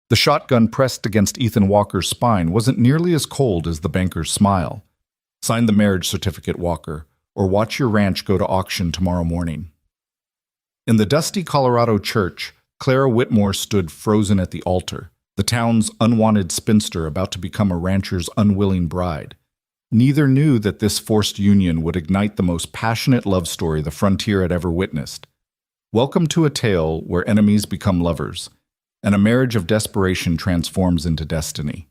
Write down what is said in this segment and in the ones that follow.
The shotgun pressed against Ethan Walker's spine wasn't nearly as cold as the banker's smile. "Sign the marriage certificate, Walker, or watch your ranch go to auction tomorrow morning." In the dusty Colorado church, Clara Whitmore stood frozen at the altar, the town's unwanted spinster about to become a rancher's unwilling bride. Neither knew that this forced union would ignite the most passionate love story the frontier had ever witnessed. Welcome to a tale where enemies become lovers, and a marriage of desperation transforms into destiny.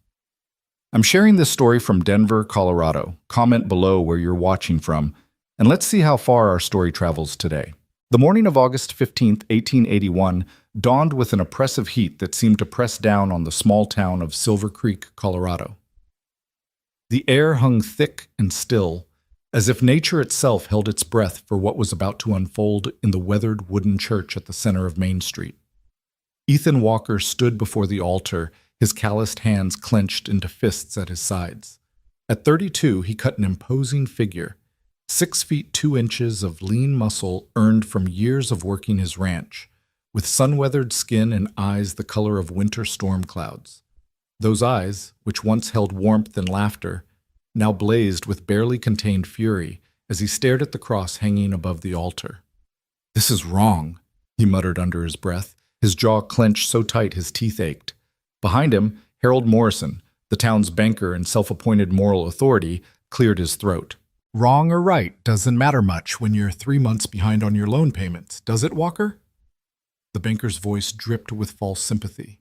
I'm sharing this story from Denver, Colorado. Comment below where you're watching from, and let's see how far our story travels today. The morning of August 15, 1881, dawned with an oppressive heat that seemed to press down on the small town of Silver Creek, Colorado. The air hung thick and still, as if nature itself held its breath for what was about to unfold in the weathered wooden church at the center of Main Street. Ethan Walker stood before the altar, his calloused hands clenched into fists at his sides. At 32, he cut an imposing figure, 6 feet 2 inches of lean muscle earned from years of working his ranch, with sun-weathered skin and eyes the color of winter storm clouds. Those eyes, which once held warmth and laughter, now blazed with barely contained fury as he stared at the cross hanging above the altar. "This is wrong," he muttered under his breath, his jaw clenched so tight his teeth ached. Behind him, Harold Morrison, the town's banker and self-appointed moral authority, cleared his throat. "Wrong or right doesn't matter much when you're 3 months behind on your loan payments, does it, Walker?" The banker's voice dripped with false sympathy.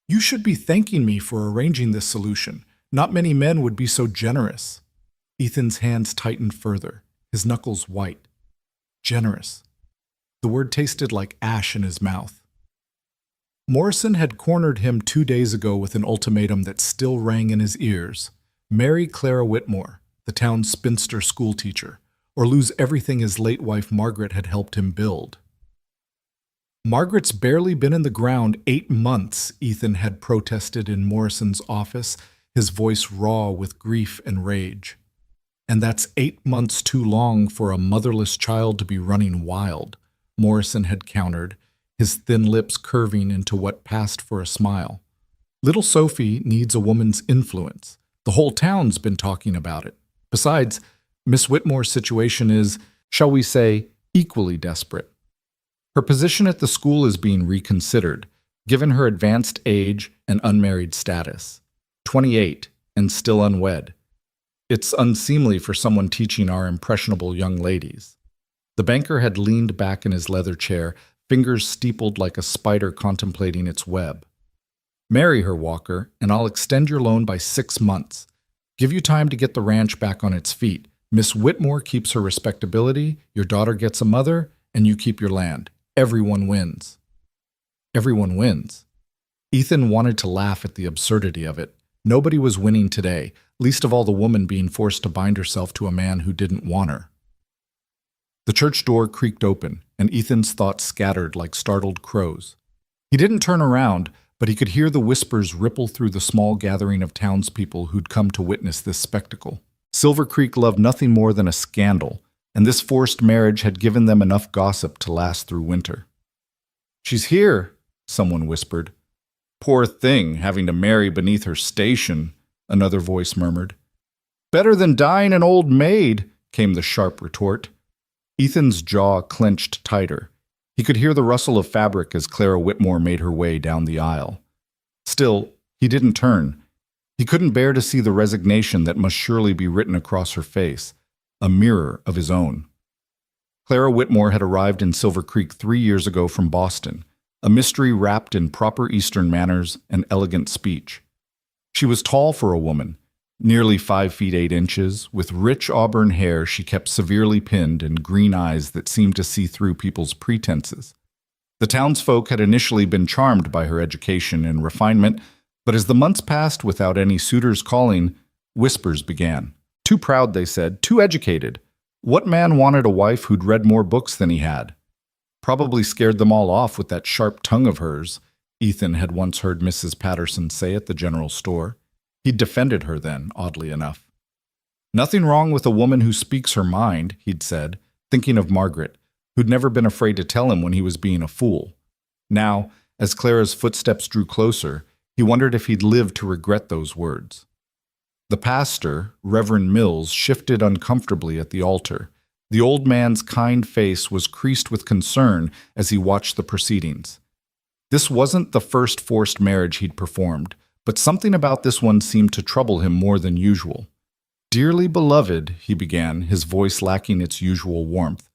"You should be thanking me for arranging this solution. Not many men would be so generous." Ethan's hands tightened further, his knuckles white. Generous. The word tasted like ash in his mouth. Morrison had cornered him 2 days ago with an ultimatum that still rang in his ears. Marry Clara Whitmore, the town's spinster schoolteacher, or lose everything his late wife Margaret had helped him build. "Margaret's barely been in the ground 8 months," Ethan had protested in Morrison's office, his voice raw with grief and rage. "And that's 8 months too long for a motherless child to be running wild," Morrison had countered, his thin lips curving into what passed for a smile. "Little Sophie needs a woman's influence. The whole town's been talking about it. Besides, Miss Whitmore's situation is, shall we say, equally desperate. Her position at the school is being reconsidered, given her advanced age and unmarried status. 28 and still unwed. It's unseemly for someone teaching our impressionable young ladies." The banker had leaned back in his leather chair, fingers steepled like a spider contemplating its web. "Marry her, Walker, and I'll extend your loan by 6 months. Give you time to get the ranch back on its feet. Miss Whitmore keeps her respectability, your daughter gets a mother, and you keep your land. Everyone wins." Everyone wins. Ethan wanted to laugh at the absurdity of it. Nobody was winning today, least of all the woman being forced to bind herself to a man who didn't want her. The church door creaked open, and Ethan's thoughts scattered like startled crows. He didn't turn around, but he could hear the whispers ripple through the small gathering of townspeople who'd come to witness this spectacle. Silver Creek loved nothing more than a scandal, and this forced marriage had given them enough gossip to last through winter. "She's here," someone whispered. "Poor thing, having to marry beneath her station," another voice murmured. "Better than dying an old maid," came the sharp retort. Ethan's jaw clenched tighter. He could hear the rustle of fabric as Clara Whitmore made her way down the aisle. Still, he didn't turn. He couldn't bear to see the resignation that must surely be written across her face, a mirror of his own. Clara Whitmore had arrived in Silver Creek 3 years ago from Boston, a mystery wrapped in proper Eastern manners and elegant speech. She was tall for a woman, nearly 5 feet 8 inches, with rich auburn hair she kept severely pinned and green eyes that seemed to see through people's pretenses. The townsfolk had initially been charmed by her education and refinement, but as the months passed without any suitors calling, whispers began. Too proud, they said, too educated. What man wanted a wife who'd read more books than he had? Probably scared them all off with that sharp tongue of hers, Ethan had once heard Mrs. Patterson say at the general store. He'd defended her then, oddly enough. Nothing wrong with a woman who speaks her mind, he'd said, thinking of Margaret, who'd never been afraid to tell him when he was being a fool. Now, as Clara's footsteps drew closer, He wondered if he'd live to regret those words. The pastor, Reverend Mills, shifted uncomfortably at the altar. The old man's kind face was creased with concern as he watched the proceedings. This wasn't the first forced marriage he'd performed, but something about this one seemed to trouble him more than usual. "Dearly beloved," he began, his voice lacking its usual warmth,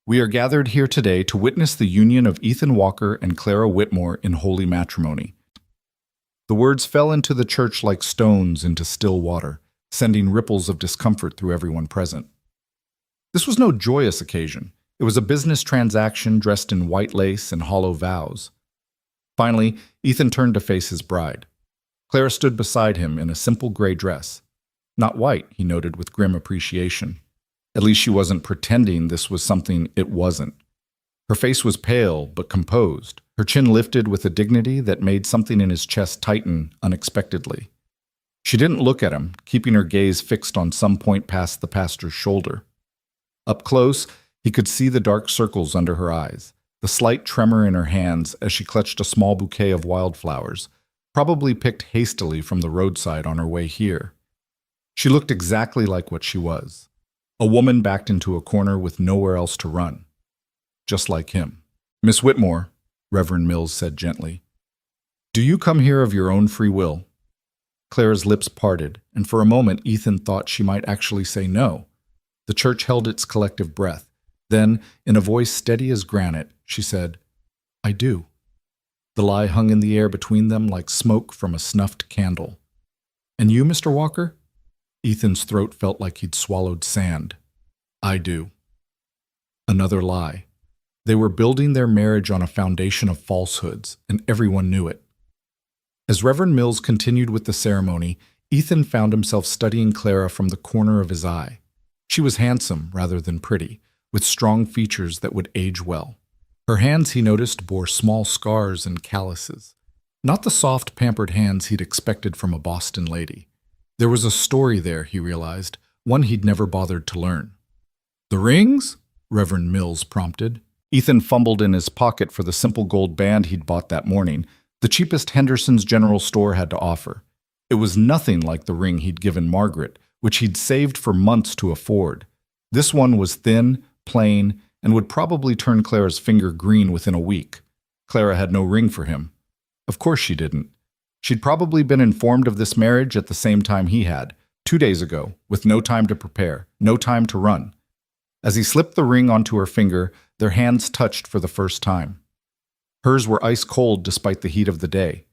"we are gathered here today to witness the union of Ethan Walker and Clara Whitmore in holy matrimony." The words fell into the church like stones into still water, sending ripples of discomfort through everyone present. This was no joyous occasion. It was a business transaction dressed in white lace and hollow vows. Finally, Ethan turned to face his bride. Clara stood beside him in a simple gray dress. Not white, he noted with grim appreciation. At least she wasn't pretending this was something it wasn't. Her face was pale but composed, her chin lifted with a dignity that made something in his chest tighten unexpectedly. She didn't look at him, keeping her gaze fixed on some point past the pastor's shoulder. Up close, he could see the dark circles under her eyes, the slight tremor in her hands as she clutched a small bouquet of wildflowers, probably picked hastily from the roadside on her way here. She looked exactly like what she was, a woman backed into a corner with nowhere else to run. Just like him. "Miss Whitmore," Reverend Mills said gently, "do you come here of your own free will?" Clara's lips parted, and for a moment Ethan thought she might actually say no. The church held its collective breath. Then, in a voice steady as granite, she said, "I do." The lie hung in the air between them like smoke from a snuffed candle. "And you, Mr. Walker?" Ethan's throat felt like he'd swallowed sand. "I do." Another lie. They were building their marriage on a foundation of falsehoods, and everyone knew it. As Reverend Mills continued with the ceremony, Ethan found himself studying Clara from the corner of his eye. She was handsome rather than pretty, with strong features that would age well. Her hands, he noticed, bore small scars and calluses. Not the soft, pampered hands he'd expected from a Boston lady. There was a story there, he realized, one he'd never bothered to learn. "The rings?" Reverend Mills prompted. Ethan fumbled in his pocket for the simple gold band he'd bought that morning, the cheapest Henderson's general store had to offer. It was nothing like the ring he'd given Margaret, which he'd saved for months to afford. This one was thin, plain, and would probably turn Clara's finger green within a week. Clara had no ring for him. Of course she didn't. She'd probably been informed of this marriage at the same time he had, 2 days ago, with no time to prepare, no time to run. As he slipped the ring onto her finger, their hands touched for the first time. Hers were ice cold despite the heat of the day.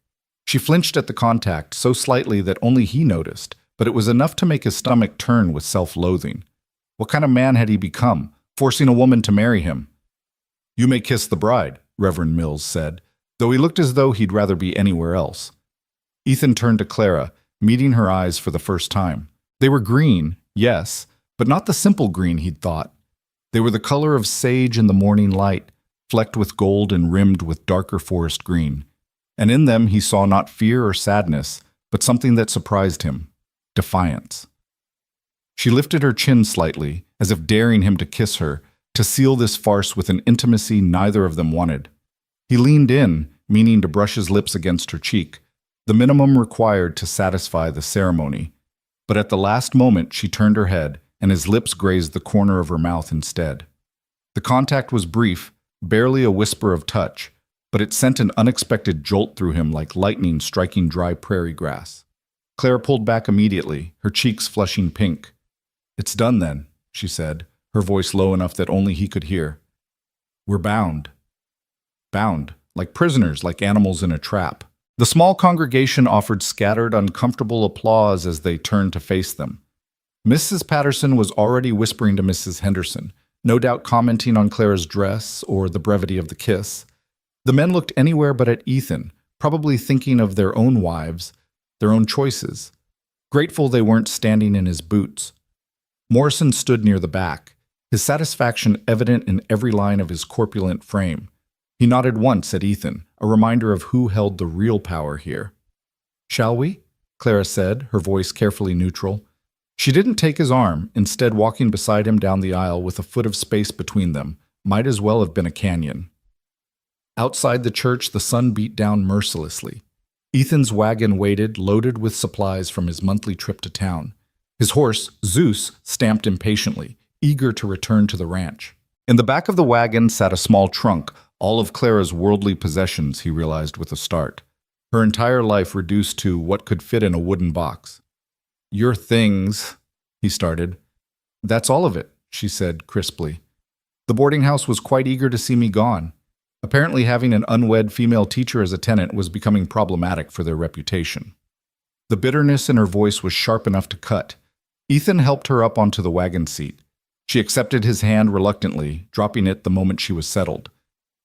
She flinched at the contact so slightly that only he noticed, but it was enough to make his stomach turn with self-loathing. What kind of man had he become, forcing a woman to marry him? "You may kiss the bride," Reverend Mills said, though he looked as though he'd rather be anywhere else. Ethan turned to Clara, meeting her eyes for the first time. They were green, yes, but not the simple green he'd thought. They were the color of sage in the morning light, flecked with gold and rimmed with darker forest green. And in them he saw not fear or sadness, but something that surprised him: defiance. She lifted her chin slightly, as if daring him to kiss her, to seal this farce with an intimacy neither of them wanted. He leaned in, meaning to brush his lips against her cheek, the minimum required to satisfy the ceremony. But at the last moment she turned her head, and his lips grazed the corner of her mouth instead. The contact was brief, barely a whisper of touch, but it sent an unexpected jolt through him like lightning striking dry prairie grass. Clara pulled back immediately, her cheeks flushing pink. "It's done then," she said, her voice low enough that only he could hear. "We're bound." Bound, like prisoners, like animals in a trap. The small congregation offered scattered, uncomfortable applause as they turned to face them. Mrs. Patterson was already whispering to Mrs. Henderson, no doubt commenting on Clara's dress or the brevity of the kiss. The men looked anywhere but at Ethan, probably thinking of their own wives, their own choices. Grateful they weren't standing in his boots. Morrison stood near the back, his satisfaction evident in every line of his corpulent frame. He nodded once at Ethan, a reminder of who held the real power here. "Shall we?" Clara said, her voice carefully neutral. She didn't take his arm, instead walking beside him down the aisle with a foot of space between them. Might as well have been a canyon. Outside the church, the sun beat down mercilessly. Ethan's wagon waited, loaded with supplies from his monthly trip to town. His horse, Zeus, stamped impatiently, eager to return to the ranch. In the back of the wagon sat a small trunk, all of Clara's worldly possessions, he realized with a start. Her entire life reduced to what could fit in a wooden box. "Your things," he started. "That's all of it," she said crisply. "The boarding house was quite eager to see me gone. Apparently having an unwed female teacher as a tenant was becoming problematic for their reputation." The bitterness in her voice was sharp enough to cut. Ethan helped her up onto the wagon seat. She accepted his hand reluctantly, dropping it the moment she was settled.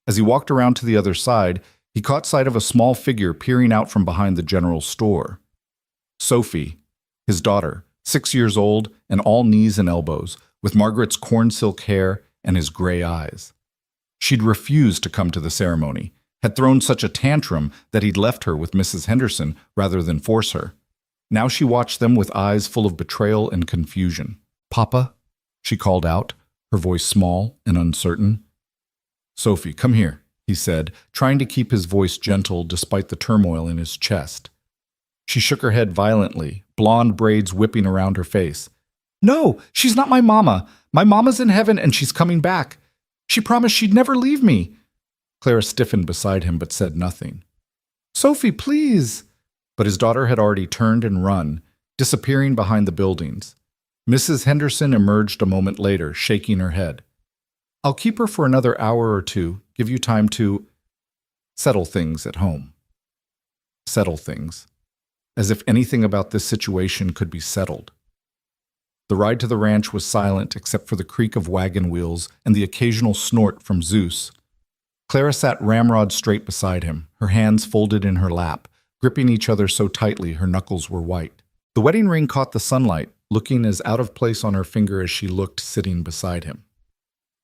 As he walked around to the other side, he caught sight of a small figure peering out from behind the general store. Sophie, his daughter, 6 years old and all knees and elbows, with Margaret's corn silk hair and his gray eyes. She'd refused to come to the ceremony, had thrown such a tantrum that he'd left her with Mrs. Henderson rather than force her. Now she watched them with eyes full of betrayal and confusion. "Papa?" she called out, her voice small and uncertain. "Sophie, come here," he said, trying to keep his voice gentle despite the turmoil in his chest. She shook her head violently, blonde braids whipping around her face. "No, she's not my mama. My mama's in heaven and she's coming back. She promised she'd never leave me." Clara stiffened beside him but said nothing. "Sophie, please." But his daughter had already turned and run, disappearing behind the buildings. Mrs. Henderson emerged a moment later, shaking her head. "I'll keep her for another hour or two, give you time to settle things at home." Settle things. As if anything about this situation could be settled. The ride to the ranch was silent except for the creak of wagon wheels and the occasional snort from Zeus. Clara sat ramrod straight beside him, her hands folded in her lap, gripping each other so tightly her knuckles were white. The wedding ring caught the sunlight, looking as out of place on her finger as she looked sitting beside him.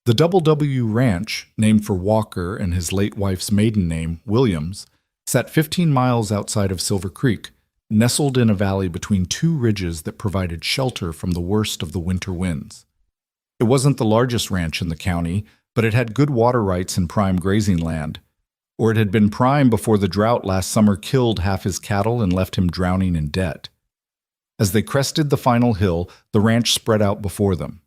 The Double W Ranch, named for Walker and his late wife's maiden name, Williams, sat 15 miles outside of Silver Creek, nestled in a valley between two ridges that provided shelter from the worst of the winter winds. It wasn't the largest ranch in the county, but it had good water rights and prime grazing land. Or it had been prime before the drought last summer killed half his cattle and left him drowning in debt. As they crested the final hill, the ranch spread out before them.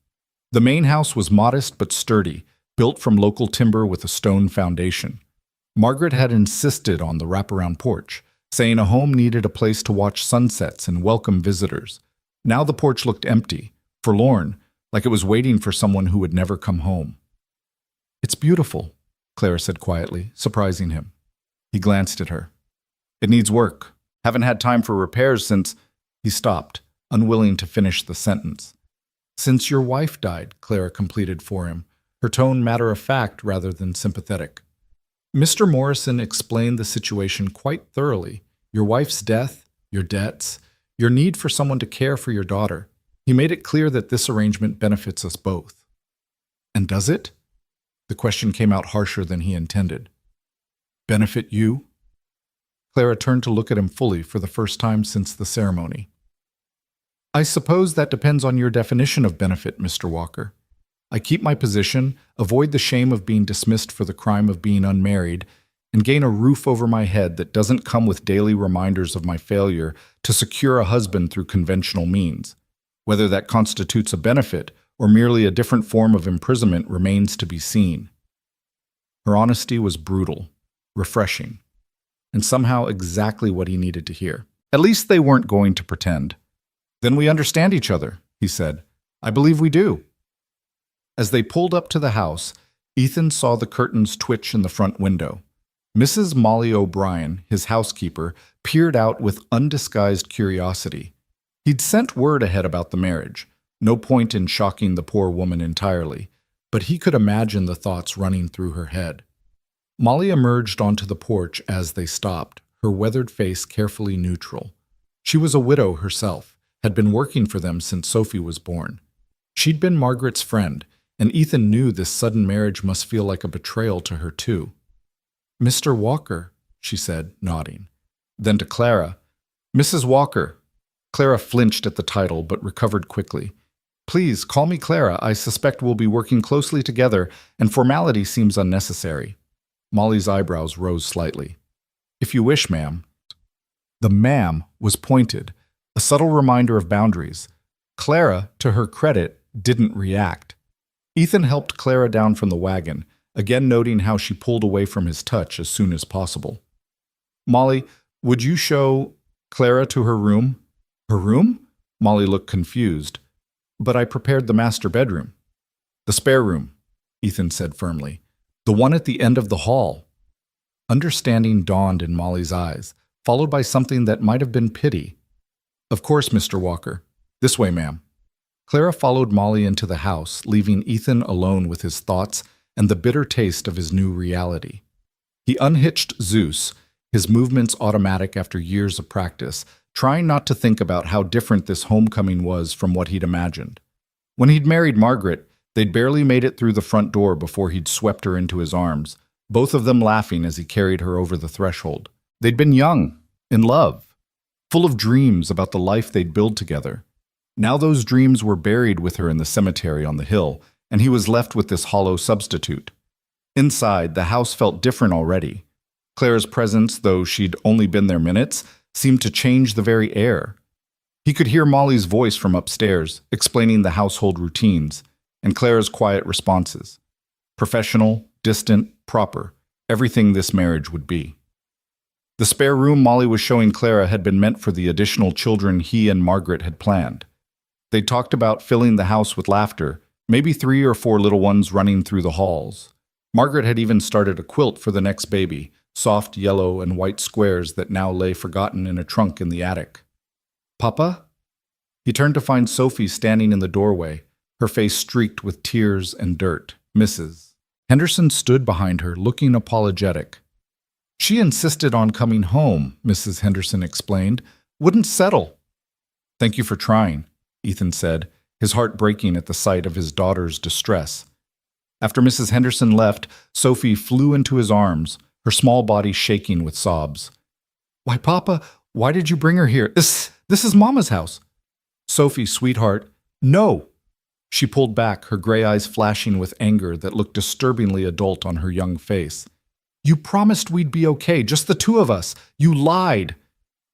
The main house was modest but sturdy, built from local timber with a stone foundation. Margaret had insisted on the wraparound porch, saying a home needed a place to watch sunsets and welcome visitors. Now the porch looked empty, forlorn, like it was waiting for someone who would never come home. "It's beautiful," Clara said quietly, surprising him. He glanced at her. "It needs work. Haven't had time for repairs since—" He stopped, unwilling to finish the sentence. "Since your wife died," Clara completed for him, her tone matter-of-fact rather than sympathetic. Mr. Morrison explained the situation quite thoroughly. Your wife's death, your debts, your need for someone to care for your daughter. He made it clear that this arrangement benefits us both. "And does it?" The question came out harsher than he intended. "Benefit you?" Clara turned to look at him fully for the first time since the ceremony. "I suppose that depends on your definition of benefit, Mr. Walker. I keep my position, avoid the shame of being dismissed for the crime of being unmarried, and gain a roof over my head that doesn't come with daily reminders of my failure to secure a husband through conventional means. Whether that constitutes a benefit or merely a different form of imprisonment remains to be seen." Her honesty was brutal, refreshing, and somehow exactly what he needed to hear. At least they weren't going to pretend. "Then we understand each other," he said. "I believe we do." As they pulled up to the house, Ethan saw the curtains twitch in the front window. Mrs. Molly O'Brien, his housekeeper, peered out with undisguised curiosity. He'd sent word ahead about the marriage. No point in shocking the poor woman entirely, but he could imagine the thoughts running through her head. Molly emerged onto the porch as they stopped, her weathered face carefully neutral. She was a widow herself, had been working for them since Sophie was born. She'd been Margaret's friend, and Ethan knew this sudden marriage must feel like a betrayal to her too. "Mr. Walker," she said, nodding. Then to Clara, "Mrs. Walker." Clara flinched at the title but recovered quickly. "Please, call me Clara. I suspect we'll be working closely together, and formality seems unnecessary." Molly's eyebrows rose slightly. "If you wish, ma'am." The ma'am was pointed, a subtle reminder of boundaries. Clara, to her credit, didn't react. Ethan helped Clara down from the wagon, again noting how she pulled away from his touch as soon as possible. Molly, would you show Clara to her room? Her room? Molly looked confused. But I prepared the master bedroom. The spare room, Ethan said firmly. The one at the end of the hall. Understanding dawned in Molly's eyes, followed by something that might have been pity. Of course, Mr. Walker. This way, ma'am. Clara followed Molly into the house, leaving Ethan alone with his thoughts and the bitter taste of his new reality. He unhitched Zeus, his movements automatic after years of practice, trying not to think about how different this homecoming was from what he'd imagined. When he'd married Margaret, they'd barely made it through the front door before he'd swept her into his arms, both of them laughing as he carried her over the threshold. They'd been young, in love, full of dreams about the life they'd build together. Now those dreams were buried with her in the cemetery on the hill, and he was left with this hollow substitute. Inside, the house felt different already. Clara's presence, though she'd only been there minutes, seemed to change the very air. He could hear Molly's voice from upstairs, explaining the household routines, and Clara's quiet responses. Professional, distant, proper, everything this marriage would be. The spare room Molly was showing Clara had been meant for the additional children he and Margaret had planned. They'd talked about filling the house with laughter, maybe 3 or 4 little ones running through the halls. Margaret had even started a quilt for the next baby, soft yellow and white squares that now lay forgotten in a trunk in the attic. Papa? He turned to find Sophie standing in the doorway, her face streaked with tears and dirt. Mrs. Henderson stood behind her, looking apologetic. She insisted on coming home, Mrs. Henderson explained. Wouldn't settle. Thank you for trying, Ethan said, his heart breaking at the sight of his daughter's distress. After Mrs. Henderson left, Sophie flew into his arms, her small body shaking with sobs. Why, Papa, why did you bring her here? This is Mama's house. Sophie, sweetheart, no. She pulled back, her gray eyes flashing with anger that looked disturbingly adult on her young face. You promised we'd be okay, just the 2 of us. You lied.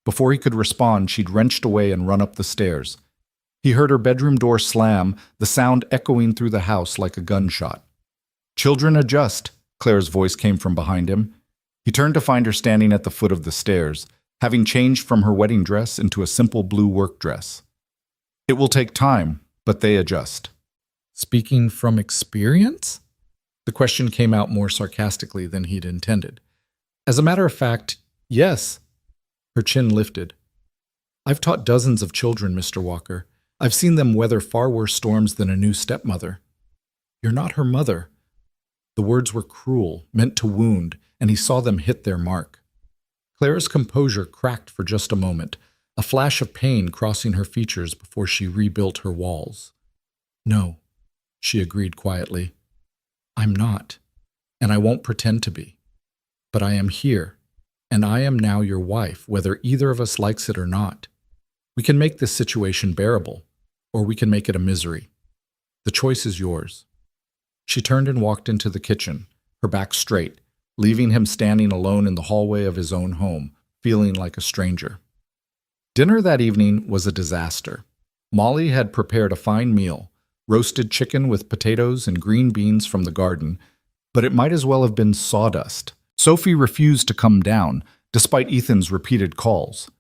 Before he could respond, she'd wrenched away and run up the stairs. He heard her bedroom door slam, the sound echoing through the house like a gunshot. Children adjust, Claire's voice came from behind him. He turned to find her standing at the foot of the stairs, having changed from her wedding dress into a simple blue work dress. It will take time, but they adjust. Speaking from experience? The question came out more sarcastically than he'd intended. As a matter of fact, yes. Her chin lifted. I've taught dozens of children, Mr. Walker. I've seen them weather far worse storms than a new stepmother. You're not her mother. The words were cruel, meant to wound, and he saw them hit their mark. Clara's composure cracked for just a moment, a flash of pain crossing her features before she rebuilt her walls. No, she agreed quietly. I'm not, and I won't pretend to be. But I am here, and I am now your wife, whether either of us likes it or not. We can make this situation bearable, or we can make it a misery. The choice is yours. She turned and walked into the kitchen, her back straight, leaving him standing alone in the hallway of his own home, feeling like a stranger. Dinner that evening was a disaster. Molly had prepared a fine meal, roasted chicken with potatoes and green beans from the garden, but it might as well have been sawdust. Sophie refused to come down, despite Ethan's repeated calls.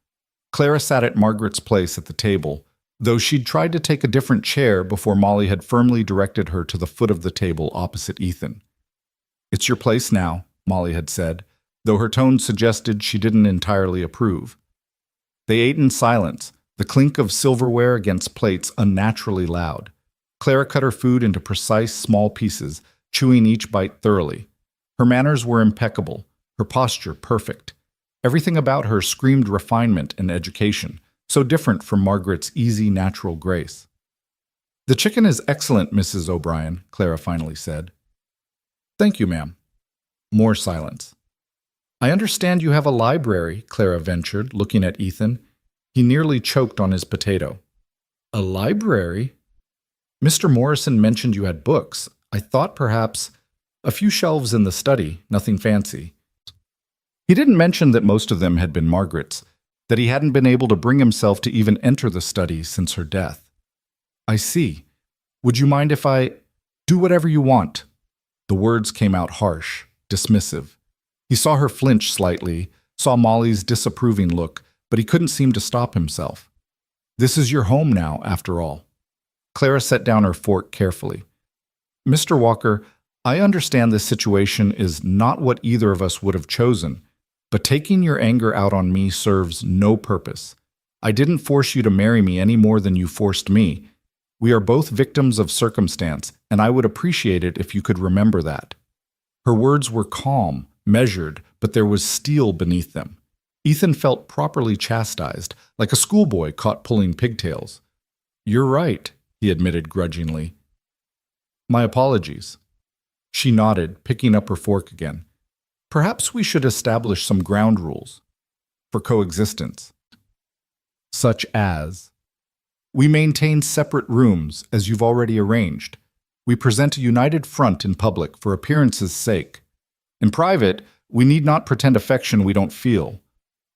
Clara sat at Margaret's place at the table, though she'd tried to take a different chair before Molly had firmly directed her to the foot of the table opposite Ethan. It's your place now, Molly had said, though her tone suggested she didn't entirely approve. They ate in silence, the clink of silverware against plates unnaturally loud. Clara cut her food into precise, small pieces, chewing each bite thoroughly. Her manners were impeccable, her posture perfect. Everything about her screamed refinement and education, so different from Margaret's easy, natural grace. The chicken is excellent, Mrs. O'Brien, Clara finally said. Thank you, ma'am. More silence. I understand you have a library, Clara ventured, looking at Ethan. He nearly choked on his potato. A library? Mr. Morrison mentioned you had books. I thought perhaps a few shelves in the study, nothing fancy. He didn't mention that most of them had been Margaret's. that he hadn't been able to bring himself to even enter the study since her death. I see. Would you mind if I do whatever you want? The words came out harsh, dismissive. He saw her flinch slightly, saw Molly's disapproving look, but he couldn't seem to stop himself. This is your home now, after all. Clara set down her fork carefully. Mr. Walker, I understand this situation is not what either of us would have chosen, but taking your anger out on me serves no purpose. I didn't force you to marry me any more than you forced me. We are both victims of circumstance, and I would appreciate it if you could remember that. Her words were calm, measured, but there was steel beneath them. Ethan felt properly chastised, like a schoolboy caught pulling pigtails. You're right, he admitted grudgingly. My apologies. She nodded, picking up her fork again. Perhaps we should establish some ground rules for coexistence, such as we maintain separate rooms, as you've already arranged. We present a united front in public for appearance's sake. In private, we need not pretend affection we don't feel.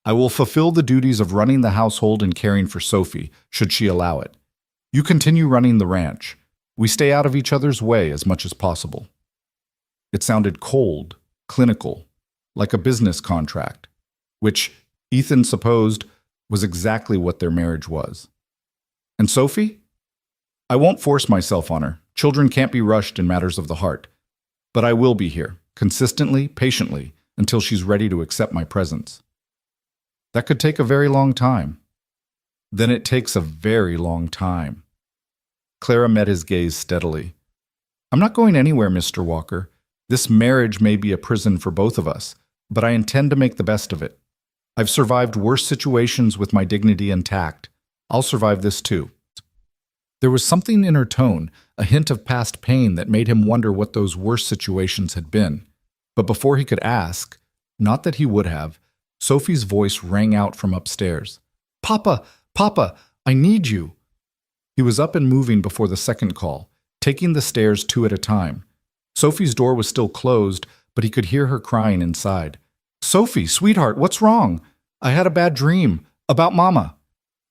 I will fulfill the duties of running the household and caring for Sophie, should she allow it. You continue running the ranch. We stay out of each other's way as much as possible. It sounded cold, clinical, like a business contract, which Ethan supposed was exactly what their marriage was. And Sophie? I won't force myself on her. Children can't be rushed in matters of the heart. But I will be here, consistently, patiently, until she's ready to accept my presence. That could take a very long time. Then it takes a very long time. Clara met his gaze steadily. I'm not going anywhere, Mr. Walker. This marriage may be a prison for both of us, but I intend to make the best of it. I've survived worse situations with my dignity intact. I'll survive this too. There was something in her tone, a hint of past pain that made him wonder what those worse situations had been. But before he could ask, not that he would have, Sophie's voice rang out from upstairs. Papa, Papa, I need you. He was up and moving before the second call, taking the stairs two at a time. Sophie's door was still closed, but he could hear her crying inside. Sophie, sweetheart, what's wrong? I had a bad dream. About Mama.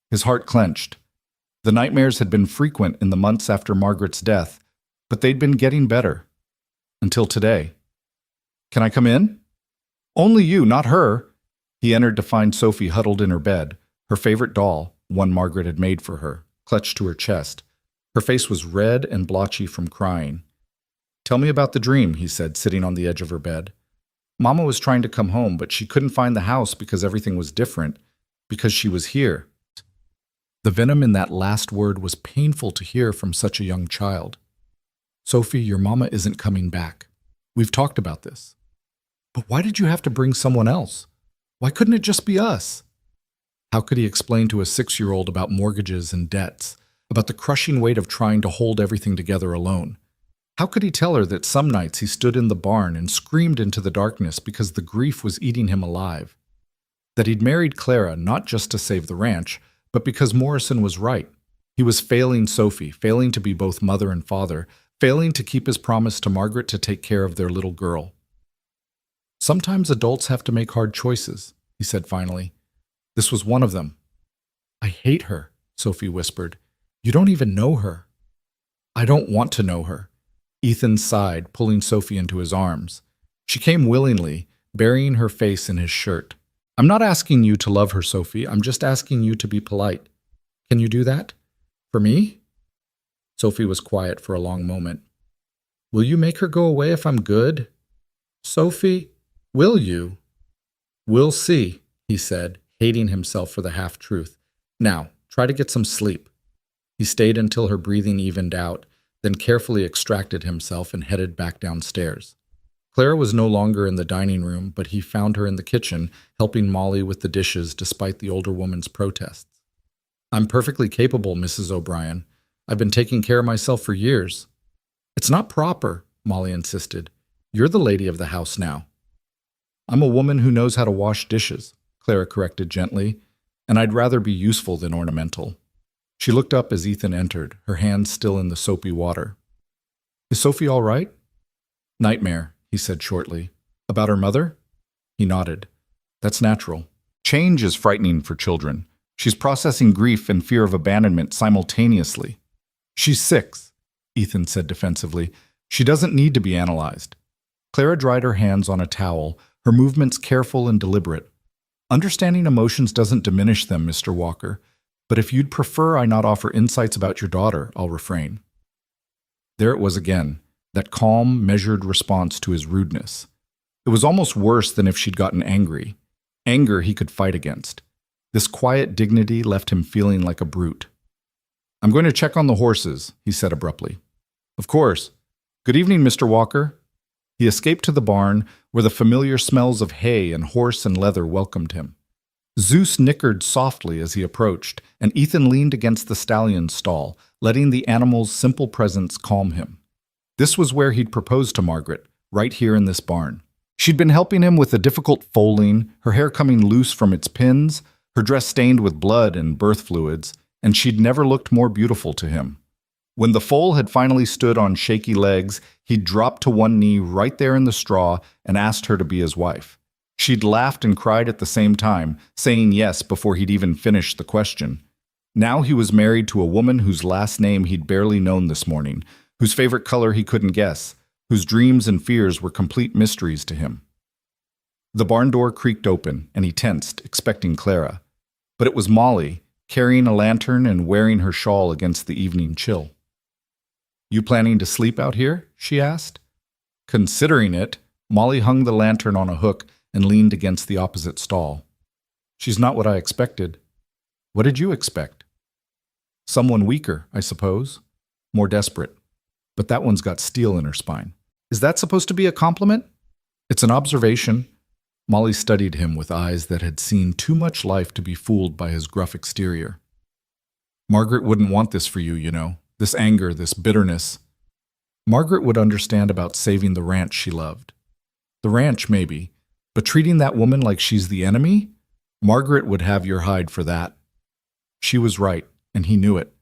His heart clenched. The nightmares had been frequent in the months after Margaret's death, but they'd been getting better. Until today. Can I come in? Only you, not her. He entered to find Sophie huddled in her bed, her favorite doll, one Margaret had made for her, clutched to her chest. Her face was red and blotchy from crying. Tell me about the dream, he said, sitting on the edge of her bed. Mama was trying to come home, but she couldn't find the house because everything was different, because she was here. The venom in that last word was painful to hear from such a young child. Sophie, your mama isn't coming back. We've talked about this. But why did you have to bring someone else? Why couldn't it just be us? How could he explain to a 6-year-old about mortgages and debts, about the crushing weight of trying to hold everything together alone? How could he tell her that some nights he stood in the barn and screamed into the darkness because the grief was eating him alive? That he'd married Clara not just to save the ranch, but because Morrison was right. He was failing Sophie, failing to be both mother and father, failing to keep his promise to Margaret to take care of their little girl. Sometimes adults have to make hard choices, he said finally. This was one of them. I hate her, Sophie whispered. You don't even know her. I don't want to know her. Ethan sighed, pulling Sophie into his arms. She came willingly, burying her face in his shirt. I'm not asking you to love her, Sophie. I'm just asking you to be polite. Can you do that? For me? Sophie was quiet for a long moment. Will you make her go away if I'm good? Sophie, will you? We'll see, he said, hating himself for the half-truth. Now, try to get some sleep. He stayed until her breathing evened out, then carefully extracted himself and headed back downstairs. Clara was no longer in the dining room, but he found her in the kitchen, helping Molly with the dishes despite the older woman's protests. I'm perfectly capable, Mrs. O'Brien. I've been taking care of myself for years. It's not proper, Molly insisted. You're the lady of the house now. I'm a woman who knows how to wash dishes, Clara corrected gently, and I'd rather be useful than ornamental. She looked up as Ethan entered, her hands still in the soapy water. Is Sophie all right? Nightmare, he said shortly. About her mother? He nodded. That's natural. Change is frightening for children. She's processing grief and fear of abandonment simultaneously. She's 6, Ethan said defensively. She doesn't need to be analyzed. Clara dried her hands on a towel, her movements careful and deliberate. Understanding emotions doesn't diminish them, Mr. Walker, but if you'd prefer I not offer insights about your daughter, I'll refrain. There it was again, that calm, measured response to his rudeness. It was almost worse than if she'd gotten angry. Anger he could fight against. This quiet dignity left him feeling like a brute. I'm going to check on the horses, he said abruptly. Of course. Good evening, Mr. Walker. He escaped to the barn, where the familiar smells of hay and horse and leather welcomed him. Zeus nickered softly as he approached, and Ethan leaned against the stallion's stall, letting the animal's simple presence calm him. This was where he'd proposed to Margaret, right here in this barn. She'd been helping him with the difficult foaling, her hair coming loose from its pins, her dress stained with blood and birth fluids, and she'd never looked more beautiful to him. When the foal had finally stood on shaky legs, he'd dropped to one knee right there in the straw and asked her to be his wife. She'd laughed and cried at the same time, saying yes before he'd even finished the question. Now he was married to a woman whose last name he'd barely known this morning, whose favorite color he couldn't guess, whose dreams and fears were complete mysteries to him. The barn door creaked open, and he tensed, expecting Clara. But it was Molly, carrying a lantern and wearing her shawl against the evening chill. You planning to sleep out here? She asked. Considering it, Molly hung the lantern on a hook and leaned against the opposite stall. She's not what I expected. What did you expect? Someone weaker, I suppose. More desperate. But that one's got steel in her spine. Is that supposed to be a compliment? It's an observation. Molly studied him with eyes that had seen too much life to be fooled by his gruff exterior. Margaret wouldn't want this for you, you know. This anger, this bitterness. Margaret would understand about saving the ranch she loved. The ranch, maybe, but treating that woman like she's the enemy? Margaret would have your hide for that. She was right, and he knew it.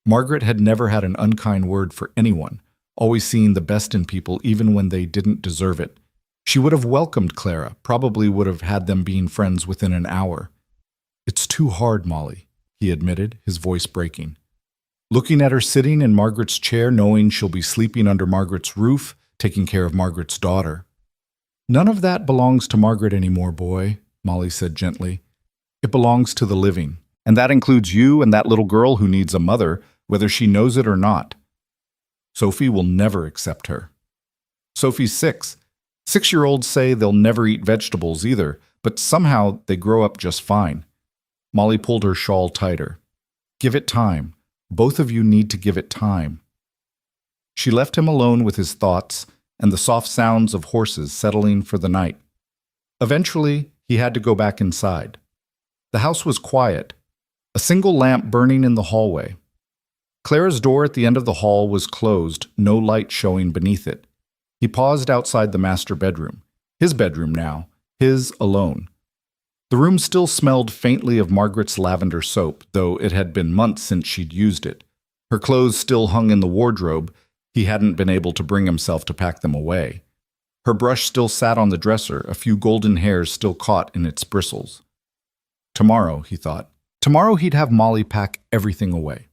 Margaret had never had an unkind word for anyone, always seeing the best in people even when they didn't deserve it. She would have welcomed Clara, probably would have had them being friends within an hour. It's too hard, Molly, he admitted, his voice breaking. Looking at her sitting in Margaret's chair, knowing she'll be sleeping under Margaret's roof, taking care of Margaret's daughter. None of that belongs to Margaret anymore, boy, Molly said gently. It belongs to the living, and that includes you and that little girl who needs a mother, whether she knows it or not. Sophie will never accept her. Sophie's 6. 6-year-olds say they'll never eat vegetables either, but somehow they grow up just fine. Molly pulled her shawl tighter. Give it time. Both of you need to give it time. She left him alone with his thoughts and the soft sounds of horses settling for the night. Eventually, he had to go back inside. The house was quiet, a single lamp burning in the hallway. Clara's door at the end of the hall was closed, no light showing beneath it. He paused outside the master bedroom. His bedroom now, his alone. The room still smelled faintly of Margaret's lavender soap, though it had been months since she'd used it. Her clothes still hung in the wardrobe. He hadn't been able to bring himself to pack them away. Her brush still sat on the dresser, a few golden hairs still caught in its bristles. Tomorrow, he thought. Tomorrow he'd have Molly pack everything away.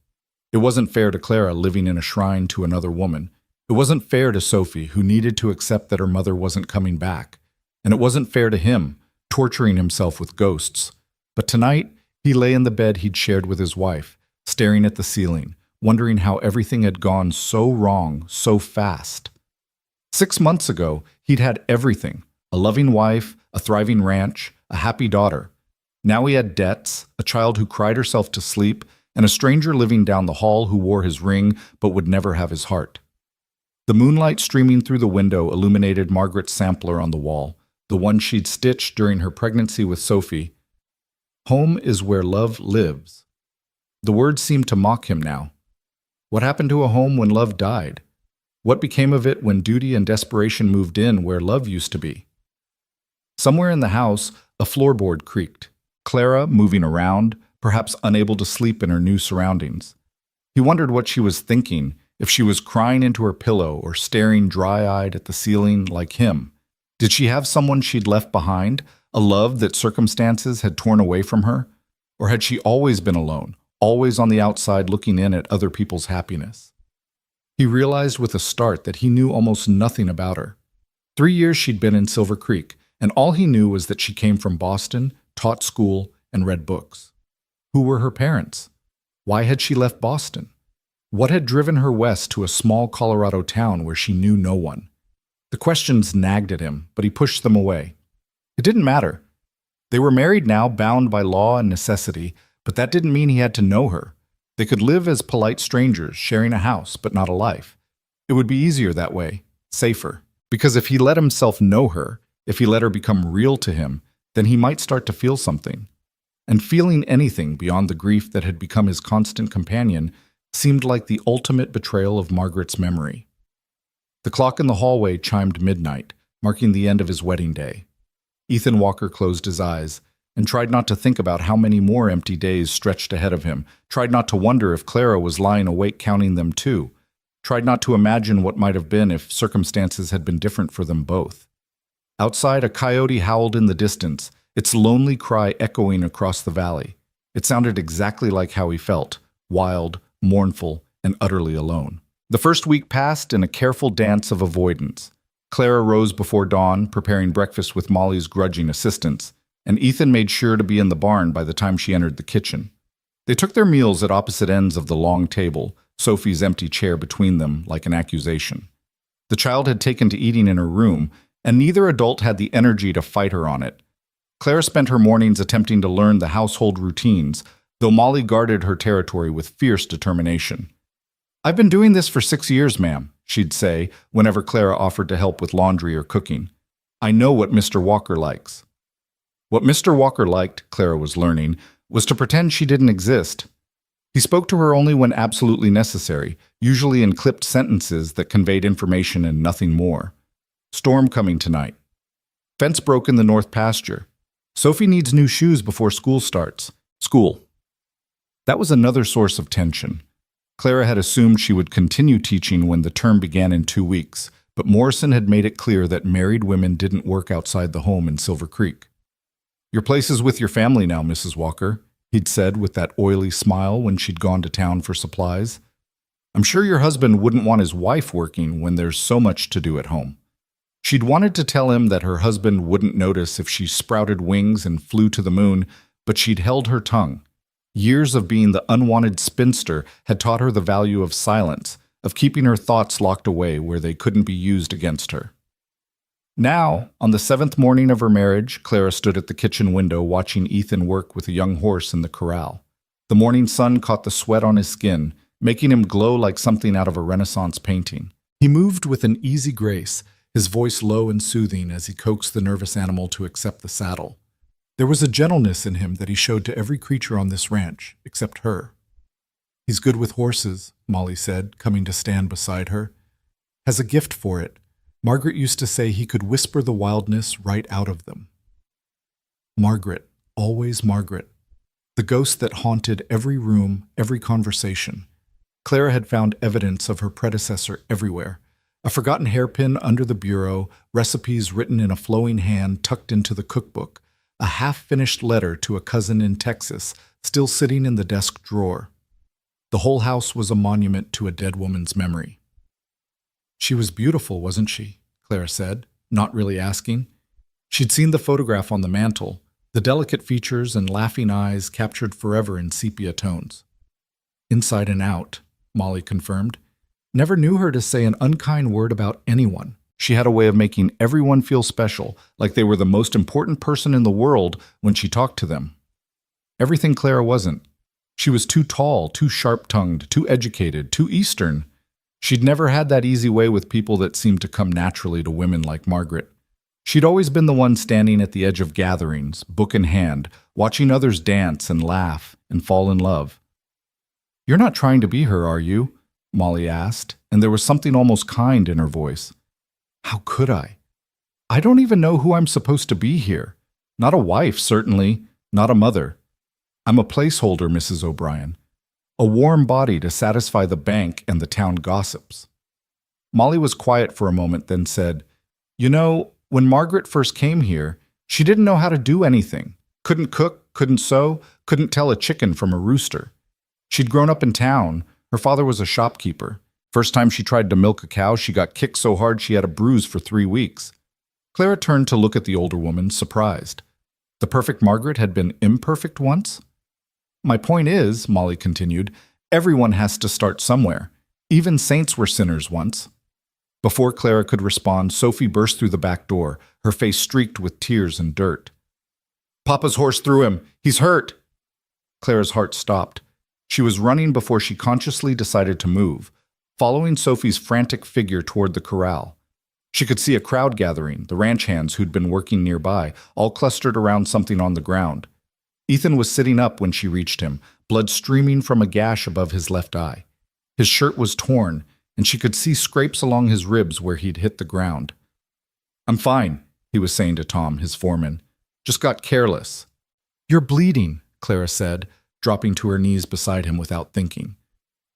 It wasn't fair to Clara living in a shrine to another woman. It wasn't fair to Sophie, who needed to accept that her mother wasn't coming back. And it wasn't fair to him, torturing himself with ghosts. But tonight, he lay in the bed he'd shared with his wife, staring at the ceiling, wondering how everything had gone so wrong so fast. 6 months ago, he'd had everything: a loving wife, a thriving ranch, a happy daughter. Now he had debts, a child who cried herself to sleep, and a stranger living down the hall who wore his ring but would never have his heart. The moonlight streaming through the window illuminated Margaret's sampler on the wall, the one she'd stitched during her pregnancy with Sophie. Home is where love lives. The words seemed to mock him now. What happened to a home when love died? What became of it when duty and desperation moved in where love used to be? Somewhere in the house, a floorboard creaked. Clara, moving around, perhaps unable to sleep in her new surroundings. He wondered what she was thinking, if she was crying into her pillow or staring dry-eyed at the ceiling like him. Did she have someone she'd left behind, A love that circumstances had torn away from her? Or had she always been alone, always on the outside looking in at other people's happiness? He realized with a start that he knew almost nothing about her. 3 years she'd been in Silver Creek, and all he knew was that she came from Boston, taught school, and read books. Who were her parents? Why had she left Boston? What had driven her west to a small Colorado town where she knew no one? The questions nagged at him, but he pushed them away. It didn't matter. They were married now, bound by law and necessity, but that didn't mean he had to know her. They could live as polite strangers, sharing a house, but not a life. It would be easier that way, safer. Because if he let himself know her, if he let her become real to him, then he might start to feel something. And feeling anything beyond the grief that had become his constant companion seemed like the ultimate betrayal of Margaret's memory. The clock in the hallway chimed midnight, marking the end of his wedding day. Ethan Walker closed his eyes and tried not to think about how many more empty days stretched ahead of him, tried not to wonder if Clara was lying awake counting them too, tried not to imagine what might have been if circumstances had been different for them both. Outside, a coyote howled in the distance, its lonely cry echoing across the valley. It sounded exactly like how he felt, wild, mournful, and utterly alone. The first week passed in a careful dance of avoidance. Clara rose before dawn, preparing breakfast with Molly's grudging assistance, and Ethan made sure to be in the barn by the time she entered the kitchen. They took their meals at opposite ends of the long table, Sophie's empty chair between them like an accusation. The child had taken to eating in her room, and neither adult had the energy to fight her on it. Clara spent her mornings attempting to learn the household routines, though Molly guarded her territory with fierce determination. "I've been doing this for 6 years, ma'am," she'd say whenever Clara offered to help with laundry or cooking. "I know what Mr. Walker likes." What Mr. Walker liked, Clara was learning, was to pretend she didn't exist. He spoke to her only when absolutely necessary, usually in clipped sentences that conveyed information and nothing more. "Storm coming tonight. Fence broke in the north pasture. Sophie needs new shoes before school starts. School." That was another source of tension. Clara had assumed she would continue teaching when the term began in 2 weeks, but Morrison had made it clear that married women didn't work outside the home in Silver Creek. "Your place is with your family now, Mrs. Walker," he'd said with that oily smile when she'd gone to town for supplies. "I'm sure your husband wouldn't want his wife working when there's so much to do at home." She'd wanted to tell him that her husband wouldn't notice if she sprouted wings and flew to the moon, but she'd held her tongue. Years of being the unwanted spinster had taught her the value of silence, of keeping her thoughts locked away where they couldn't be used against her. Now, on the 7th morning of her marriage, Clara stood at the kitchen window watching Ethan work with a young horse in the corral. The morning sun caught the sweat on his skin, making him glow like something out of a Renaissance painting. He moved with an easy grace, his voice low and soothing as he coaxed the nervous animal to accept the saddle. There was a gentleness in him that he showed to every creature on this ranch, except her. "He's good with horses," Molly said, coming to stand beside her. "Has a gift for it. Margaret used to say he could whisper the wildness right out of them." Margaret, always Margaret. The ghost that haunted every room, every conversation. Clara had found evidence of her predecessor everywhere. A forgotten hairpin under the bureau, recipes written in a flowing hand tucked into the cookbook, a half-finished letter to a cousin in Texas, still sitting in the desk drawer. The whole house was a monument to a dead woman's memory. "She was beautiful, wasn't she?" Clara said, not really asking. She'd seen the photograph on the mantel, the delicate features and laughing eyes captured forever in sepia tones. "Inside and out," Molly confirmed. "Never knew her to say an unkind word about anyone. She had a way of making everyone feel special, like they were the most important person in the world when she talked to them. Everything Clara wasn't. She was too tall, too sharp-tongued, too educated, too Eastern. She'd never had that easy way with people that seemed to come naturally to women like Margaret. She'd always been the one standing at the edge of gatherings, book in hand, watching others dance and laugh and fall in love. "You're not trying to be her, are you?" Molly asked, and there was something almost kind in her voice. "How could I? I don't even know who I'm supposed to be here. Not a wife, certainly, not a mother. I'm a placeholder, Mrs. O'Brien. A warm body to satisfy the bank and the town gossips." Molly was quiet for a moment, then said, "You know, when Margaret first came here, She didn't know how to do anything. Couldn't cook, couldn't sew, couldn't tell a chicken from a rooster. She'd grown up in town. Her father was a shopkeeper. First time she tried to milk a cow, she got kicked so hard she had a bruise for 3 weeks. Clara turned to look at the older woman, surprised. The perfect Margaret had been imperfect once? My point is, Molly continued, everyone has to start somewhere. Even saints were sinners once. Before Clara could respond, Sophie burst through the back door, her face streaked with tears and dirt. Papa's horse threw him. He's hurt. Clara's heart stopped. She was running before she consciously decided to move, following Sophie's frantic figure toward the corral. She could see a crowd gathering, the ranch hands who'd been working nearby, all clustered around something on the ground. Ethan was sitting up when she reached him, blood streaming from a gash above his left eye. His shirt was torn, and she could see scrapes along his ribs where he'd hit the ground. I'm fine, he was saying to Tom, his foreman. Just got careless. You're bleeding, Clara said, dropping to her knees beside him without thinking.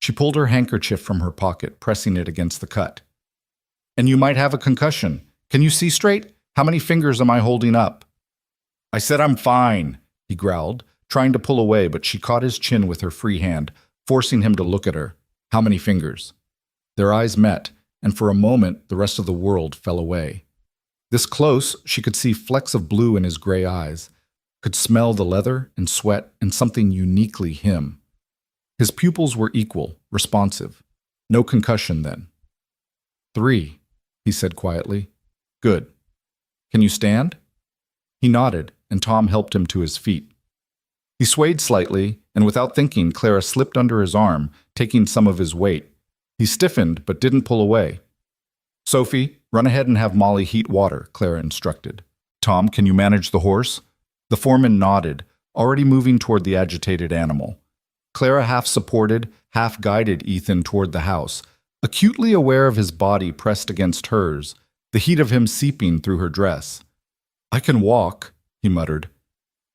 She pulled her handkerchief from her pocket, pressing it against the cut. And you might have a concussion. Can you see straight? How many fingers am I holding up? I said I'm fine, he growled, trying to pull away, but she caught his chin with her free hand, forcing him to look at her. How many fingers? Their eyes met, and for a moment the rest of the world fell away. This close, she could see flecks of blue in his gray eyes, could smell the leather and sweat and something uniquely him. His pupils were equal, responsive. No concussion then. 3, he said quietly. Good. Can you stand? He nodded, and Tom helped him to his feet. He swayed slightly, and without thinking, Clara slipped under his arm, taking some of his weight. He stiffened, but didn't pull away. Sophie, run ahead and have Molly heat water, Clara instructed. Tom, can you manage the horse? The foreman nodded, already moving toward the agitated animal. Clara half-supported, half-guided Ethan toward the house, acutely aware of his body pressed against hers, the heat of him seeping through her dress. I can walk, he muttered.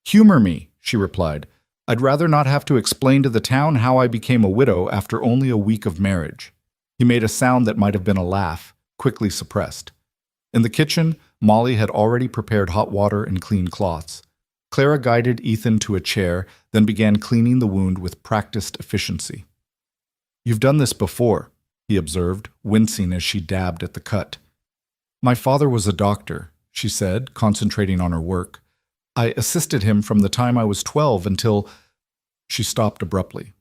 Humor me, she replied. I'd rather not have to explain to the town how I became a widow after only a week of marriage. He made a sound that might have been a laugh, quickly suppressed. In the kitchen, Molly had already prepared hot water and clean cloths. Clara guided Ethan to a chair, then began cleaning the wound with practiced efficiency. You've done this before, he observed, wincing as she dabbed at the cut. My father was a doctor, she said, concentrating on her work. I assisted him from the time I was 12 until... She stopped abruptly.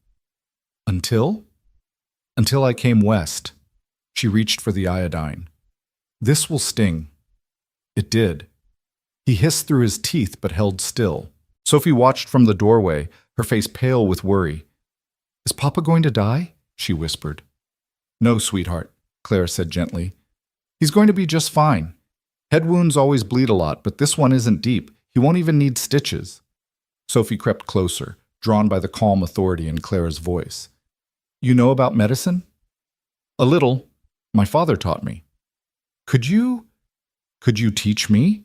Until? Until I came west. She reached for the iodine. This will sting. It did. He hissed through his teeth but held still. Sophie watched from the doorway, her face pale with worry. Is Papa going to die? She whispered. No, sweetheart, Clara said gently. He's going to be just fine. Head wounds always bleed a lot, but this one isn't deep. He won't even need stitches. Sophie crept closer, drawn by the calm authority in Clara's voice. You know about medicine? A little. My father taught me. Could you teach me?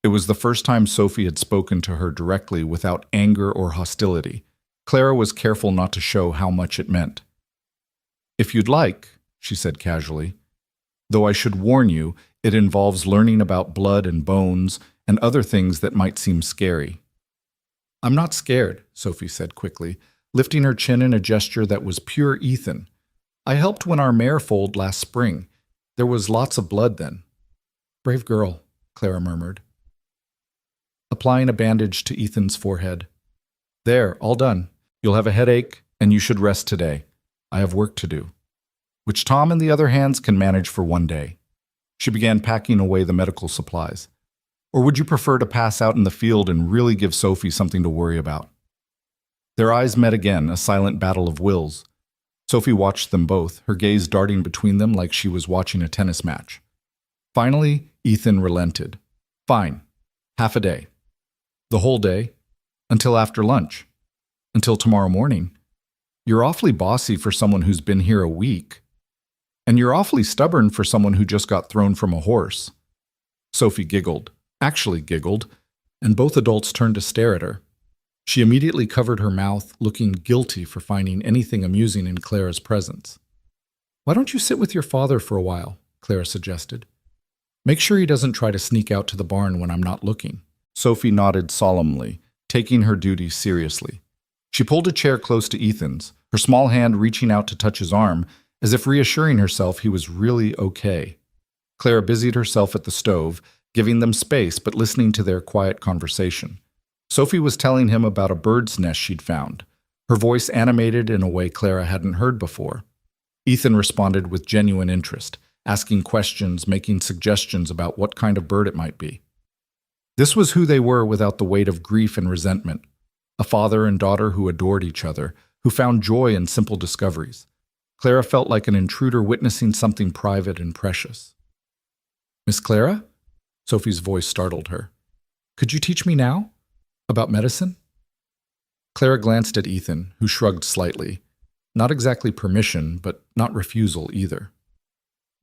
It was the first time Sophie had spoken to her directly without anger or hostility. Clara was careful not to show how much it meant. If you'd like, she said casually, though I should warn you, it involves learning about blood and bones and other things that might seem scary. I'm not scared, Sophie said quickly, lifting her chin in a gesture that was pure Ethan. I helped when our mare foaled last spring. There was lots of blood then. Brave girl, Clara murmured, applying a bandage to Ethan's forehead. There, all done. You'll have a headache, and you should rest today. I have work to do, which Tom and the other hands can manage for one day. She began packing away the medical supplies. Or would you prefer to pass out in the field and really give Sophie something to worry about? Their eyes met again, a silent battle of wills. Sophie watched them both, her gaze darting between them like she was watching a tennis match. Finally, Ethan relented. Fine. Half a day. The whole day? Until after lunch? Until tomorrow morning? You're awfully bossy for someone who's been here a week. And you're awfully stubborn for someone who just got thrown from a horse. Sophie giggled. Actually giggled, and both adults turned to stare at her. She immediately covered her mouth, looking guilty for finding anything amusing in Clara's presence. Why don't you sit with your father for a while? Clara suggested. Make sure he doesn't try to sneak out to the barn when I'm not looking. Sophie nodded solemnly, taking her duty seriously. She pulled a chair close to Ethan's, her small hand reaching out to touch his arm, as if reassuring herself he was really okay. Clara busied herself at the stove, giving them space but listening to their quiet conversation. Sophie was telling him about a bird's nest she'd found, her voice animated in a way Clara hadn't heard before. Ethan responded with genuine interest, asking questions, making suggestions about what kind of bird it might be. This was who they were without the weight of grief and resentment, a father and daughter who adored each other, who found joy in simple discoveries. Clara felt like an intruder witnessing something private and precious. "Miss Clara?" Sophie's voice startled her. "Could you teach me now? About medicine?" Clara glanced at Ethan, who shrugged slightly. Not exactly permission, but not refusal either.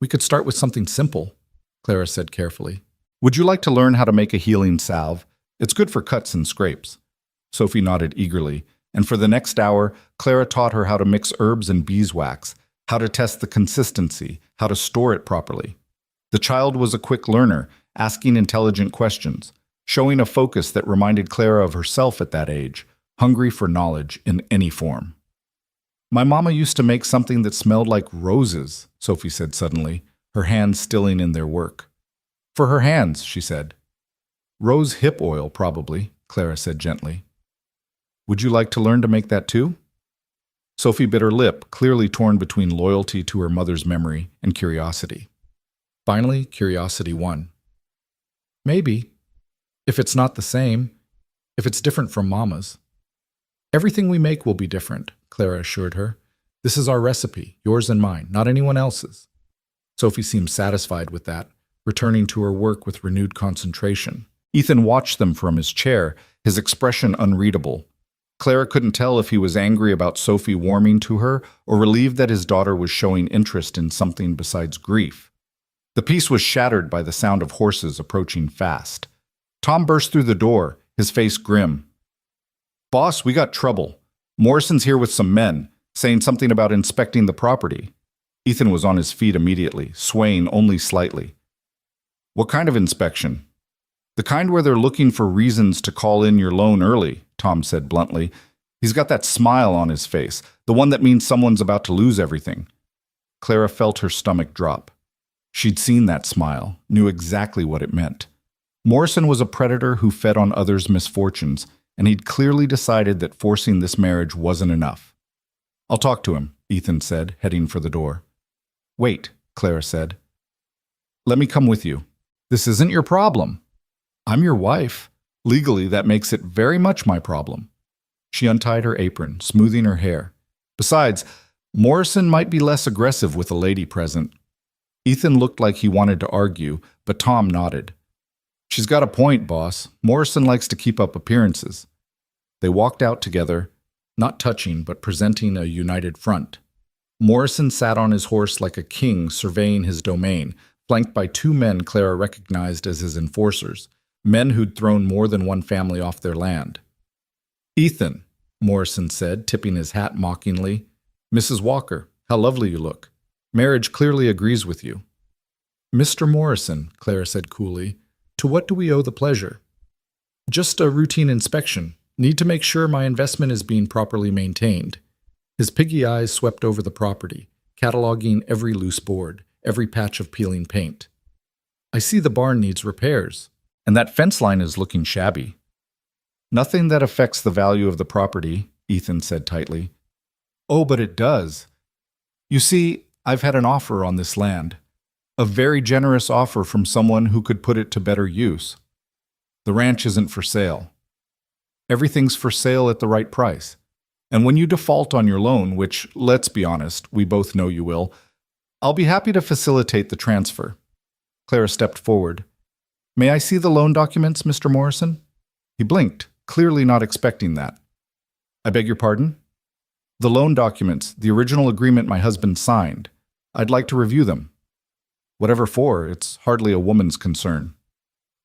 "We could start with something simple," Clara said carefully. "Would you like to learn how to make a healing salve? It's good for cuts and scrapes." Sophie nodded eagerly, and for the next hour, Clara taught her how to mix herbs and beeswax, how to test the consistency, how to store it properly. The child was a quick learner, asking intelligent questions, showing a focus that reminded Clara of herself at that age, hungry for knowledge in any form. "My mama used to make something that smelled like roses," Sophie said suddenly, her hands stilling in their work. "For her hands," she said. "Rose hip oil, probably," Clara said gently. "Would you like to learn to make that too?" Sophie bit her lip, clearly torn between loyalty to her mother's memory and curiosity. Finally, curiosity won. "Maybe. If it's not the same. If it's different from Mama's." "Everything we make will be different," Clara assured her. "This is our recipe, yours and mine, not anyone else's." Sophie seemed satisfied with that, returning to her work with renewed concentration. Ethan watched them from his chair, his expression unreadable. Clara couldn't tell if he was angry about Sophie warming to her or relieved that his daughter was showing interest in something besides grief. The peace was shattered by the sound of horses approaching fast. Tom burst through the door, his face grim. "Boss, we got trouble. Morrison's here with some men, saying something about inspecting the property." Ethan was on his feet immediately, swaying only slightly. "What kind of inspection?" "The kind where they're looking for reasons to call in your loan early," Tom said bluntly. "He's got that smile on his face, the one that means someone's about to lose everything." Clara felt her stomach drop. She'd seen that smile, knew exactly what it meant. Morrison was a predator who fed on others' misfortunes, and he'd clearly decided that forcing this marriage wasn't enough. "I'll talk to him," Ethan said, heading for the door. "Wait," Clara said. "Let me come with you." "This isn't your problem." "I'm your wife. Legally, that makes it very much my problem." She untied her apron, smoothing her hair. "Besides, Morrison might be less aggressive with a lady present." Ethan looked like he wanted to argue, but Tom nodded. "She's got a point, boss. Morrison likes to keep up appearances." They walked out together, not touching but presenting a united front. Morrison sat on his horse like a king surveying his domain, flanked by two men Clara recognized as his enforcers, men who'd thrown more than one family off their land. "Ethan," Morrison said, tipping his hat mockingly. "Mrs. Walker, how lovely you look. Marriage clearly agrees with you." "Mr. Morrison," Clara said coolly, "to what do we owe the pleasure?" "Just a routine inspection. Need to make sure my investment is being properly maintained." His piggy eyes swept over the property, cataloging every loose board, every patch of peeling paint. "I see the barn needs repairs, and that fence line is looking shabby." "Nothing that affects the value of the property," Ethan said tightly. "Oh, but it does. You see, I've had an offer on this land. A very generous offer from someone who could put it to better use. The ranch isn't for sale. Everything's for sale at the right price. And when you default on your loan, which, let's be honest, we both know you will, I'll be happy to facilitate the transfer." Clara stepped forward. "May I see the loan documents, Mr. Morrison?" He blinked, clearly not expecting that. "I beg your pardon?" "The loan documents, the original agreement my husband signed. I'd like to review them." "Whatever for, it's hardly a woman's concern."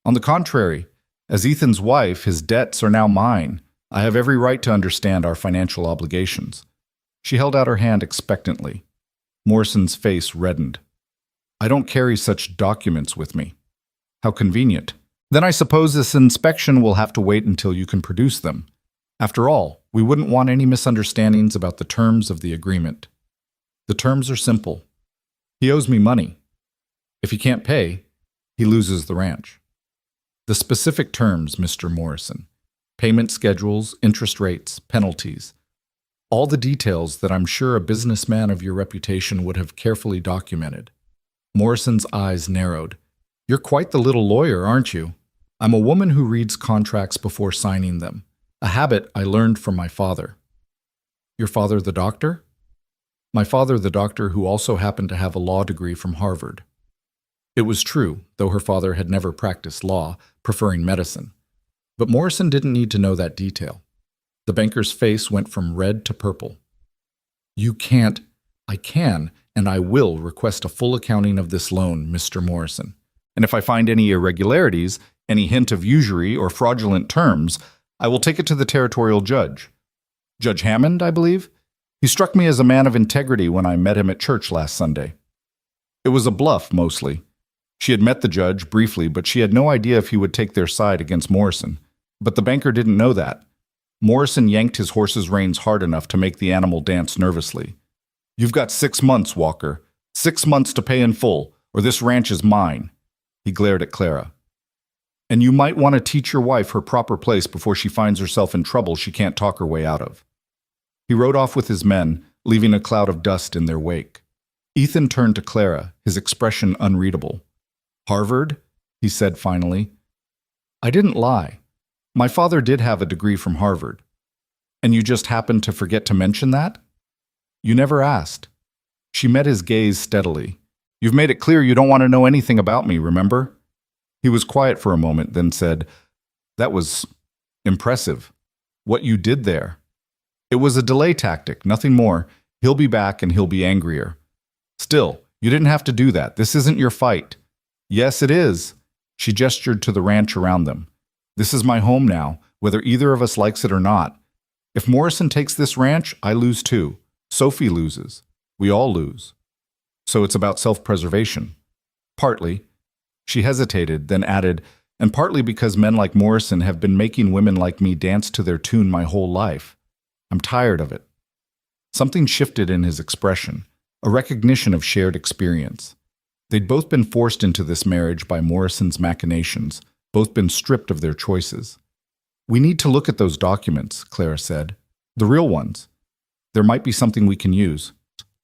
"On the contrary, as Ethan's wife, his debts are now mine. I have every right to understand our financial obligations." She held out her hand expectantly. Morrison's face reddened. "I don't carry such documents with me." How convenient. Then I suppose this inspection will have to wait until you can produce them. After all, we wouldn't want any misunderstandings about the terms of the agreement. The terms are simple. He owes me money. If he can't pay, he loses the ranch. The specific terms, Mr. Morrison. Payment schedules, interest rates, penalties. All the details that I'm sure a businessman of your reputation would have carefully documented. Morrison's eyes narrowed. You're quite the little lawyer, aren't you? I'm a woman who reads contracts before signing them. A habit I learned from my father. Your father the doctor? My father the doctor who also happened to have a law degree from Harvard. It was true, though her father had never practiced law, preferring medicine. But Morrison didn't need to know that detail. The banker's face went from red to purple. You can't. I can, and I will request a full accounting of this loan, Mr. Morrison. And if I find any irregularities, any hint of usury or fraudulent terms, I will take it to the territorial judge. Judge Hammond, I believe? He struck me as a man of integrity when I met him at church last Sunday. It was a bluff, mostly. She had met the judge briefly, but she had no idea if he would take their side against Morrison. But the banker didn't know that. Morrison yanked his horse's reins hard enough to make the animal dance nervously. You've got 6 months, Walker. 6 months to pay in full, or this ranch is mine. He glared at Clara. And you might want to teach your wife her proper place before she finds herself in trouble she can't talk her way out of. He rode off with his men, leaving a cloud of dust in their wake. Ethan turned to Clara, his expression unreadable. Harvard? He said finally. I didn't lie. My father did have a degree from Harvard. And you just happened to forget to mention that? You never asked. She met his gaze steadily. You've made it clear you don't want to know anything about me, remember? He was quiet for a moment, then said, That was impressive. What you did there. It was a delay tactic, nothing more. He'll be back and he'll be angrier. Still, you didn't have to do that. This isn't your fight. Yes, it is. She gestured to the ranch around them. This is my home now, whether either of us likes it or not. If Morrison takes this ranch, I lose too. Sophie loses. We all lose. So it's about self-preservation. Partly. She hesitated, then added, and partly because men like Morrison have been making women like me dance to their tune my whole life. I'm tired of it. Something shifted in his expression, a recognition of shared experience. They'd both been forced into this marriage by Morrison's machinations, both been stripped of their choices. We need to look at those documents, Clara said. The real ones. There might be something we can use.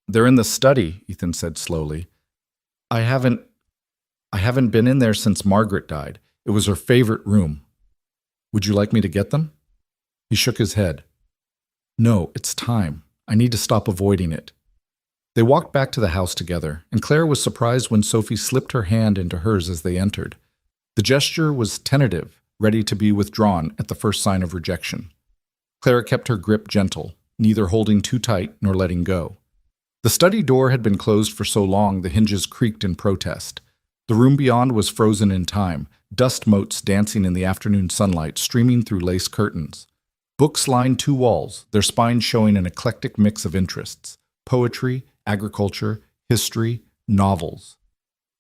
They're in the study, Ethan said slowly. I haven't been in there since Margaret died. It was her favorite room. Would you like me to get them? He shook his head. No, it's time. I need to stop avoiding it. They walked back to the house together, and Clara was surprised when Sophie slipped her hand into hers as they entered. The gesture was tentative, ready to be withdrawn at the first sign of rejection. Clara kept her grip gentle, neither holding too tight nor letting go. The study door had been closed for so long the hinges creaked in protest. The room beyond was frozen in time, dust motes dancing in the afternoon sunlight streaming through lace curtains. Books lined 2 walls, their spines showing an eclectic mix of interests: poetry, agriculture, history, novels.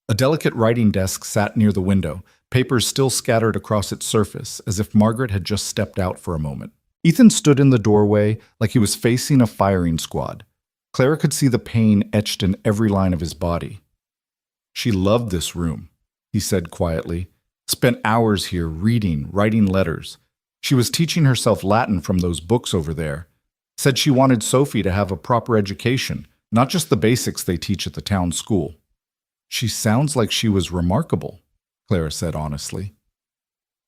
A delicate writing desk sat near the window, papers still scattered across its surface, as if Margaret had just stepped out for a moment. Ethan stood in the doorway like he was facing a firing squad. Clara could see the pain etched in every line of his body. She loved this room, he said quietly. Spent hours here reading, writing letters. She was teaching herself Latin from those books over there. Said she wanted Sophie to have a proper education, not just the basics they teach at the town school. She sounds like she was remarkable, Clara said honestly.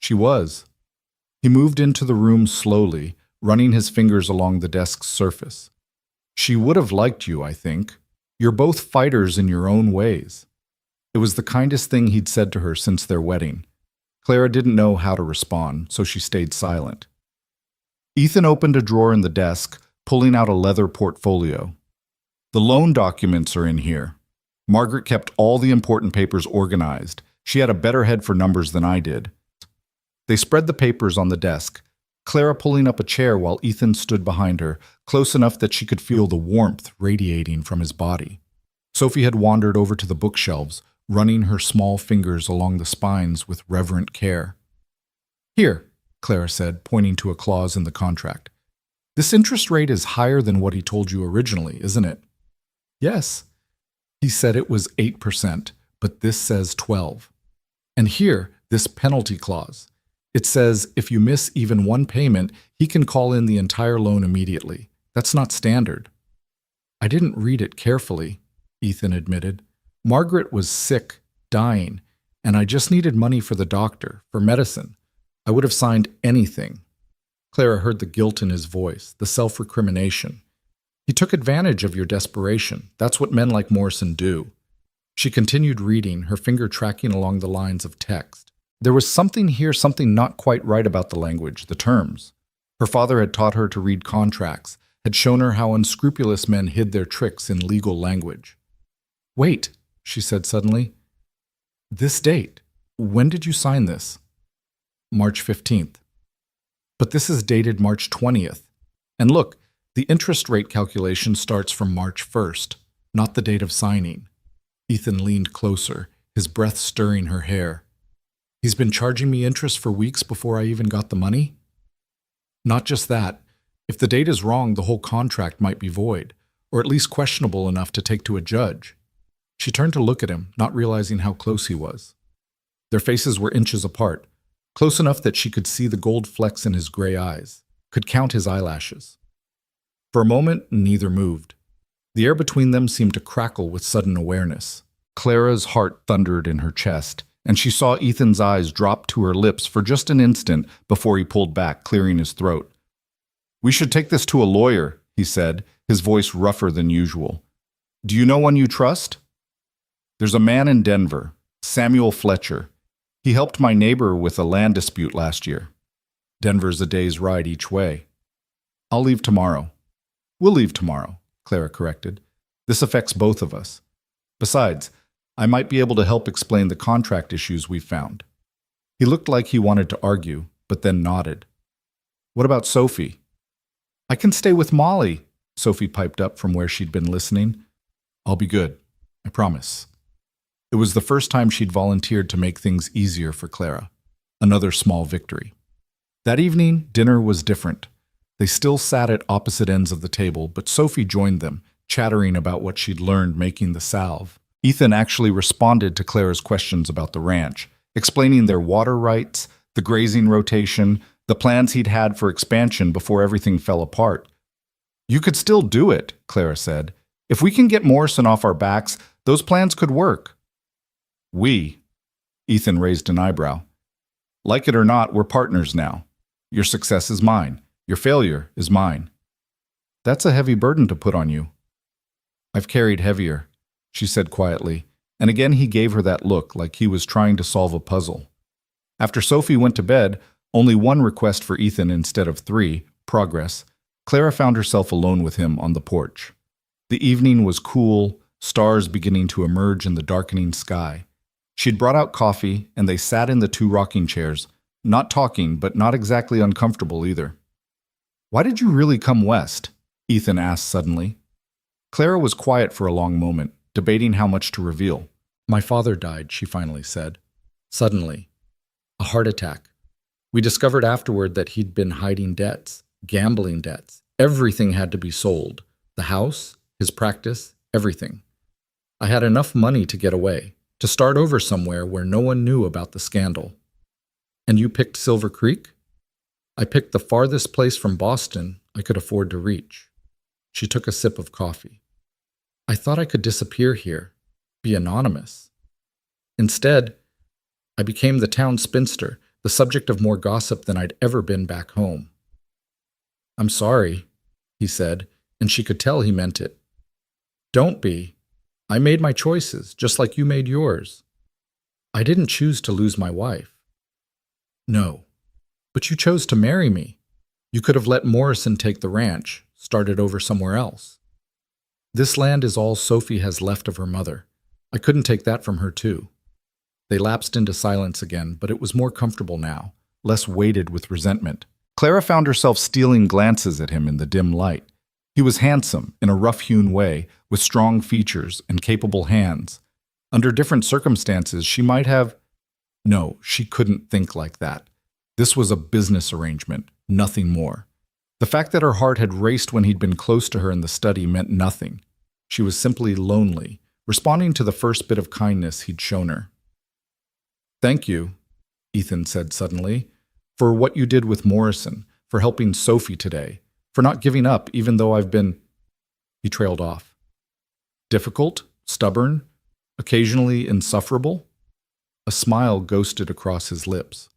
She was. He moved into the room slowly, running his fingers along the desk's surface. She would have liked you, I think. You're both fighters in your own ways. It was the kindest thing he'd said to her since their wedding. Clara didn't know how to respond, so she stayed silent. Ethan opened a drawer in the desk, pulling out a leather portfolio. The loan documents are in here. Margaret kept all the important papers organized. She had a better head for numbers than I did. They spread the papers on the desk, Clara pulling up a chair while Ethan stood behind her, close enough that she could feel the warmth radiating from his body. Sophie had wandered over to the bookshelves, running her small fingers along the spines with reverent care. "Here," Clara said, pointing to a clause in the contract. "This interest rate is higher than what he told you originally, isn't it?" "Yes." "He said it was 8%, but this says 12. And here, this penalty clause. It says if you miss even one payment, he can call in the entire loan immediately. That's not standard." "I didn't read it carefully," Ethan admitted. "Margaret was sick, dying, and I just needed money for the doctor, for medicine. I would have signed anything." Clara heard the guilt in his voice, the self-recrimination. "He took advantage of your desperation. That's what men like Morrison do." She continued reading, her finger tracking along the lines of text. There was something here, something not quite right about the language, the terms. Her father had taught her to read contracts, had shown her how unscrupulous men hid their tricks in legal language. "Wait," she said suddenly. "This date. When did you sign this?" "March 15th. But this is dated March 20th. And look, the interest rate calculation starts from March 1st, not the date of signing." Ethan leaned closer, his breath stirring her hair. "He's been charging me interest for weeks before I even got the money?" "Not just that. If the date is wrong, the whole contract might be void, or at least questionable enough to take to a judge." She turned to look at him, not realizing how close he was. Their faces were inches apart, close enough that she could see the gold flecks in his gray eyes, could count his eyelashes. For a moment, neither moved. The air between them seemed to crackle with sudden awareness. Clara's heart thundered in her chest, and she saw Ethan's eyes drop to her lips for just an instant before he pulled back, clearing his throat. "We should take this to a lawyer," he said, his voice rougher than usual. "Do you know one you trust?" "There's a man in Denver, Samuel Fletcher. He helped my neighbor with a land dispute last year. Denver's a day's ride each way." "I'll leave tomorrow." "We'll leave tomorrow," Clara corrected. "This affects both of us. Besides, I might be able to help explain the contract issues we've found." He looked like he wanted to argue, but then nodded. "What about Sophie?" "I can stay with Molly," Sophie piped up from where she'd been listening. "I'll be good, I promise." It was the first time she'd volunteered to make things easier for Clara. Another small victory. That evening, dinner was different. They still sat at opposite ends of the table, but Sophie joined them, chattering about what she'd learned making the salve. Ethan actually responded to Clara's questions about the ranch, explaining their water rights, the grazing rotation, the plans he'd had for expansion before everything fell apart. "You could still do it," Clara said. "If we can get Morrison off our backs, those plans could work." "We?" Ethan raised an eyebrow. "Like it or not, we're partners now. Your success is mine. Your failure is mine." "That's a heavy burden to put on you." "I've carried heavier," she said quietly, and again he gave her that look like he was trying to solve a puzzle. After Sophie went to bed, only one request for Ethan instead of 3, progress, Clara found herself alone with him on the porch. The evening was cool, stars beginning to emerge in the darkening sky. She'd brought out coffee, and they sat in the 2 rocking chairs, not talking, but not exactly uncomfortable either. "Why did you really come west?" Ethan asked suddenly. Clara was quiet for a long moment, debating how much to reveal. "My father died," she finally said. "Suddenly. A heart attack. We discovered afterward that he'd been hiding debts, gambling debts. Everything had to be sold. The house, his practice, everything. I had enough money to get away, to start over somewhere where no one knew about the scandal." "And you picked Silver Creek?" "I picked the farthest place from Boston I could afford to reach." She took a sip of coffee. "I thought I could disappear here, be anonymous. Instead, I became the town spinster, the subject of more gossip than I'd ever been back home." "I'm sorry," he said, and she could tell he meant it. "Don't be. I made my choices, just like you made yours. I didn't choose to lose my wife." "No, but you chose to marry me. You could have let Morrison take the ranch, started over somewhere else. This land is all Sophie has left of her mother. I couldn't take that from her too." They lapsed into silence again, but it was more comfortable now, less weighted with resentment. Clara found herself stealing glances at him in the dim light. He was handsome, in a rough-hewn way, with strong features and capable hands. Under different circumstances, she might have. No, she couldn't think like that. This was a business arrangement, nothing more. The fact that her heart had raced when he'd been close to her in the study meant nothing. She was simply lonely, responding to the first bit of kindness he'd shown her. "Thank you," Ethan said suddenly, "for what you did with Morrison, for helping Sophie today, for not giving up even though I've been—" He trailed off. Difficult, stubborn, occasionally insufferable? A smile ghosted across his lips.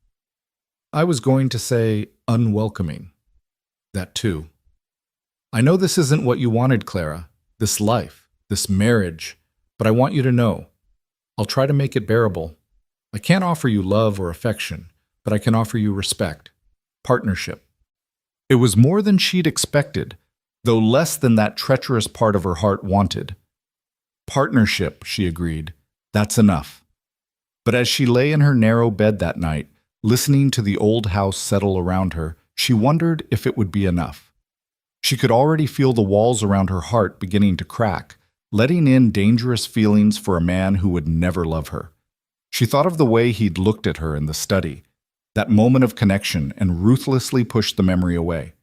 "I was going to say unwelcoming. That too. I know this isn't what you wanted, Clara, this life, this marriage, but I want you to know. I'll try to make it bearable. I can't offer you love or affection, but I can offer you respect, partnership." It was more than she'd expected, though less than that treacherous part of her heart wanted. "Partnership," she agreed. "That's enough." But as she lay in her narrow bed that night, listening to the old house settle around her, she wondered if it would be enough. She could already feel the walls around her heart beginning to crack, letting in dangerous feelings for a man who would never love her. She thought of the way he'd looked at her in the study, that moment of connection, and ruthlessly pushed the memory away.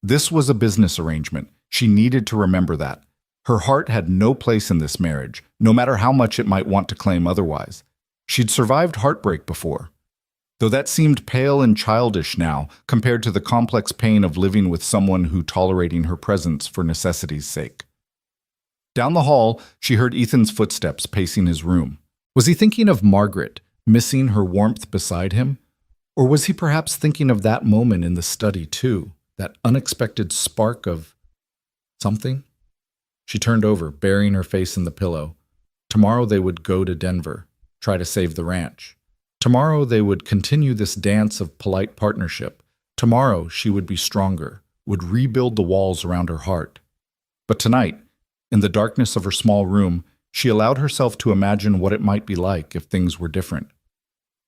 This was a business arrangement. She needed to remember that. Her heart had no place in this marriage, no matter how much it might want to claim otherwise. She'd survived heartbreak before, though that seemed pale and childish now compared to the complex pain of living with someone who tolerating her presence for necessity's sake. Down the hall, she heard Ethan's footsteps pacing his room. Was he thinking of Margaret, missing her warmth beside him? Or was he perhaps thinking of that moment in the study too, that unexpected spark of something? She turned over, burying her face in the pillow. Tomorrow they would go to Denver, try to save the ranch. Tomorrow they would continue this dance of polite partnership. Tomorrow she would be stronger, would rebuild the walls around her heart. But tonight, in the darkness of her small room, she allowed herself to imagine what it might be like if things were different.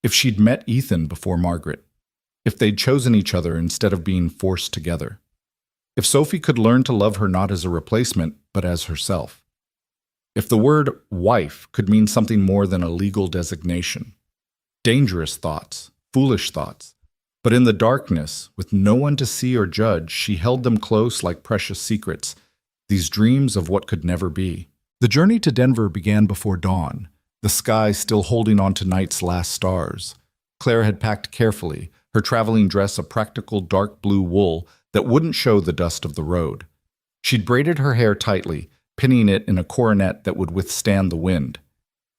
If she'd met Ethan before Margaret. If they'd chosen each other instead of being forced together. If Sophie could learn to love her not as a replacement, but as herself. If the word wife could mean something more than a legal designation. Dangerous thoughts, foolish thoughts. But in the darkness, with no one to see or judge, she held them close like precious secrets, these dreams of what could never be. The journey to Denver began before dawn, the sky still holding on to night's last stars. Claire had packed carefully, her traveling dress a practical dark blue wool that wouldn't show the dust of the road. She'd braided her hair tightly, pinning it in a coronet that would withstand the wind.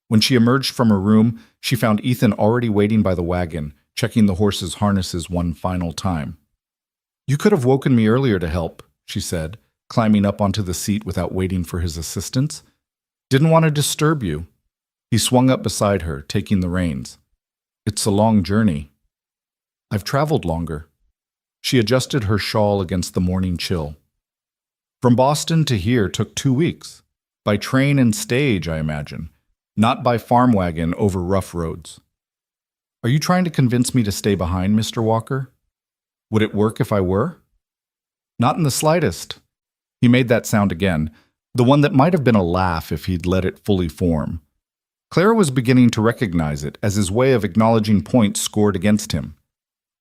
When she emerged from her room, she found Ethan already waiting by the wagon, checking the horses' harnesses one final time. "You could have woken me earlier to help," she said, climbing up onto the seat without waiting for his assistance. "Didn't want to disturb you." He swung up beside her, taking the reins. "It's a long journey." "I've traveled longer." She adjusted her shawl against the morning chill. "From Boston to here took 2 weeks. By train and stage, I imagine. Not by farm wagon over rough roads." "Are you trying to convince me to stay behind, Mr. Walker? Would it work if I were?" "Not in the slightest." He made that sound again, the one that might have been a laugh if he'd let it fully form. Clara was beginning to recognize it as his way of acknowledging points scored against him.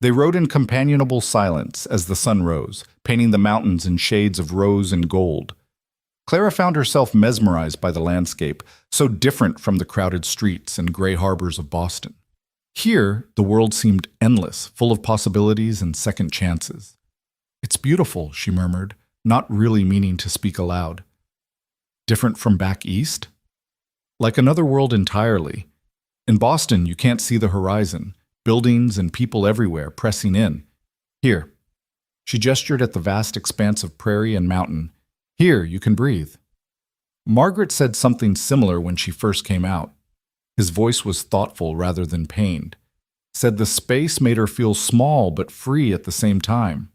They rode in companionable silence as the sun rose, painting the mountains in shades of rose and gold. Clara found herself mesmerized by the landscape, so different from the crowded streets and gray harbors of Boston. Here, the world seemed endless, full of possibilities and second chances. "It's beautiful," she murmured, not really meaning to speak aloud. "Different from back east?" "Like another world entirely. In Boston, you can't see the horizon, buildings and people everywhere pressing in. Here." She gestured at the vast expanse of prairie and mountain. "Here, you can breathe." Margaret said something similar when she first came out. His voice was thoughtful rather than pained. Said the space made her feel small but free at the same time.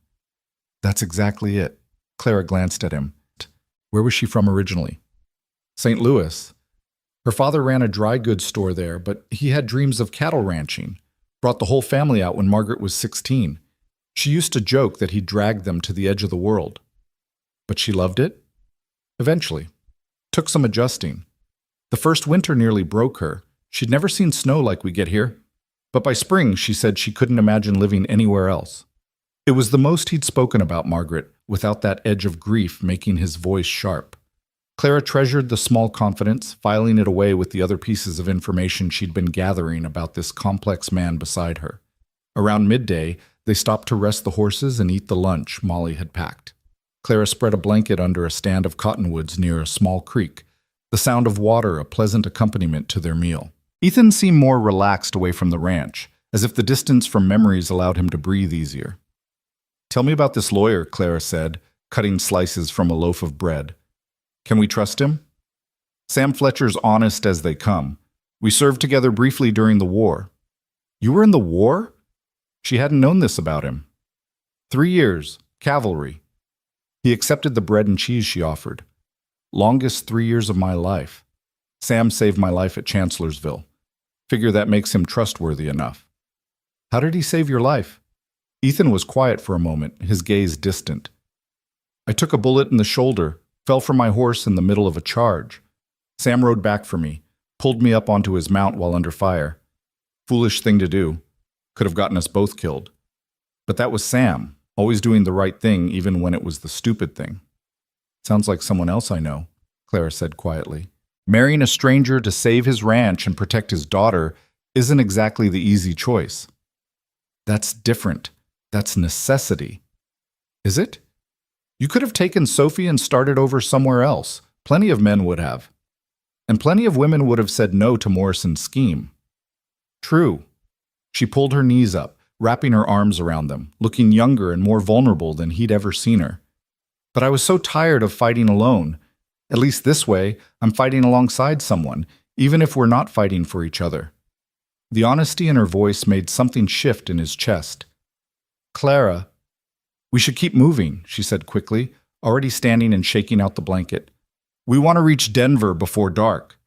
That's exactly it. Clara glanced at him. Where was she from originally? St. Louis. Her father ran a dry goods store there, but he had dreams of cattle ranching. Brought the whole family out when Margaret was 16. She used to joke that he dragged them to the edge of the world. But she loved it? Eventually. Took some adjusting. The first winter nearly broke her. She'd never seen snow like we get here. But by spring, she said she couldn't imagine living anywhere else. It was the most he'd spoken about Margaret, without that edge of grief making his voice sharp. Clara treasured the small confidence, filing it away with the other pieces of information she'd been gathering about this complex man beside her. Around midday, they stopped to rest the horses and eat the lunch Molly had packed. Clara spread a blanket under a stand of cottonwoods near a small creek, the sound of water a pleasant accompaniment to their meal. Ethan seemed more relaxed away from the ranch, as if the distance from memories allowed him to breathe easier. "Tell me about this lawyer," Clara said, cutting slices from a loaf of bread. "Can we trust him?" "Sam Fletcher's honest as they come. We served together briefly during the war." "You were in the war?" She hadn't known this about him. 3 years, cavalry. He accepted the bread and cheese she offered. "Longest 3 years of my life. Sam saved my life at Chancellorsville. Figure that makes him trustworthy enough." "How did he save your life?" Ethan was quiet for a moment, his gaze distant. "I took a bullet in the shoulder, fell from my horse in the middle of a charge. Sam rode back for me, pulled me up onto his mount while under fire. Foolish thing to do. Could have gotten us both killed. But that was Sam, always doing the right thing even when it was the stupid thing." "Sounds like someone else I know," Clara said quietly. "Marrying a stranger to save his ranch and protect his daughter isn't exactly the easy choice." "That's different. That's necessity." "Is it? You could have taken Sophie and started over somewhere else. Plenty of men would have. And plenty of women would have said no to Morrison's scheme." "True." She pulled her knees up, wrapping her arms around them, looking younger and more vulnerable than he'd ever seen her. "But I was so tired of fighting alone. At least this way, I'm fighting alongside someone, even if we're not fighting for each other." The honesty in her voice made something shift in his chest. "Clara, we should keep moving," she said quickly, already standing and shaking out the blanket. "We want to reach Denver before dark."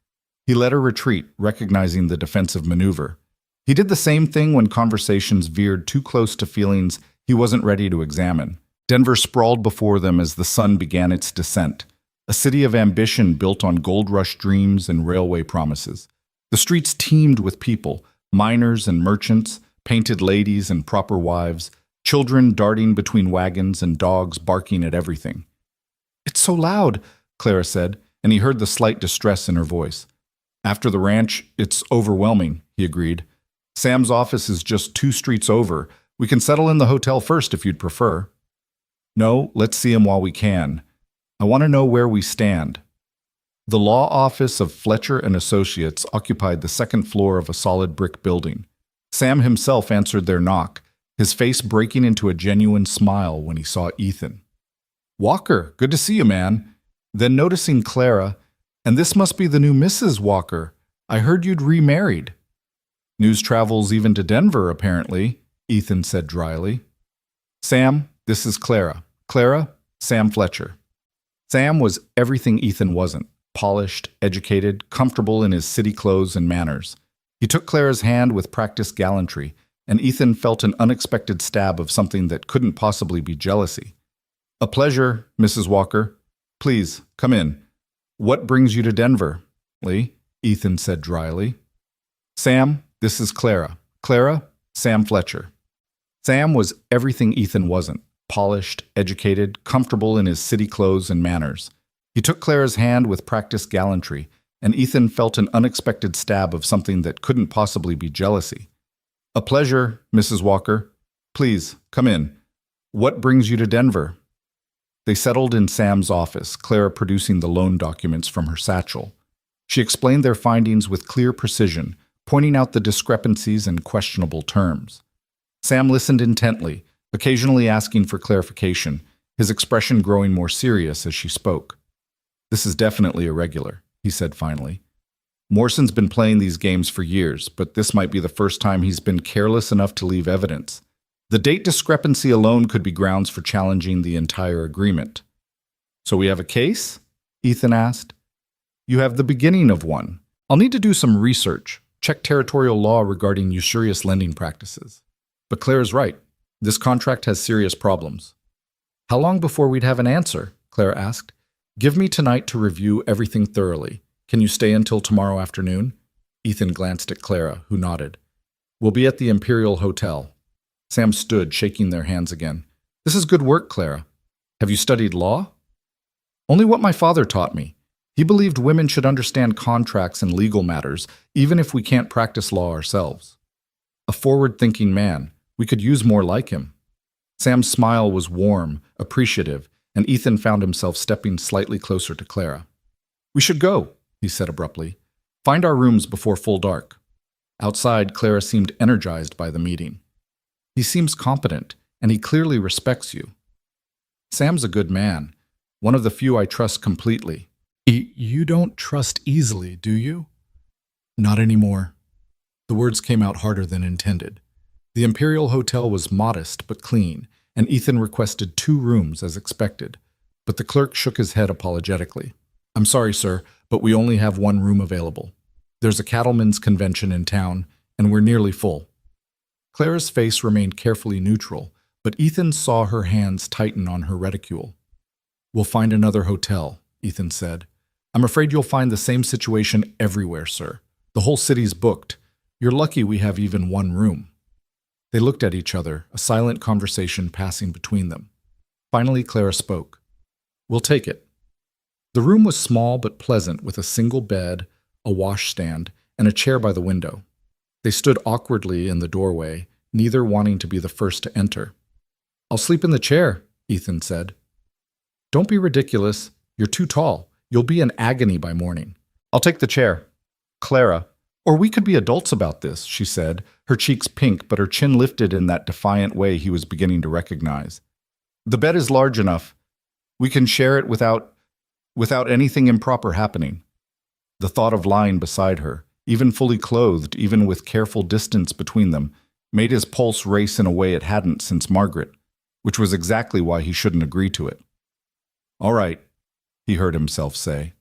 He let her retreat, recognizing the defensive maneuver. He did the same thing when conversations veered too close to feelings he wasn't ready to examine. Denver sprawled before them as the sun began its descent, a city of ambition built on gold rush dreams and railway promises. The streets teemed with people, miners and merchants, painted ladies and proper wives, children darting between wagons and dogs barking at everything. "It's so loud," Clara said, and he heard the slight distress in her voice. "After the ranch, it's overwhelming," he agreed. "Sam's office is just 2 streets over. We can settle in the hotel first if you'd prefer." "No, let's see him while we can. I want to know where we stand." The law office of Fletcher and Associates occupied the second floor of a solid brick building. Sam himself answered their knock, his face breaking into a genuine smile when he saw Ethan. "Walker, good to see you, man." Then noticing Clara, "And this must be the new Mrs. Walker. I heard you'd remarried." "News travels even to Denver, apparently," Ethan said dryly. "Sam, this is Clara. Clara, Sam Fletcher." Sam was everything Ethan wasn't: polished, educated, comfortable in his city clothes and manners. He took Clara's hand with practiced gallantry, and Ethan felt an unexpected stab of something that couldn't possibly be jealousy. "A pleasure, Mrs. Walker. Please, come in. What brings you to Denver?" "Lee," Ethan said dryly. "Sam, this is Clara. Clara, Sam Fletcher." Sam was everything Ethan wasn't: polished, educated, comfortable in his city clothes and manners. He took Clara's hand with practiced gallantry, and Ethan felt an unexpected stab of something that couldn't possibly be jealousy. "A pleasure, Mrs. Walker. Please, come in. What brings you to Denver?" They settled in Sam's office, Clara producing the loan documents from her satchel. She explained their findings with clear precision, pointing out the discrepancies and questionable terms. Sam listened intently, occasionally asking for clarification, his expression growing more serious as she spoke. "This is definitely irregular," he said finally. "Morrison's been playing these games for years, but this might be the first time he's been careless enough to leave evidence. The date discrepancy alone could be grounds for challenging the entire agreement." "So we have a case?" Ethan asked. "You have the beginning of one. I'll need to do some research, check territorial law regarding usurious lending practices. But Claire's right. This contract has serious problems." "How long before we'd have an answer?" Claire asked. "Give me tonight to review everything thoroughly. Can you stay until tomorrow afternoon? Ethan glanced at Clara, who nodded. We'll be at the Imperial Hotel. Sam stood, shaking their hands again. This is good work, Clara. Have you studied law? Only what my father taught me. He believed women should understand contracts and legal matters, even if we can't practice law ourselves. A forward-thinking man. We could use more like him. Sam's smile was warm, appreciative, and Ethan found himself stepping slightly closer to Clara. We should go, he said abruptly. Find our rooms before full dark. Outside, Clara seemed energized by the meeting. He seems competent, and he clearly respects you. Sam's a good man, one of the few I trust completely. You don't trust easily, do you? Not anymore. The words came out harder than intended. The Imperial Hotel was modest but clean, and Ethan requested 2 rooms as expected, but the clerk shook his head apologetically. I'm sorry, sir, but we only have 1 room available. There's a cattlemen's convention in town, and we're nearly full. Clara's face remained carefully neutral, but Ethan saw her hands tighten on her reticule. We'll find another hotel, Ethan said. I'm afraid you'll find the same situation everywhere, sir. The whole city's booked. You're lucky we have even 1 room. They looked at each other, a silent conversation passing between them. Finally, Clara spoke. We'll take it. The room was small but pleasant, with a single bed, a washstand, and a chair by the window. They stood awkwardly in the doorway, neither wanting to be the first to enter. I'll sleep in the chair, Ethan said. Don't be ridiculous. You're too tall. You'll be in agony by morning. I'll take the chair. Clara, or we could be adults about this, she said, her cheeks pink but her chin lifted in that defiant way he was beginning to recognize. The bed is large enough. We can share it without anything improper happening. The thought of lying beside her, even fully clothed, even with careful distance between them, made his pulse race in a way it hadn't since Margaret, which was exactly why he shouldn't agree to it. All right, he heard himself say.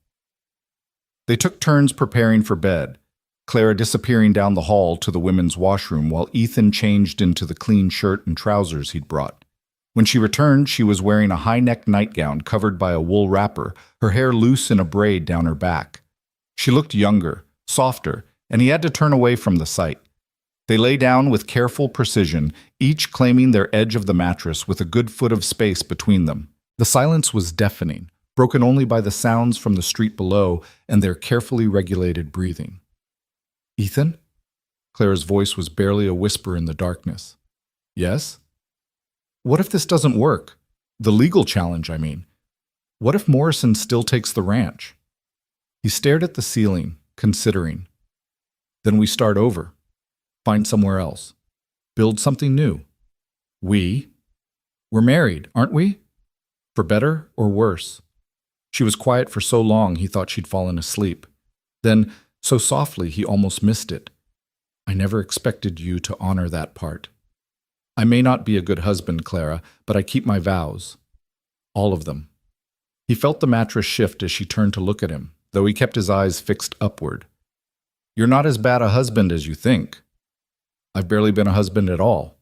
They took turns preparing for bed, Clara disappearing down the hall to the women's washroom while Ethan changed into the clean shirt and trousers he'd brought. When she returned, she was wearing a high-necked nightgown covered by a wool wrapper, her hair loose in a braid down her back. She looked younger, softer, and he had to turn away from the sight. They lay down with careful precision, each claiming their edge of the mattress with a good foot of space between them. The silence was deafening, broken only by the sounds from the street below and their carefully regulated breathing. Ethan? Clara's voice was barely a whisper in the darkness. Yes? What if this doesn't work? The legal challenge, I mean. What if Morrison still takes the ranch? He stared at the ceiling, considering. Then we start over. Find somewhere else. Build something new. We're married, aren't we? For better or worse. She was quiet for so long he thought she'd fallen asleep. Then, so softly he almost missed it. I never expected you to honor that part. I may not be a good husband, Clara, but I keep my vows. All of them. He felt the mattress shift as she turned to look at him, though he kept his eyes fixed upward. You're not as bad a husband as you think. I've barely been a husband at all.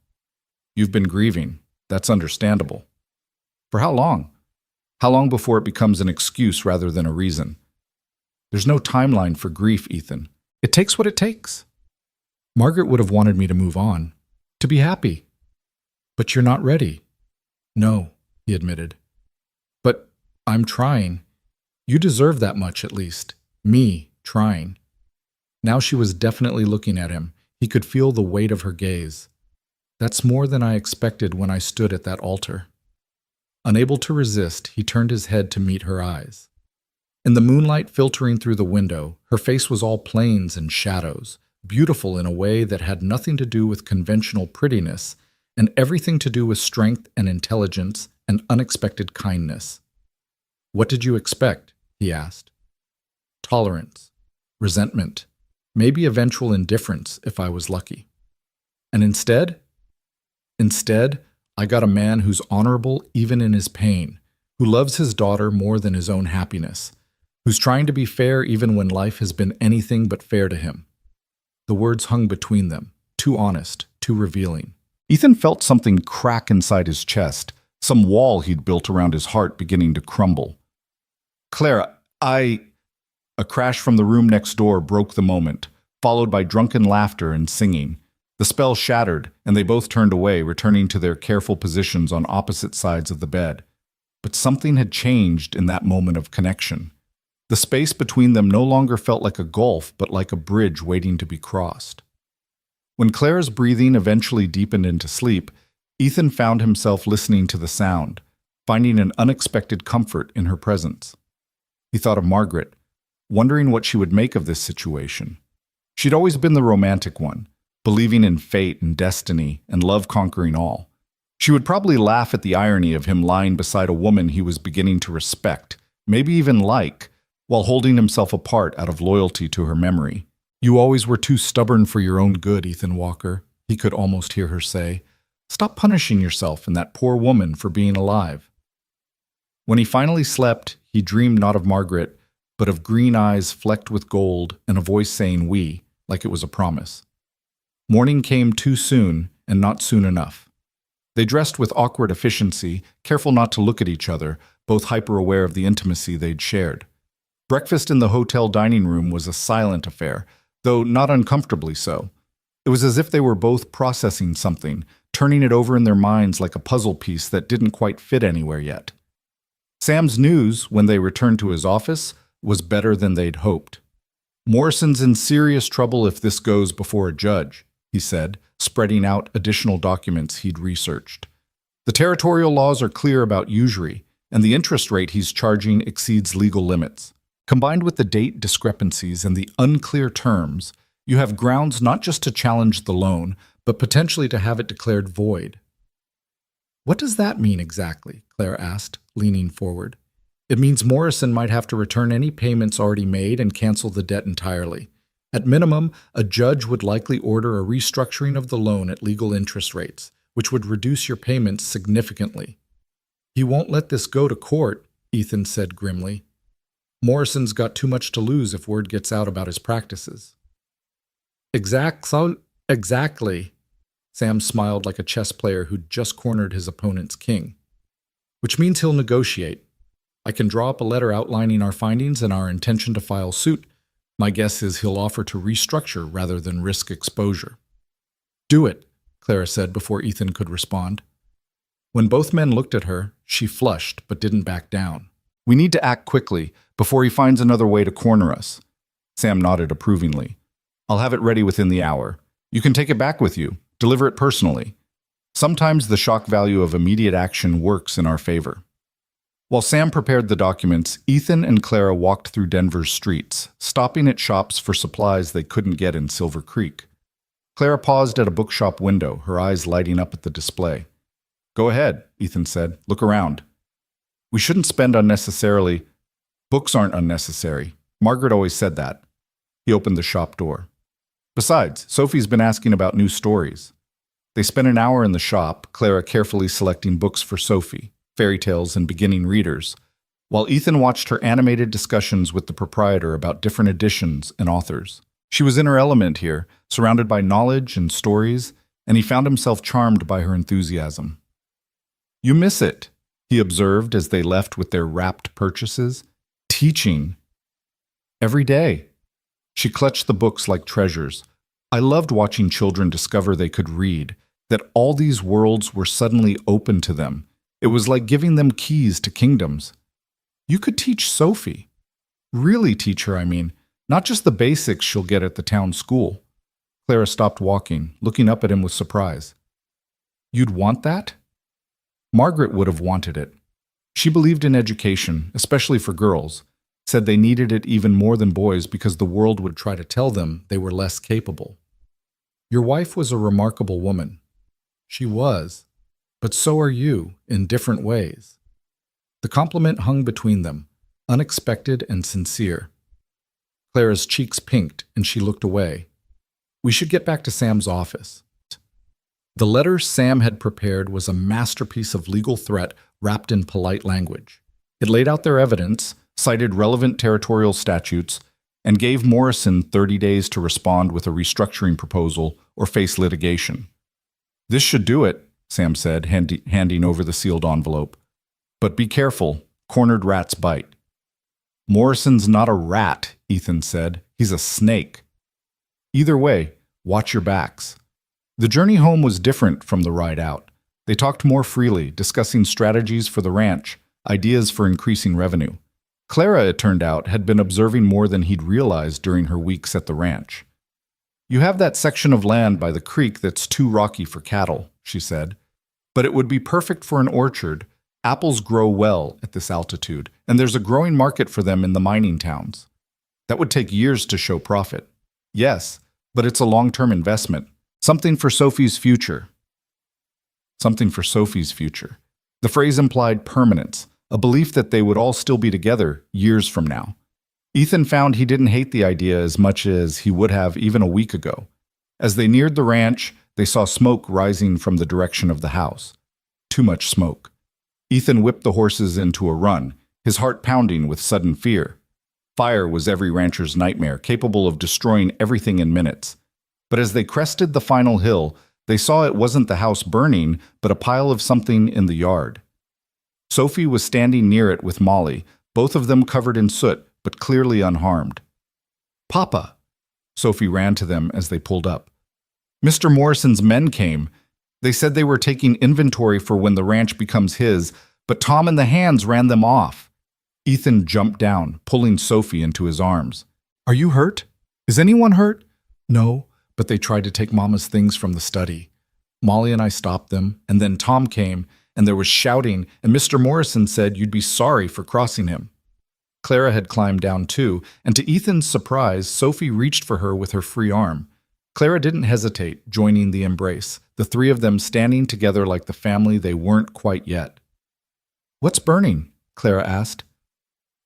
You've been grieving. That's understandable. For how long? How long before it becomes an excuse rather than a reason? There's no timeline for grief, Ethan. It takes what it takes. Margaret would have wanted me to move on, to be happy. But you're not ready. No, he admitted. But I'm trying. You deserve that much, at least. Me, trying. Now she was definitely looking at him. He could feel the weight of her gaze. That's more than I expected when I stood at that altar. Unable to resist, he turned his head to meet her eyes. In the moonlight filtering through the window, her face was all planes and shadows, beautiful in a way that had nothing to do with conventional prettiness and everything to do with strength and intelligence and unexpected kindness. What did you expect? He asked. Tolerance, resentment, maybe eventual indifference if I was lucky. And instead, I got a man who's honorable even in his pain, who loves his daughter more than his own happiness, who's trying to be fair even when life has been anything but fair to him. The words hung between them, too honest, too revealing. Ethan felt something crack inside his chest, some wall he'd built around his heart beginning to crumble. Clara, A crash from the room next door broke the moment, followed by drunken laughter and singing. The spell shattered, and they both turned away, returning to their careful positions on opposite sides of the bed. But something had changed in that moment of connection. The space between them no longer felt like a gulf, but like a bridge waiting to be crossed. When Clara's breathing eventually deepened into sleep, Ethan found himself listening to the sound, finding an unexpected comfort in her presence. He thought of Margaret, wondering what she would make of this situation. She'd always been the romantic one, believing in fate and destiny and love conquering all. She would probably laugh at the irony of him lying beside a woman he was beginning to respect, maybe even like, while holding himself apart out of loyalty to her memory. "You always were too stubborn for your own good, Ethan Walker," he could almost hear her say. "Stop punishing yourself and that poor woman for being alive." When he finally slept, he dreamed not of Margaret, but of green eyes flecked with gold and a voice saying "we," like it was a promise. Morning came too soon and not soon enough. They dressed with awkward efficiency, careful not to look at each other, both hyper-aware of the intimacy they'd shared. Breakfast in the hotel dining room was a silent affair, though not uncomfortably so. It was as if they were both processing something, turning it over in their minds like a puzzle piece that didn't quite fit anywhere yet. Sam's news, when they returned to his office, was better than they'd hoped. "Morrison's in serious trouble if this goes before a judge," he said, spreading out additional documents he'd researched. "The territorial laws are clear about usury, and the interest rate he's charging exceeds legal limits. Combined with the date discrepancies and the unclear terms, you have grounds not just to challenge the loan, but potentially to have it declared void." "What does that mean exactly?" Claire asked, leaning forward. "It means Morrison might have to return any payments already made and cancel the debt entirely. At minimum, a judge would likely order a restructuring of the loan at legal interest rates, which would reduce your payments significantly." "He won't let this go to court," Ethan said grimly. "Morrison's got too much to lose if word gets out about his practices." Exactly. Sam smiled like a chess player who'd just cornered his opponent's king. "Which means he'll negotiate. I can draw up a letter outlining our findings and our intention to file suit. My guess is he'll offer to restructure rather than risk exposure." "Do it," Clara said before Ethan could respond. When both men looked at her, she flushed but didn't back down. "We need to act quickly before he finds another way to corner us." Sam nodded approvingly. "I'll have it ready within the hour. You can take it back with you. Deliver it personally. Sometimes the shock value of immediate action works in our favor." While Sam prepared the documents, Ethan and Clara walked through Denver's streets, stopping at shops for supplies they couldn't get in Silver Creek. Clara paused at a bookshop window, her eyes lighting up at the display. "Go ahead," Ethan said. "Look around. We shouldn't spend unnecessarily. Books aren't unnecessary. Margaret always said that." He opened the shop door. "Besides, Sophie's been asking about new stories." They spent an hour in the shop, Clara carefully selecting books for Sophie, fairy tales and beginning readers, while Ethan watched her animated discussions with the proprietor about different editions and authors. She was in her element here, surrounded by knowledge and stories, and he found himself charmed by her enthusiasm. "You miss it," he observed as they left with their wrapped purchases. "Teaching. Every day." She clutched the books like treasures. "I loved watching children discover they could read, that all these worlds were suddenly open to them. It was like giving them keys to kingdoms. You could teach Sophie. Really teach her, I mean. Not just the basics she'll get at the town school." Clara stopped walking, looking up at him with surprise. "You'd want that?" Margaret would have wanted it. She believed in education, especially for girls, said they needed it even more than boys because the world would try to tell them they were less capable. "Your wife was a remarkable woman." "She was. But so are you, in different ways." The compliment hung between them, unexpected and sincere. Clara's cheeks pinked, and she looked away. "We should get back to Sam's office." The letter Sam had prepared was a masterpiece of legal threat wrapped in polite language. It laid out their evidence, cited relevant territorial statutes, and gave Morrison 30 days to respond with a restructuring proposal or face litigation. "This should do it," Sam said, handing over the sealed envelope. "But be careful, cornered rats bite." Morrison's not a rat, Ethan said. He's a snake. Either way, watch your backs. The journey home was different from the ride out. They talked more freely, discussing strategies for the ranch, ideas for increasing revenue. Clara, it turned out, had been observing more than he'd realized during her weeks at the ranch. You have that section of land by the creek that's too rocky for cattle, she said. But it would be perfect for an orchard. Apples grow well at this altitude, and there's a growing market for them in the mining towns. That would take years to show profit. Yes, but it's a long-term investment. Something for Sophie's future. Something for Sophie's future. The phrase implied permanence, a belief that they would all still be together years from now. Ethan found he didn't hate the idea as much as he would have even a week ago. As they neared the ranch, they saw smoke rising from the direction of the house. Too much smoke. Ethan whipped the horses into a run, his heart pounding with sudden fear. Fire was every rancher's nightmare, capable of destroying everything in minutes. But as they crested the final hill, they saw it wasn't the house burning, but a pile of something in the yard. Sophie was standing near it with Molly, both of them covered in soot, but clearly unharmed. "Papa!" Sophie ran to them as they pulled up. "Mr. Morrison's men came. They said they were taking inventory for when the ranch becomes his, but Tom and the hands ran them off." Ethan jumped down, pulling Sophie into his arms. "Are you hurt? Is anyone hurt?" "No, but they tried to take Mama's things from the study. Molly and I stopped them, and then Tom came, and there was shouting, and Mr. Morrison said you'd be sorry for crossing him." Clara had climbed down too, and to Ethan's surprise, Sophie reached for her with her free arm. Clara didn't hesitate, joining the embrace, the three of them standing together like the family they weren't quite yet. "What's burning?" Clara asked.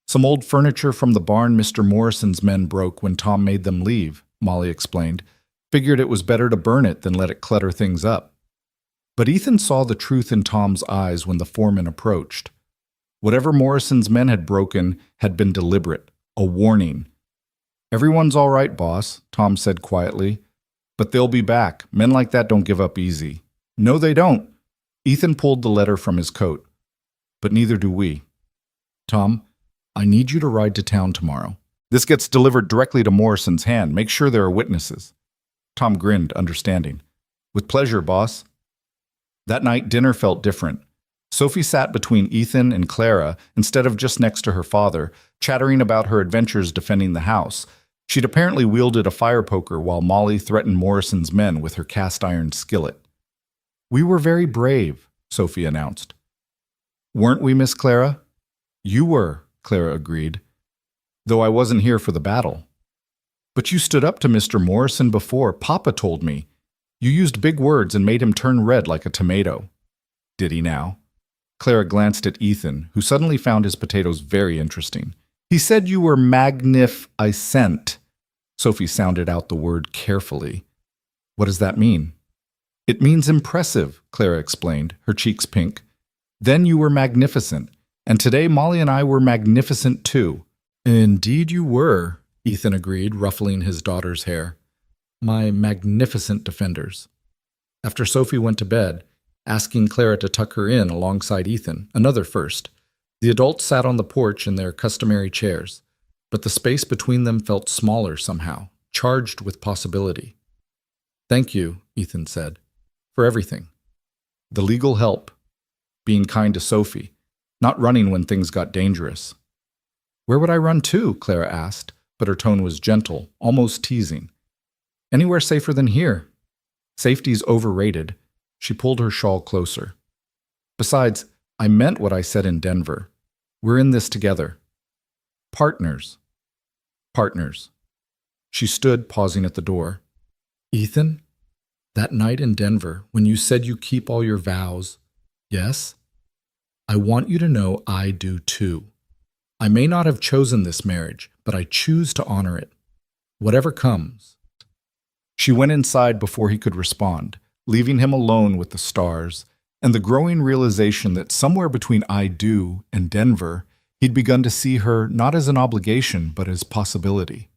"Some old furniture from the barn Mr. Morrison's men broke when Tom made them leave," Molly explained. "Figured it was better to burn it than let it clutter things up." But Ethan saw the truth in Tom's eyes when the foreman approached. Whatever Morrison's men had broken had been deliberate, a warning. "Everyone's all right, boss," Tom said quietly. "But they'll be back. Men like that don't give up easy." "No, they don't." Ethan pulled the letter from his coat. "But neither do we. Tom, I need you to ride to town tomorrow. This gets delivered directly to Morrison's hand. Make sure there are witnesses." Tom grinned, understanding. "With pleasure, boss." That night, dinner felt different. Sophie sat between Ethan and Clara instead of just next to her father, chattering about her adventures defending the house. She'd apparently wielded a fire poker while Molly threatened Morrison's men with her cast-iron skillet. "We were very brave," Sophie announced. "Weren't we, Miss Clara?" "You were," Clara agreed, "though I wasn't here for the battle." "But you stood up to Mr. Morrison before, Papa told me. You used big words and made him turn red like a tomato." "Did he now?" Clara glanced at Ethan, who suddenly found his potatoes very interesting. "He said you were magnificent." Sophie sounded out the word carefully. "What does that mean?" "It means impressive," Clara explained, her cheeks pink. "Then you were magnificent, and today Molly and I were magnificent too." "Indeed you were," Ethan agreed, ruffling his daughter's hair. "My magnificent defenders." After Sophie went to bed, asking Clara to tuck her in alongside Ethan, another first, the adults sat on the porch in their customary chairs, but the space between them felt smaller somehow, charged with possibility. "Thank you," Ethan said, "for everything. The legal help, being kind to Sophie, not running when things got dangerous." "Where would I run to?" Clara asked, but her tone was gentle, almost teasing. "Anywhere safer than here. Safety's overrated." She pulled her shawl closer. "Besides, I meant what I said in Denver. We're in this together. Partners. Partners." She stood, pausing at the door. "Ethan, that night in Denver, when you said you keep all your vows, yes? I want you to know I do too. I may not have chosen this marriage, but I choose to honor it. Whatever comes." She went inside before he could respond, leaving him alone with the stars, and the growing realization that somewhere between I do and Denver, he'd begun to see her not as an obligation, but as possibility.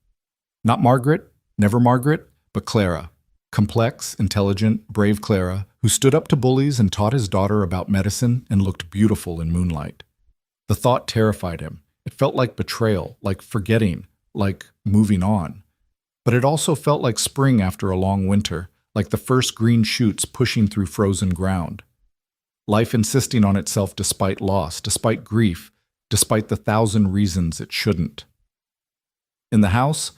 Not Margaret, never Margaret, but Clara. Complex, intelligent, brave Clara, who stood up to bullies and taught his daughter about medicine and looked beautiful in moonlight. The thought terrified him. It felt like betrayal, like forgetting, like moving on. But it also felt like spring after a long winter, like the first green shoots pushing through frozen ground. Life insisting on itself despite loss, despite grief, despite the thousand reasons it shouldn't. In the house,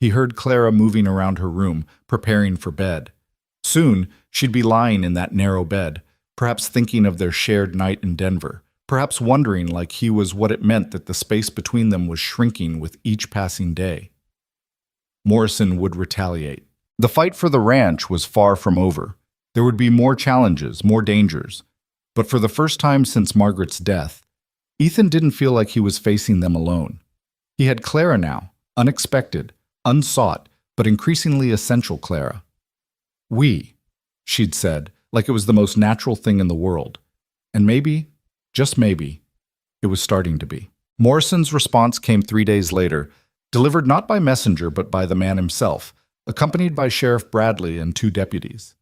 he heard Clara moving around her room, preparing for bed. Soon, she'd be lying in that narrow bed, perhaps thinking of their shared night in Denver, perhaps wondering like he was what it meant that the space between them was shrinking with each passing day. Morrison would retaliate. The fight for the ranch was far from over. There would be more challenges, more dangers. But for the first time since Margaret's death, Ethan didn't feel like he was facing them alone. He had Clara now, unexpected, unsought, but increasingly essential Clara. We, she'd said, like it was the most natural thing in the world. And maybe, just maybe, it was starting to be. Morrison's response came 3 days later, delivered not by messenger but by the man himself, accompanied by Sheriff Bradley and 2 deputies.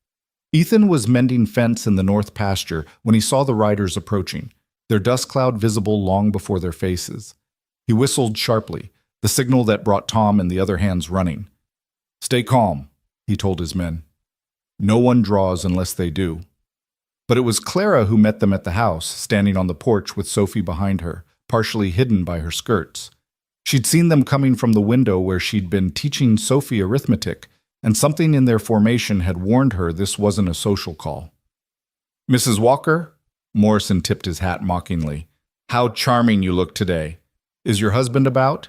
Ethan was mending fence in the north pasture when he saw the riders approaching, their dust cloud visible long before their faces. He whistled sharply, the signal that brought Tom and the other hands running. "Stay calm," he told his men. "No one draws unless they do." But it was Clara who met them at the house, standing on the porch with Sophie behind her, partially hidden by her skirts. She'd seen them coming from the window where she'd been teaching Sophie arithmetic, and something in their formation had warned her this wasn't a social call. "Mrs. Walker?" Morrison tipped his hat mockingly. "How charming you look today. Is your husband about?"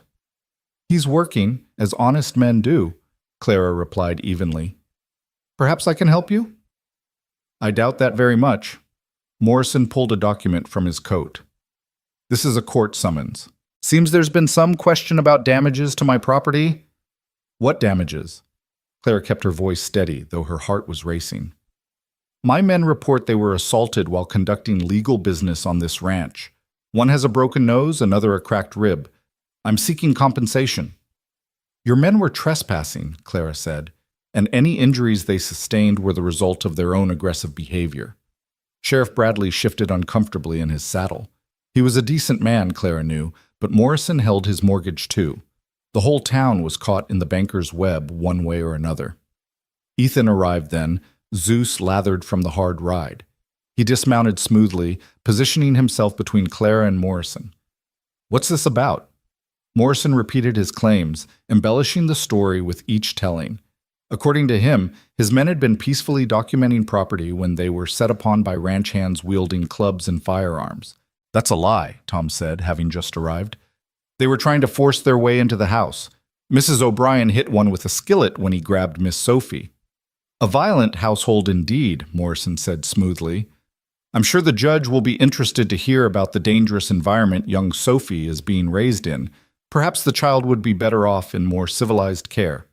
"He's working, as honest men do," Clara replied evenly. "Perhaps I can help you?" "I doubt that very much." Morrison pulled a document from his coat. "This is a court summons. Seems there's been some question about damages to my property." "What damages?" Clara kept her voice steady, though her heart was racing. "My men report they were assaulted while conducting legal business on this ranch. One has a broken nose, another a cracked rib. I'm seeking compensation." "Your men were trespassing," Clara said, "and any injuries they sustained were the result of their own aggressive behavior." Sheriff Bradley shifted uncomfortably in his saddle. He was a decent man, Clara knew, but Morrison held his mortgage too. The whole town was caught in the banker's web one way or another. Ethan arrived then, Zeus lathered from the hard ride. He dismounted smoothly, positioning himself between Clara and Morrison. "What's this about?" Morrison repeated his claims, embellishing the story with each telling. According to him, his men had been peacefully documenting property when they were set upon by ranch hands wielding clubs and firearms. "That's a lie," Tom said, having just arrived. "They were trying to force their way into the house. Mrs. O'Brien hit one with a skillet when he grabbed Miss Sophie." "A violent household indeed," Morrison said smoothly. "I'm sure the judge will be interested to hear about the dangerous environment young Sophie is being raised in. Perhaps the child would be better off in more civilized care."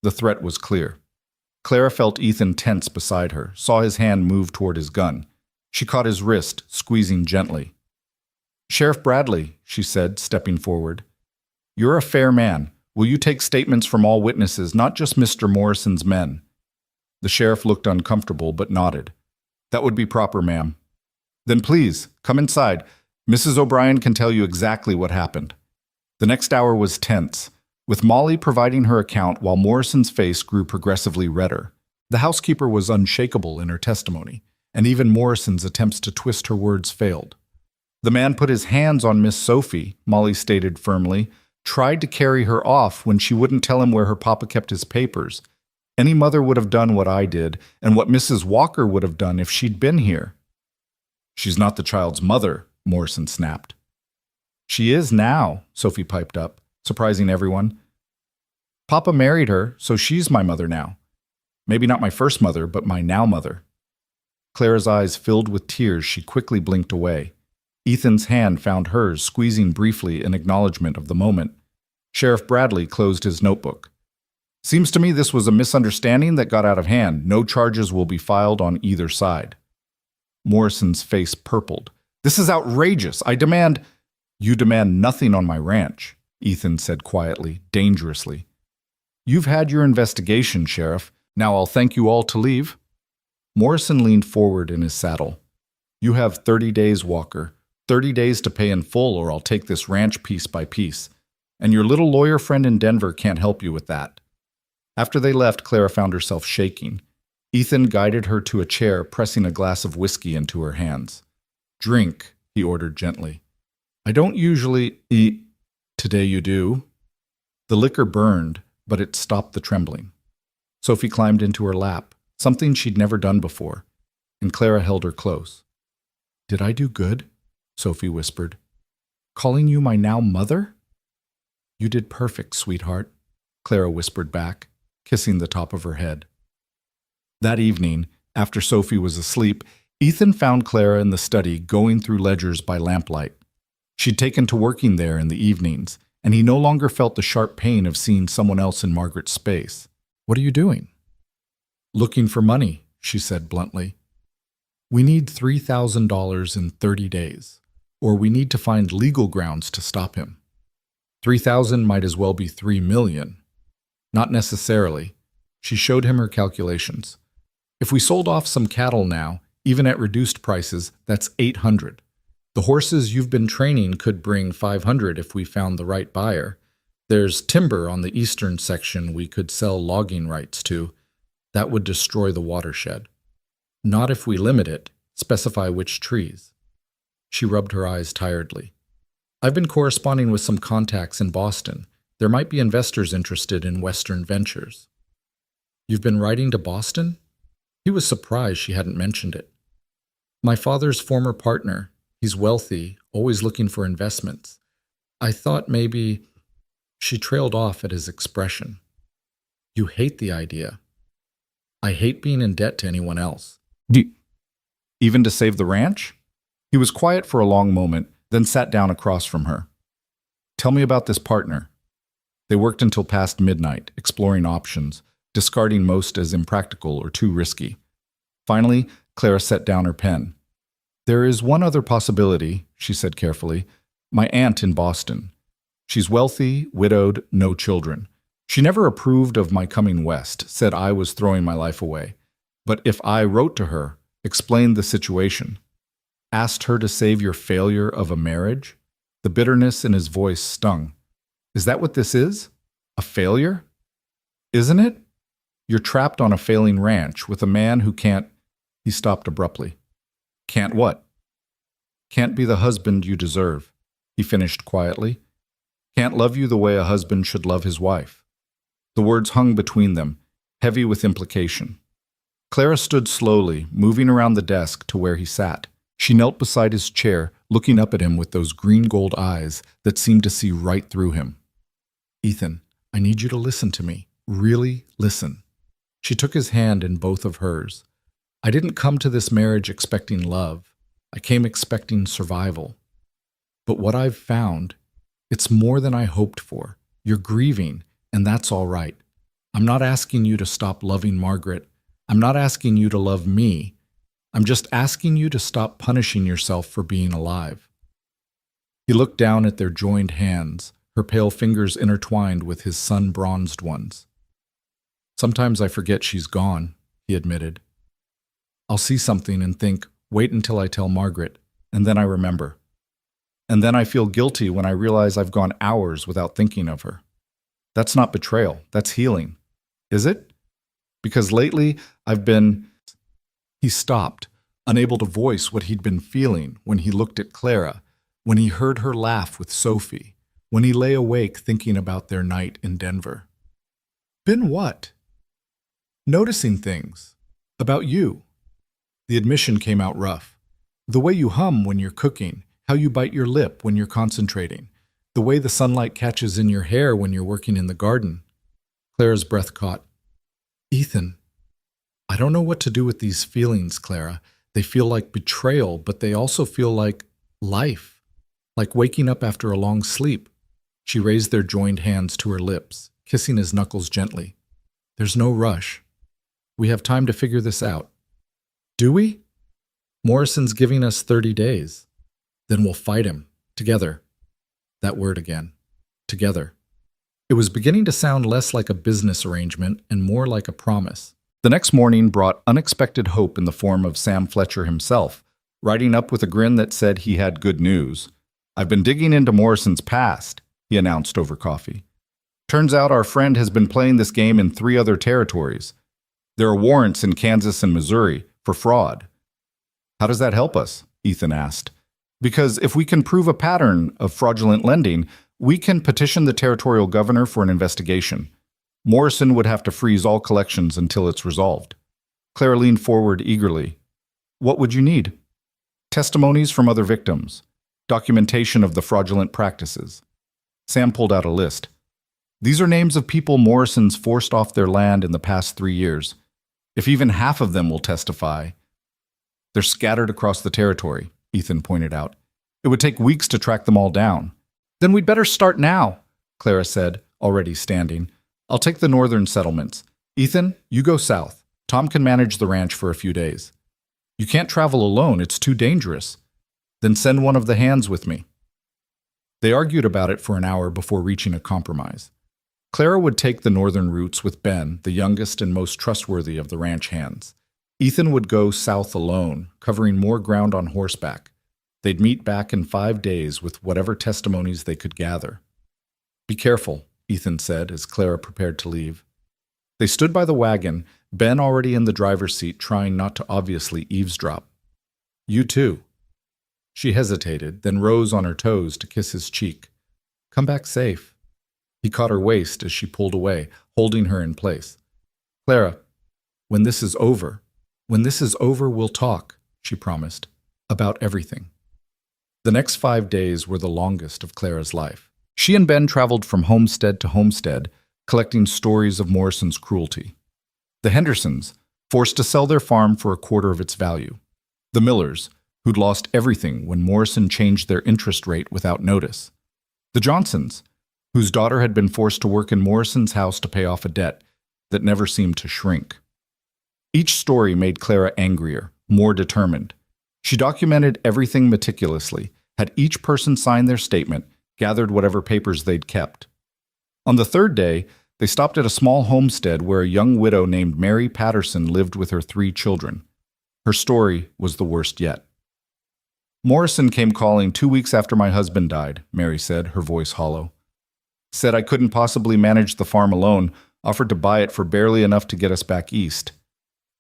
The threat was clear. Clara felt Ethan tense beside her, saw his hand move toward his gun. She caught his wrist, squeezing gently. "Sheriff Bradley," she said, stepping forward. "You're a fair man. Will you take statements from all witnesses, not just Mr. Morrison's men?" The sheriff looked uncomfortable, but nodded. "That would be proper, ma'am." "Then please, come inside. Mrs. O'Brien can tell you exactly what happened." The next hour was tense, with Molly providing her account while Morrison's face grew progressively redder. The housekeeper was unshakable in her testimony, and even Morrison's attempts to twist her words failed. "The man put his hands on Miss Sophie," Molly stated firmly, "tried to carry her off when she wouldn't tell him where her papa kept his papers. Any mother would have done what I did, and what Mrs. Walker would have done if she'd been here." "She's not the child's mother," Morrison snapped. "She is now," Sophie piped up, surprising everyone. "Papa married her, so she's my mother now. Maybe not my first mother, but my now mother." Clara's eyes filled with tears. She quickly blinked away. Ethan's hand found hers, squeezing briefly in acknowledgement of the moment. Sheriff Bradley closed his notebook. "Seems to me this was a misunderstanding that got out of hand. No charges will be filed on either side." Morrison's face purpled. "This is outrageous. I demand—" "You demand nothing on my ranch," Ethan said quietly, dangerously. "You've had your investigation, Sheriff. Now I'll thank you all to leave." Morrison leaned forward in his saddle. "You have 30 days, Walker. 30 days to pay in full, or I'll take this ranch piece by piece. And your little lawyer friend in Denver can't help you with that." After they left, Clara found herself shaking. Ethan guided her to a chair, pressing a glass of whiskey into her hands. "Drink," he ordered gently. "I don't usually eat. Today you do." The liquor burned, but it stopped the trembling. Sophie climbed into her lap, something she'd never done before, and Clara held her close. "Did I do good?" Sophie whispered. "Calling you my now mother?" "You did perfect, sweetheart," Clara whispered back, kissing the top of her head. That evening, after Sophie was asleep, Ethan found Clara in the study going through ledgers by lamplight. She'd taken to working there in the evenings, and he no longer felt the sharp pain of seeing someone else in Margaret's space. "What are you doing?" "Looking for money," she said bluntly. "We need $3,000 in 30 days, or we need to find legal grounds to stop him. 3,000 might as well be 3 million. Not necessarily." She showed him her calculations. "If we sold off some cattle now, even at reduced prices, that's 800. The horses you've been training could bring 500 if we found the right buyer. There's timber on the eastern section we could sell logging rights to. That would destroy the watershed. Not if we limit it, specify which trees." She rubbed her eyes tiredly. "I've been corresponding with some contacts in Boston. There might be investors interested in Western ventures." "You've been writing to Boston?" He was surprised she hadn't mentioned it. "My father's former partner. He's wealthy, always looking for investments. I thought maybe—" She trailed off at his expression. "You hate the idea." "I hate being in debt to anyone else." Even to save the ranch?" He was quiet for a long moment, then sat down across from her. "Tell me about this partner." They worked until past midnight, exploring options, discarding most as impractical or too risky. Finally, Clara set down her pen. "There is one other possibility," she said carefully. "My aunt in Boston. She's wealthy, widowed, no children. She never approved of my coming west, said I was throwing my life away. But if I wrote to her, explained the situation, asked her to save your failure of a marriage," the bitterness in his voice stung. "Is that what this is? A failure? Isn't it? You're trapped on a failing ranch with a man who can't—" He stopped abruptly. "Can't what?" "Can't be the husband you deserve," he finished quietly. "Can't love you the way a husband should love his wife." The words hung between them, heavy with implication. Clara stood slowly, moving around the desk to where he sat. She knelt beside his chair, looking up at him with those green-gold eyes that seemed to see right through him. "Ethan, I need you to listen to me. Really listen." She took his hand in both of hers. "I didn't come to this marriage expecting love. I came expecting survival. But what I've found, it's more than I hoped for. You're grieving, and that's all right. I'm not asking you to stop loving Margaret. I'm not asking you to love me. I'm just asking you to stop punishing yourself for being alive." He looked down at their joined hands, her pale fingers intertwined with his sun-bronzed ones. "Sometimes I forget she's gone," he admitted. "I'll see something and think, wait until I tell Margaret, and then I remember. And then I feel guilty when I realize I've gone hours without thinking of her. That's not betrayal, that's healing. Is it? Because lately I've been—" He stopped, unable to voice what he'd been feeling when he looked at Clara, when he heard her laugh with Sophie, when he lay awake thinking about their night in Denver. "Been what?" "Noticing things. About you." The admission came out rough. "The way you hum when you're cooking, how you bite your lip when you're concentrating, the way the sunlight catches in your hair when you're working in the garden." Clara's breath caught. "Ethan, I don't know what to do with these feelings, Clara. They feel like betrayal, but they also feel like life, like waking up after a long sleep." She raised their joined hands to her lips, kissing his knuckles gently. "There's no rush. We have time to figure this out." "Do we?" "Morrison's giving us 30 days. Then we'll fight him. Together." That word again. Together. It was beginning to sound less like a business arrangement and more like a promise. The next morning brought unexpected hope in the form of Sam Fletcher himself, riding up with a grin that said he had good news. "I've been digging into Morrison's past," he announced over coffee. "Turns out our friend has been playing this game in 3 other territories. There are warrants in Kansas and Missouri for fraud." "How does that help us?" Ethan asked. "Because if we can prove a pattern of fraudulent lending, we can petition the territorial governor for an investigation. Morrison would have to freeze all collections until it's resolved." Clara leaned forward eagerly. "What would you need?" "Testimonies from other victims. Documentation of the fraudulent practices." Sam pulled out a list. "These are names of people Morrison's forced off their land in the past 3 years. If even half of them will testify..." "They're scattered across the territory," Ethan pointed out. "It would take weeks to track them all down." "Then we'd better start now," Clara said, already standing. "I'll take the northern settlements. Ethan, you go south. Tom can manage the ranch for a few days." "You can't travel alone, it's too dangerous." "Then send one of the hands with me." They argued about it for an hour before reaching a compromise. Clara would take the northern routes with Ben, the youngest and most trustworthy of the ranch hands. Ethan would go south alone, covering more ground on horseback. They'd meet back in 5 days with whatever testimonies they could gather. "Be careful," Ethan said as Clara prepared to leave. They stood by the wagon, Ben already in the driver's seat trying not to obviously eavesdrop. "You too." She hesitated, then rose on her toes to kiss his cheek. "Come back safe." He caught her waist as she pulled away, holding her in place. "Clara, when this is over, we'll talk," she promised, "about everything." The next 5 days were the longest of Clara's life. She and Ben traveled from homestead to homestead, collecting stories of Morrison's cruelty. The Hendersons, forced to sell their farm for a quarter of its value. The Millers, who'd lost everything when Morrison changed their interest rate without notice. The Johnsons, whose daughter had been forced to work in Morrison's house to pay off a debt that never seemed to shrink. Each story made Clara angrier, more determined. She documented everything meticulously, had each person sign their statement, gathered whatever papers they'd kept. On the 3rd day, they stopped at a small homestead where a young widow named Mary Patterson lived with her 3 children. Her story was the worst yet. "Morrison came calling 2 weeks after my husband died," Mary said, her voice hollow. "Said I couldn't possibly manage the farm alone, offered to buy it for barely enough to get us back east.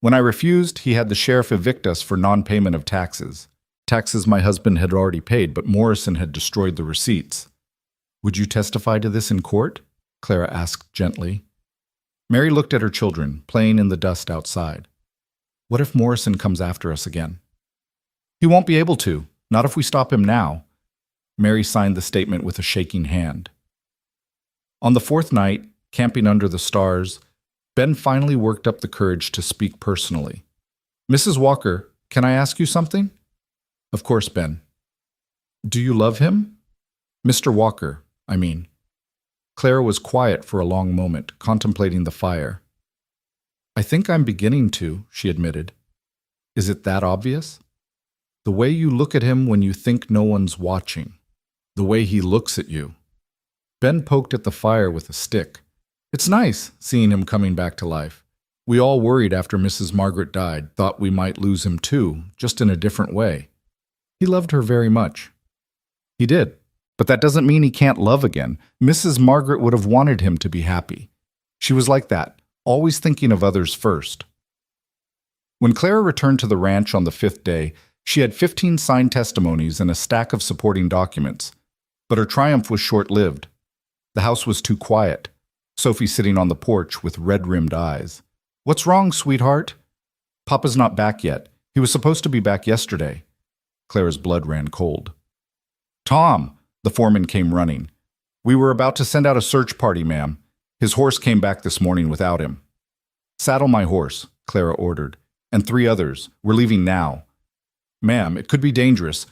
When I refused, he had the sheriff evict us for non-payment of taxes. Taxes my husband had already paid, but Morrison had destroyed the receipts." "Would you testify to this in court?" Clara asked gently. Mary looked at her children, playing in the dust outside. "What if Morrison comes after us again?" "He won't be able to, not if we stop him now." Mary signed the statement with a shaking hand. On the 4th night, camping under the stars, Ben finally worked up the courage to speak personally. "Mrs. Walker, can I ask you something?" "Of course, Ben." "Do you love him?" "Mr. Walker, I mean." Clara was quiet for a long moment, contemplating the fire. "I think I'm beginning to," she admitted. "Is it that obvious?" "The way you look at him when you think no one's watching. The way he looks at you." Ben poked at the fire with a stick. "It's nice, seeing him coming back to life. We all worried after Mrs. Margaret died, thought we might lose him too, just in a different way. He loved her very much." "He did. But that doesn't mean he can't love again. Mrs. Margaret would have wanted him to be happy. She was like that, always thinking of others first." When Clara returned to the ranch on the 5th day, she had 15 signed testimonies and a stack of supporting documents. But her triumph was short-lived. The house was too quiet. Sophie sitting on the porch with red-rimmed eyes. "What's wrong, sweetheart?" "Papa's not back yet. He was supposed to be back yesterday." Clara's blood ran cold. "Tom!" The foreman came running. "We were about to send out a search party, ma'am. His horse came back this morning without him." "Saddle my horse," Clara ordered. "And 3 others. We're leaving now." "Ma'am, it could be dangerous.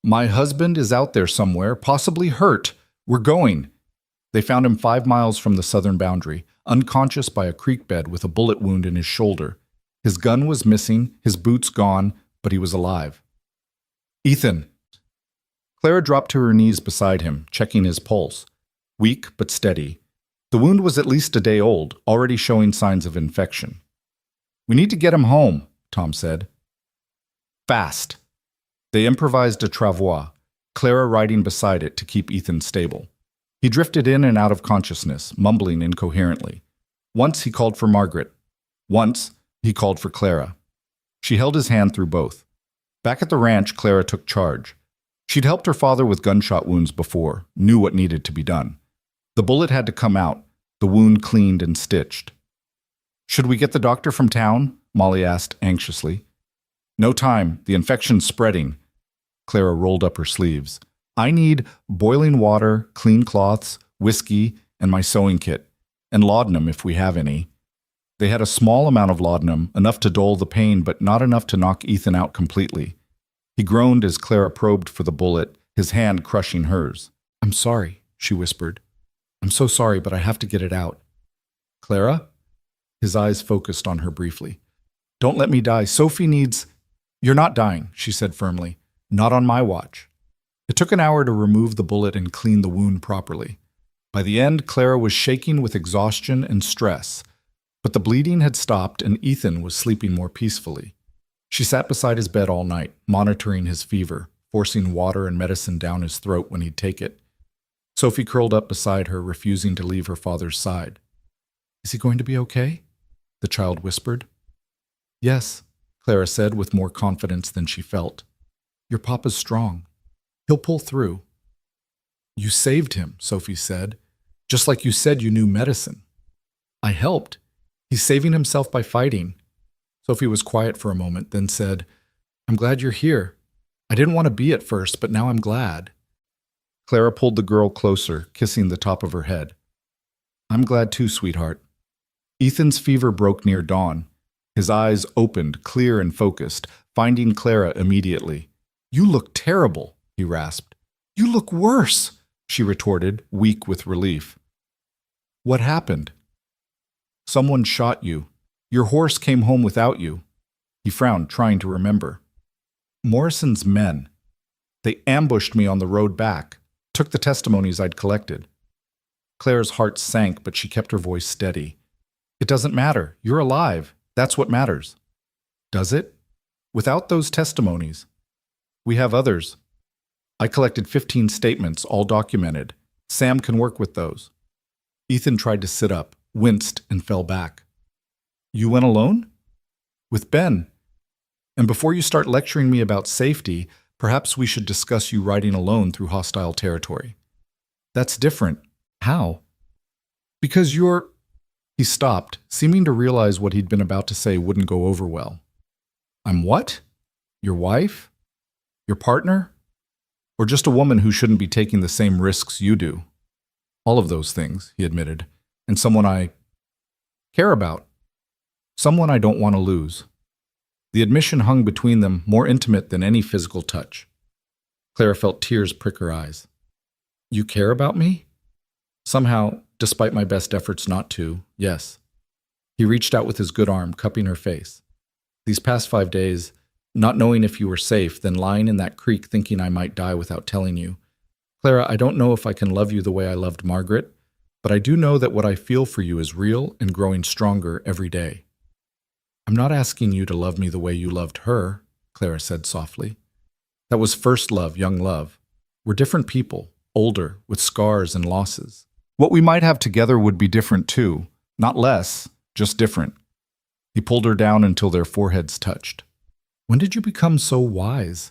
My husband is out there somewhere, possibly hurt. We're going." They found him 5 miles from the southern boundary, unconscious by a creek bed with a bullet wound in his shoulder. His gun was missing, his boots gone, but he was alive. "Ethan!" Clara dropped to her knees beside him, checking his pulse. Weak but steady. The wound was at least a day old, already showing signs of infection. "We need to get him home," Tom said. "Fast." They improvised a travois, Clara riding beside it to keep Ethan stable. He drifted in and out of consciousness, mumbling incoherently. Once he called for Margaret. Once he called for Clara. She held his hand through both. Back at the ranch, Clara took charge. She'd helped her father with gunshot wounds before, knew what needed to be done. The bullet had to come out, the wound cleaned and stitched. "Should we get the doctor from town?" Molly asked anxiously. "No time, the infection's spreading." Clara rolled up her sleeves. "I need boiling water, clean cloths, whiskey, and my sewing kit, and laudanum if we have any." They had a small amount of laudanum, enough to dull the pain, but not enough to knock Ethan out completely. He groaned as Clara probed for the bullet, his hand crushing hers. "I'm sorry," she whispered. "I'm so sorry, but I have to get it out." "Clara?" His eyes focused on her briefly. "Don't let me die. Sophie needs—" "You're not dying," she said firmly. "Not on my watch." It took an hour to remove the bullet and clean the wound properly. By the end, Clara was shaking with exhaustion and stress, but the bleeding had stopped and Ethan was sleeping more peacefully. She sat beside his bed all night, monitoring his fever, forcing water and medicine down his throat when he'd take it. Sophie curled up beside her, refusing to leave her father's side. "Is he going to be okay?" the child whispered. "Yes," Clara said with more confidence than she felt. "Your papa's strong. He'll pull through." "You saved him," Sophie said, "just like you said you knew medicine." "I helped. He's saving himself by fighting." Sophie was quiet for a moment, then said, "I'm glad you're here. I didn't want to be at first, but now I'm glad." Clara pulled the girl closer, kissing the top of her head. "I'm glad too, sweetheart." Ethan's fever broke near dawn. His eyes opened, clear and focused, finding Clara immediately. "You look terrible," he rasped. "You look worse," she retorted, weak with relief. "What happened?" "Someone shot you. Your horse came home without you." He frowned, trying to remember. "Morrison's men. They ambushed me on the road back, took the testimonies I'd collected." Clara's heart sank, but she kept her voice steady. "It doesn't matter. You're alive. That's what matters." "Does it? Without those testimonies?" "We have others. I collected 15 statements, all documented. Sam can work with those." Ethan tried to sit up, winced, and fell back. "You went alone?" "With Ben. And before you start lecturing me about safety, perhaps we should discuss you riding alone through hostile territory." "That's different." "How?" "Because you're—" He stopped, seeming to realize what he'd been about to say wouldn't go over well. "I'm what? Your wife? Your partner? Or just a woman who shouldn't be taking the same risks you do?" "All of those things," he admitted. "And someone I care about. Someone I don't want to lose." The admission hung between them, more intimate than any physical touch. Clara felt tears prick her eyes. "You care about me?" "Somehow, despite my best efforts not to, yes." He reached out with his good arm, cupping her face. "These past 5 days, not knowing if you were safe, then lying in that creek thinking I might die without telling you. Clara, I don't know if I can love you the way I loved Margaret, but I do know that what I feel for you is real and growing stronger every day." "I'm not asking you to love me the way you loved her," Clara said softly. "That was first love, young love. We're different people, older, with scars and losses. What we might have together would be different too, not less, just different." He pulled her down until their foreheads touched. "When did you become so wise?"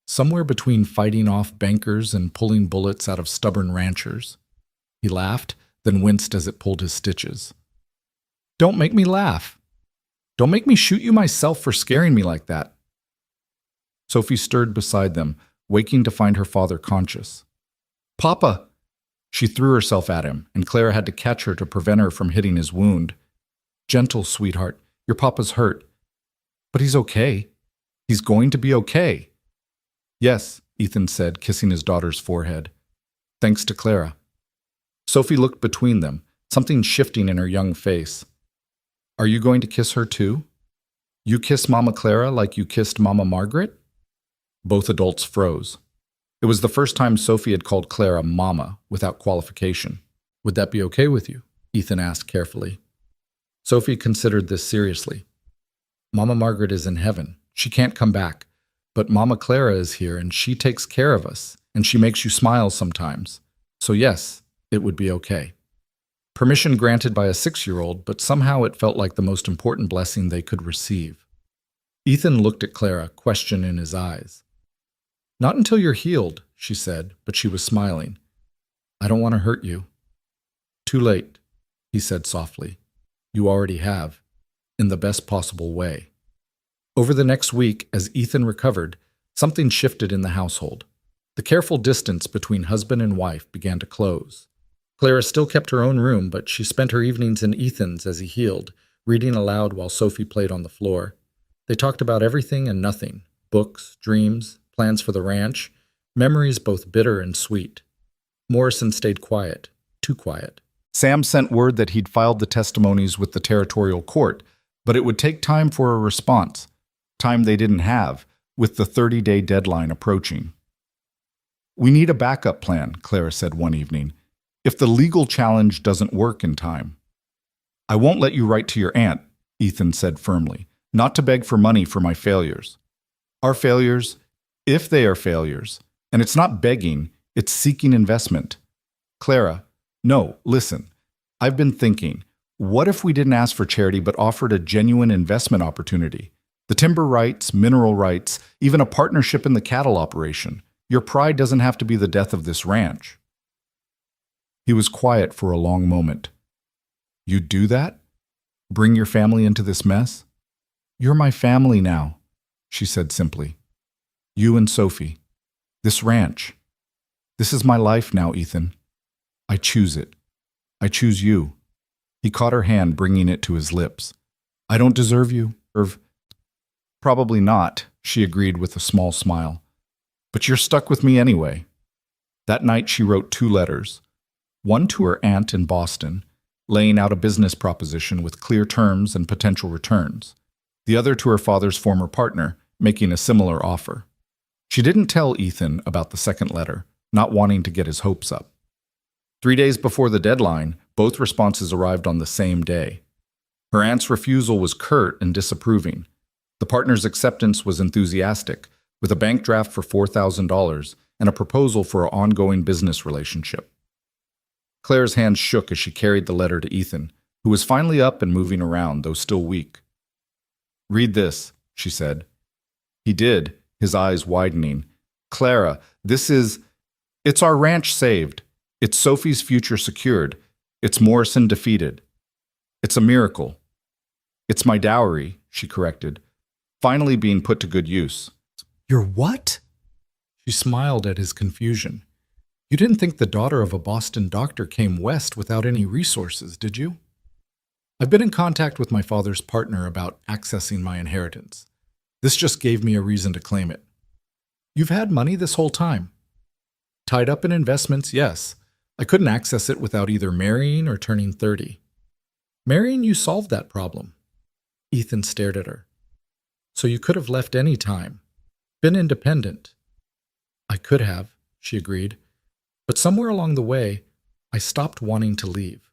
"Somewhere between fighting off bankers and pulling bullets out of stubborn ranchers." He laughed, then winced as it pulled his stitches. "Don't make me laugh. Don't make me shoot you myself for scaring me like that." Sophie stirred beside them, waking to find her father conscious. "Papa!" She threw herself at him, and Clara had to catch her to prevent her from hitting his wound. "Gentle, sweetheart. Your papa's hurt." "But he's okay. He's going to be okay." "Yes," Ethan said, kissing his daughter's forehead. "Thanks to Clara." Sophie looked between them, something shifting in her young face. "Are you going to kiss her too? You kiss Mama Clara like you kissed Mama Margaret?" Both adults froze. It was the first time Sophie had called Clara Mama without qualification. "Would that be okay with you?" Ethan asked carefully. Sophie considered this seriously. "Mama Margaret is in heaven. She can't come back. But Mama Clara is here and she takes care of us, and she makes you smile sometimes. So yes, it would be okay. Permission granted by a 6-year-old, but somehow it felt like the most important blessing they could receive. Ethan looked at Clara, question in his eyes. Not until you're healed, she said, but she was smiling. I don't want to hurt you. Too late, he said softly. You already have, in the best possible way. Over the next week, as Ethan recovered, something shifted in the household. The careful distance between husband and wife began to close. Clara still kept her own room, but she spent her evenings in Ethan's as he healed, reading aloud while Sophie played on the floor. They talked about everything and nothing, books, dreams, plans for the ranch, memories both bitter and sweet. Morrison stayed quiet, too quiet. Sam sent word that he'd filed the testimonies with the territorial court, but it would take time for a response, time they didn't have, with the 30-day deadline approaching. We need a backup plan, Clara said one evening, if the legal challenge doesn't work in time. I won't let you write to your aunt, Ethan said firmly, not to beg for money for my failures. Our failures, if they are failures, and it's not begging, it's seeking investment. Clara, no, listen, I've been thinking, what if we didn't ask for charity but offered a genuine investment opportunity? The timber rights, mineral rights, even a partnership in the cattle operation. Your pride doesn't have to be the death of this ranch. He was quiet for a long moment. You'd do that? Bring your family into this mess? You're my family now, she said simply. You and Sophie. This ranch. This is my life now, Ethan. I choose it. I choose you. He caught her hand, bringing it to his lips. I don't deserve you, Irv. Probably not, she agreed with a small smile. But you're stuck with me anyway. That night she wrote 2 letters. One to her aunt in Boston, laying out a business proposition with clear terms and potential returns. The other to her father's former partner, making a similar offer. She didn't tell Ethan about the second letter, not wanting to get his hopes up. 3 days before the deadline, both responses arrived on the same day. Her aunt's refusal was curt and disapproving. The partner's acceptance was enthusiastic, with a bank draft for $4,000 and a proposal for an ongoing business relationship. Claire's hand shook as she carried the letter to Ethan, who was finally up and moving around, though still weak. Read this, she said. He did, his eyes widening. Clara, it's our ranch saved. It's Sophie's future secured. It's Morrison defeated. It's a miracle. It's my dowry, she corrected, finally being put to good use. Your what? She smiled at his confusion. You didn't think the daughter of a Boston doctor came west without any resources, did you? I've been in contact with my father's partner about accessing my inheritance. This just gave me a reason to claim it. You've had money this whole time. Tied up in investments, yes. I couldn't access it without either marrying or turning 30. Marrying you solved that problem. Ethan stared at her. So you could have left any time. Been independent. I could have, she agreed. But somewhere along the way, I stopped wanting to leave.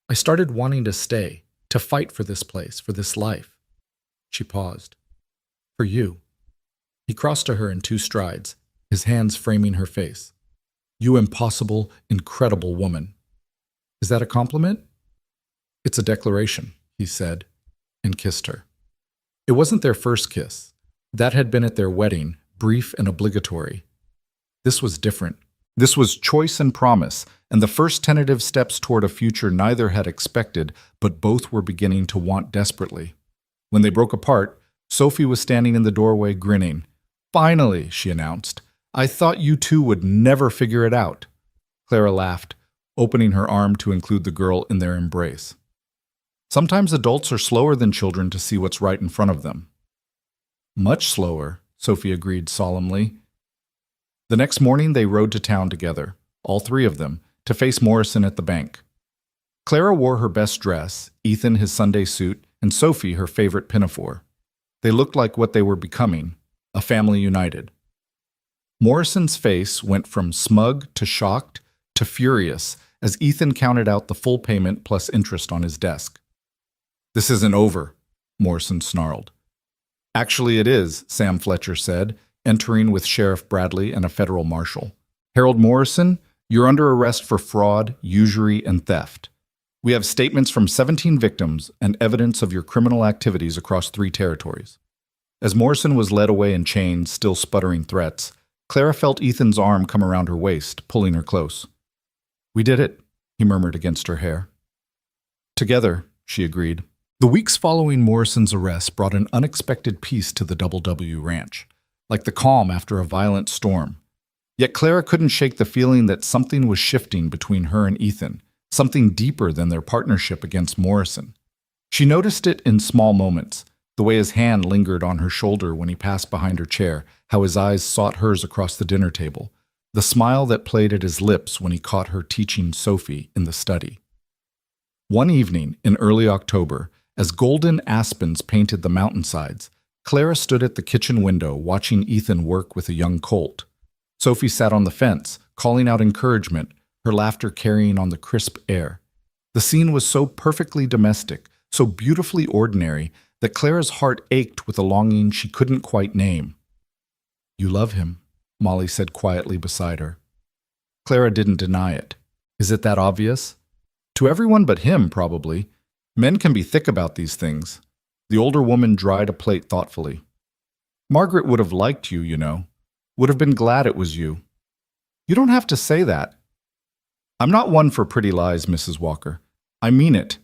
I started wanting to stay, to fight for this place, for this life. She paused. For you. He crossed to her in 2 strides, his hands framing her face. You impossible, incredible woman. Is that a compliment? It's a declaration, he said, and kissed her. It wasn't their first kiss. That had been at their wedding, brief and obligatory. This was different. This was choice and promise, and the first tentative steps toward a future neither had expected, but both were beginning to want desperately. When they broke apart, Sophie was standing in the doorway grinning. Finally, she announced. I thought you two would never figure it out. Clara laughed, opening her arm to include the girl in their embrace. Sometimes adults are slower than children to see what's right in front of them. Much slower, Sophie agreed solemnly. The next morning they rode to town together, all 3 of them, to face Morrison at the bank. Clara wore her best dress, Ethan his Sunday suit, and Sophie her favorite pinafore. They looked like what they were becoming, a family united. Morrison's face went from smug to shocked to furious as Ethan counted out the full payment plus interest on his desk. This isn't over, Morrison snarled. Actually it is, Sam Fletcher said, entering with Sheriff Bradley and a federal marshal. Harold Morrison, you're under arrest for fraud, usury, and theft. We have statements from 17 victims and evidence of your criminal activities across 3 territories. As Morrison was led away in chains, still sputtering threats, Clara felt Ethan's arm come around her waist, pulling her close. We did it, he murmured against her hair. Together, she agreed. The weeks following Morrison's arrest brought an unexpected peace to the Double W Ranch, like the calm after a violent storm. Yet Clara couldn't shake the feeling that something was shifting between her and Ethan, something deeper than their partnership against Morrison. She noticed it in small moments, the way his hand lingered on her shoulder when he passed behind her chair, how his eyes sought hers across the dinner table, the smile that played at his lips when he caught her teaching Sophie in the study. One evening in early October, as golden aspens painted the mountainsides, Clara stood at the kitchen window watching Ethan work with a young colt. Sophie sat on the fence, calling out encouragement, her laughter carrying on the crisp air. The scene was so perfectly domestic, so beautifully ordinary, that Clara's heart ached with a longing she couldn't quite name. You love him, Molly said quietly beside her. Clara didn't deny it. Is it that obvious? To everyone but him, probably. Men can be thick about these things. The older woman dried a plate thoughtfully. Margaret would have liked you, you know. Would have been glad it was you. You don't have to say that. I'm not one for pretty lies, Mrs. Walker. I mean it.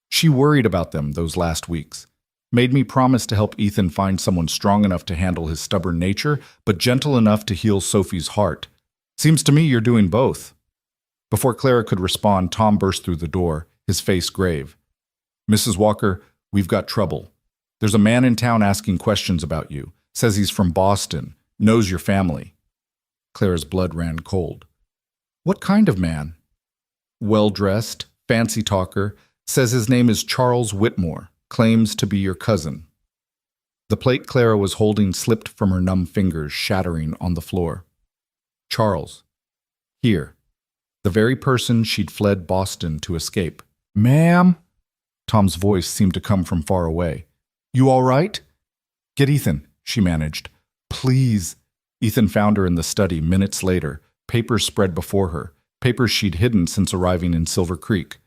She worried about them those last weeks. Made me promise to help Ethan find someone strong enough to handle his stubborn nature, but gentle enough to heal Sophie's heart. Seems to me you're doing both. Before Clara could respond, Tom burst through the door, his face grave. Mrs. Walker, we've got trouble. There's a man in town asking questions about you. Says he's from Boston. Knows your family. Clara's blood ran cold. What kind of man? Well-dressed, fancy talker, says his name is Charles Whitmore. Claims to be your cousin. The plate Clara was holding slipped from her numb fingers, shattering on the floor. Charles. Here. The very person she'd fled Boston to escape. Ma'am? Tom's voice seemed to come from far away. You all right? Get Ethan, she managed. Please. Ethan found her in the study minutes later, papers spread before her, papers she'd hidden since arriving in Silver Creek.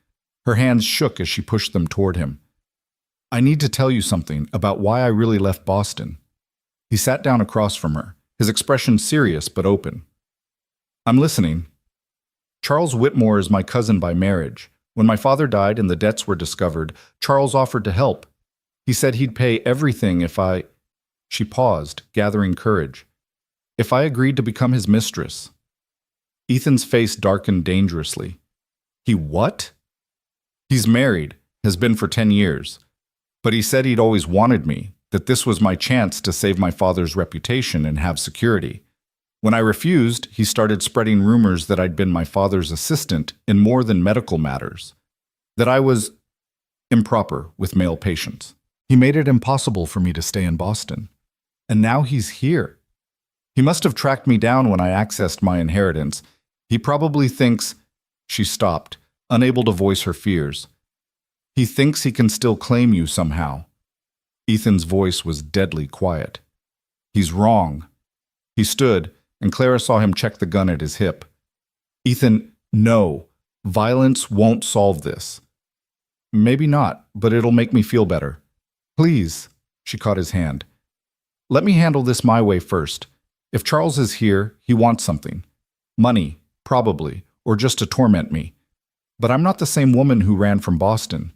Her hands shook as she pushed them toward him. I need to tell you something about why I really left Boston. He sat down across from her, his expression serious but open. I'm listening. Charles Whitmore is my cousin by marriage. When my father died and the debts were discovered, Charles offered to help. He said he'd pay everything if I... She paused, gathering courage. If I agreed to become his mistress. Ethan's face darkened dangerously. He what? He's married, has been for 10 years. But he said he'd always wanted me, that this was my chance to save my father's reputation and have security. When I refused, he started spreading rumors that I'd been my father's assistant in more than medical matters, that I was improper with male patients. He made it impossible for me to stay in Boston. And now he's here. He must have tracked me down when I accessed my inheritance. He probably thinks... She stopped, unable to voice her fears. He thinks he can still claim you somehow. Ethan's voice was deadly quiet. He's wrong. He stood, and Clara saw him check the gun at his hip. Ethan, no. Violence won't solve this. Maybe not, but it'll make me feel better. Please, she caught his hand. Let me handle this my way first. If Charles is here, he wants something. Money, probably, or just to torment me. But I'm not the same woman who ran from Boston.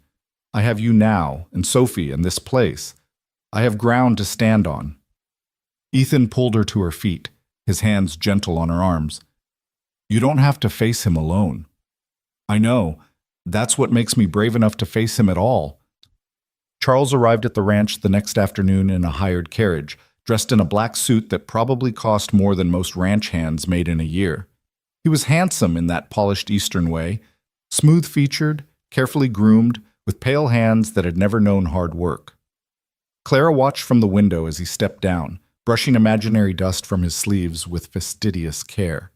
I have you now, and Sophie, and this place. I have ground to stand on. Ethan pulled her to her feet, his hands gentle on her arms. You don't have to face him alone. I know. That's what makes me brave enough to face him at all. Charles arrived at the ranch the next afternoon in a hired carriage, dressed in a black suit that probably cost more than most ranch hands made in a year. He was handsome in that polished Eastern way, smooth-featured, carefully groomed, with pale hands that had never known hard work. Clara watched from the window as he stepped down, brushing imaginary dust from his sleeves with fastidious care.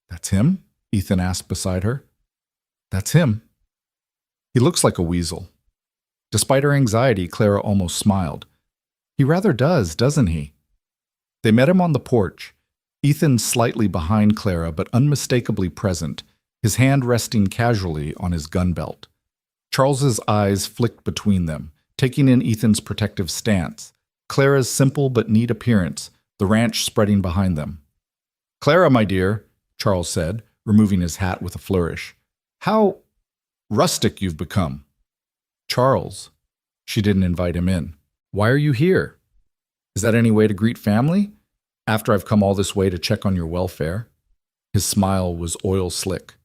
That's him? Ethan asked beside her. That's him. He looks like a weasel. Despite her anxiety, Clara almost smiled. He rather does, doesn't he? They met him on the porch, Ethan slightly behind Clara but unmistakably present, his hand resting casually on his gun belt. Charles's eyes flicked between them, taking in Ethan's protective stance, Clara's simple but neat appearance, the ranch spreading behind them. "Clara, my dear," Charles said, removing his hat with a flourish. "How rustic you've become." "Charles." She didn't invite him in. "Why are you here? Is that any way to greet family? After I've come all this way to check on your welfare?" His smile was oil slick.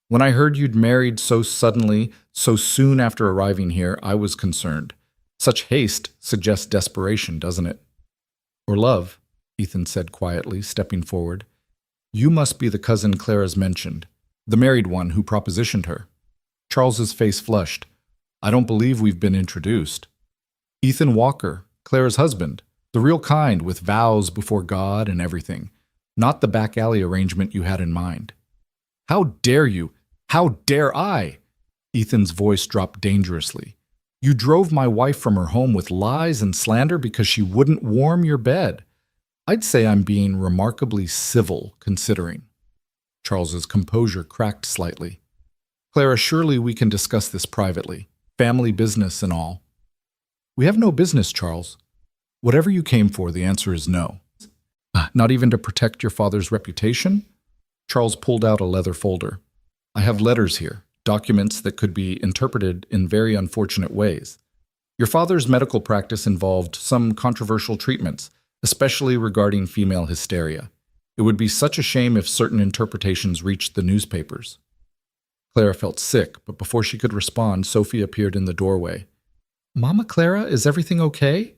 "When I heard you'd married so suddenly, so soon after arriving here, I was concerned. Such haste suggests desperation, doesn't it?" "Or love," Ethan said quietly, stepping forward. "You must be the cousin Clara's mentioned, the married one who propositioned her." Charles's face flushed. "I don't believe we've been introduced." "Ethan Walker, Clara's husband, the real kind with vows before God and everything, not the back alley arrangement you had in mind." "How dare you? How dare I?" Ethan's voice dropped dangerously. "You drove my wife from her home with lies and slander because she wouldn't warm your bed. I'd say I'm being remarkably civil, considering." Charles's composure cracked slightly. "Clara, surely we can discuss this privately. Family business and all." "We have no business, Charles. Whatever you came for, the answer is no." "Not even to protect your father's reputation?" Charles pulled out a leather folder. "I have letters here, documents that could be interpreted in very unfortunate ways. Your father's medical practice involved some controversial treatments, especially regarding female hysteria. It would be such a shame if certain interpretations reached the newspapers." Clara felt sick, but before she could respond, Sophie appeared in the doorway. "Mama Clara, is everything okay?"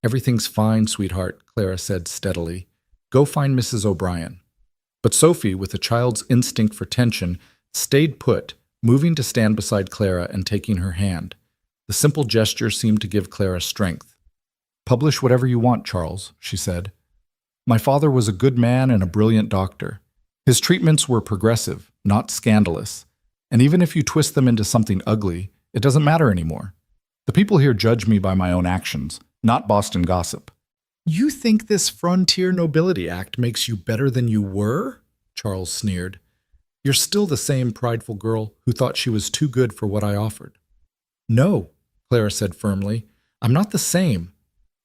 "Everything's fine, sweetheart," Clara said steadily. "Go find Mrs. O'Brien." But Sophie, with a child's instinct for tension, stayed put, moving to stand beside Clara and taking her hand. The simple gesture seemed to give Clara strength. "Publish whatever you want, Charles," she said. "My father was a good man and a brilliant doctor. His treatments were progressive, not scandalous. And even if you twist them into something ugly, it doesn't matter anymore. The people here judge me by my own actions, not Boston gossip." "You think this Frontier Nobility Act makes you better than you were?" Charles sneered. "You're still the same prideful girl who thought she was too good for what I offered." "No," Clara said firmly. "I'm not the same.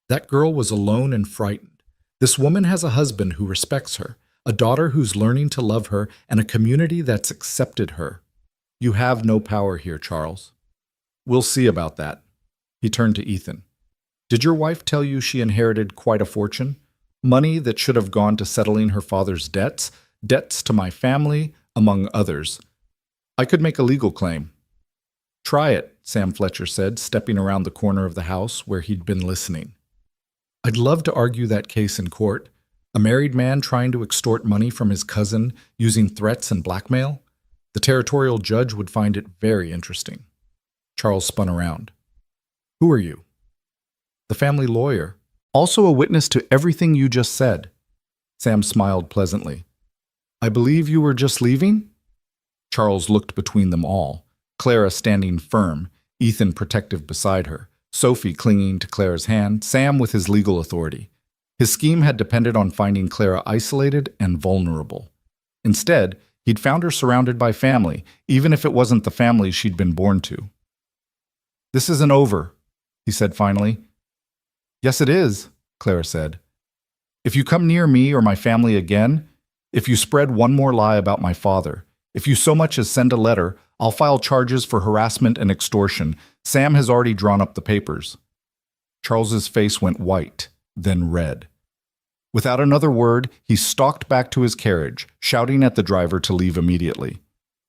That girl was alone and frightened. This woman has a husband who respects her, a daughter who's learning to love her, and a community that's accepted her. You have no power here, Charles." "We'll see about that." He turned to Ethan. "Did your wife tell you she inherited quite a fortune? Money that should have gone to settling her father's debts, debts to my family, among others. I could make a legal claim." "Try it," Sam Fletcher said, stepping around the corner of the house where he'd been listening. "I'd love to argue that case in court. A married man trying to extort money from his cousin using threats and blackmail. The territorial judge would find it very interesting." Charles spun around. "Who are you?" "The family lawyer. Also a witness to everything you just said." Sam smiled pleasantly. "I believe you were just leaving?" Charles looked between them all, Clara standing firm, Ethan protective beside her, Sophie clinging to Clara's hand, Sam with his legal authority. His scheme had depended on finding Clara isolated and vulnerable. Instead, he'd found her surrounded by family, even if it wasn't the family she'd been born to. "This isn't over," he said finally. "Yes, it is," Clara said. "If you come near me or my family again, if you spread one more lie about my father, if you so much as send a letter, I'll file charges for harassment and extortion. Sam has already drawn up the papers." Charles's face went white, then red. Without another word, he stalked back to his carriage, shouting at the driver to leave immediately.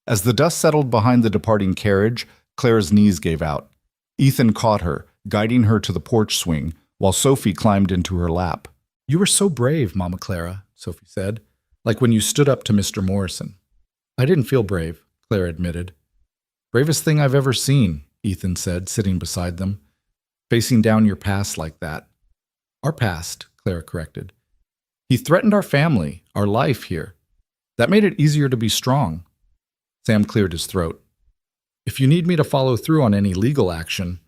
As the dust settled behind the departing carriage, Clara's knees gave out. Ethan caught her, guiding her to the porch swing, while Sophie climbed into her lap. "You were so brave, Mama Clara," Sophie said, "like when you stood up to Mr. Morrison." "I didn't feel brave," Clara admitted. "Bravest thing I've ever seen," Ethan said, sitting beside them. "Facing down your past like that." "Our past," Clara corrected. "He threatened our family, our life here. That made it easier to be strong." Sam cleared his throat. "If you need me to follow through on any legal action—"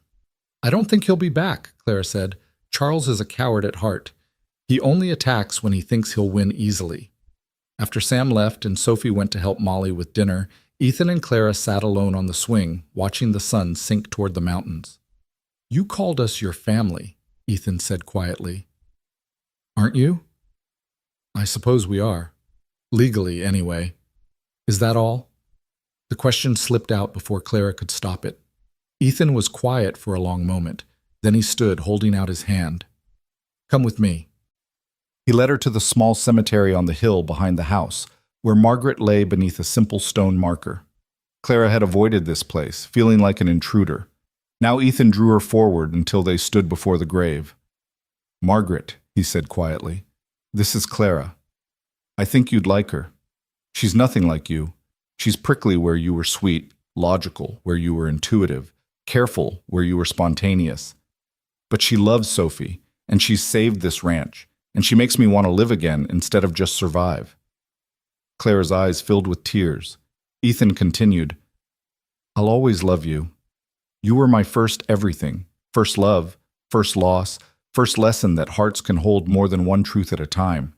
"I don't think he'll be back," Clara said. "Charles is a coward at heart. He only attacks when he thinks he'll win easily. After Sam left and Sophie went to help Molly with dinner, Ethan and Clara sat alone on the swing, watching the sun sink toward the mountains. "You called us your family," Ethan said quietly. "Aren't you?" "I suppose we are. Legally, anyway. Is that all?" The question slipped out before Clara could stop it. Ethan was quiet for a long moment. Then he stood, holding out his hand. "Come with me." He led her to the small cemetery on the hill behind the house, where Margaret lay beneath a simple stone marker. Clara had avoided this place, feeling like an intruder. Now Ethan drew her forward until they stood before the grave. "Margaret," he said quietly, "this is Clara. I think you'd like her. She's nothing like you. She's prickly where you were sweet, logical where you were intuitive, careful where you were spontaneous. But she loves Sophie, and she's saved this ranch, and she makes me want to live again instead of just survive." Clara's eyes filled with tears. Ethan continued, "I'll always love you. You were my first everything, first love, first loss, first lesson that hearts can hold more than one truth at a time.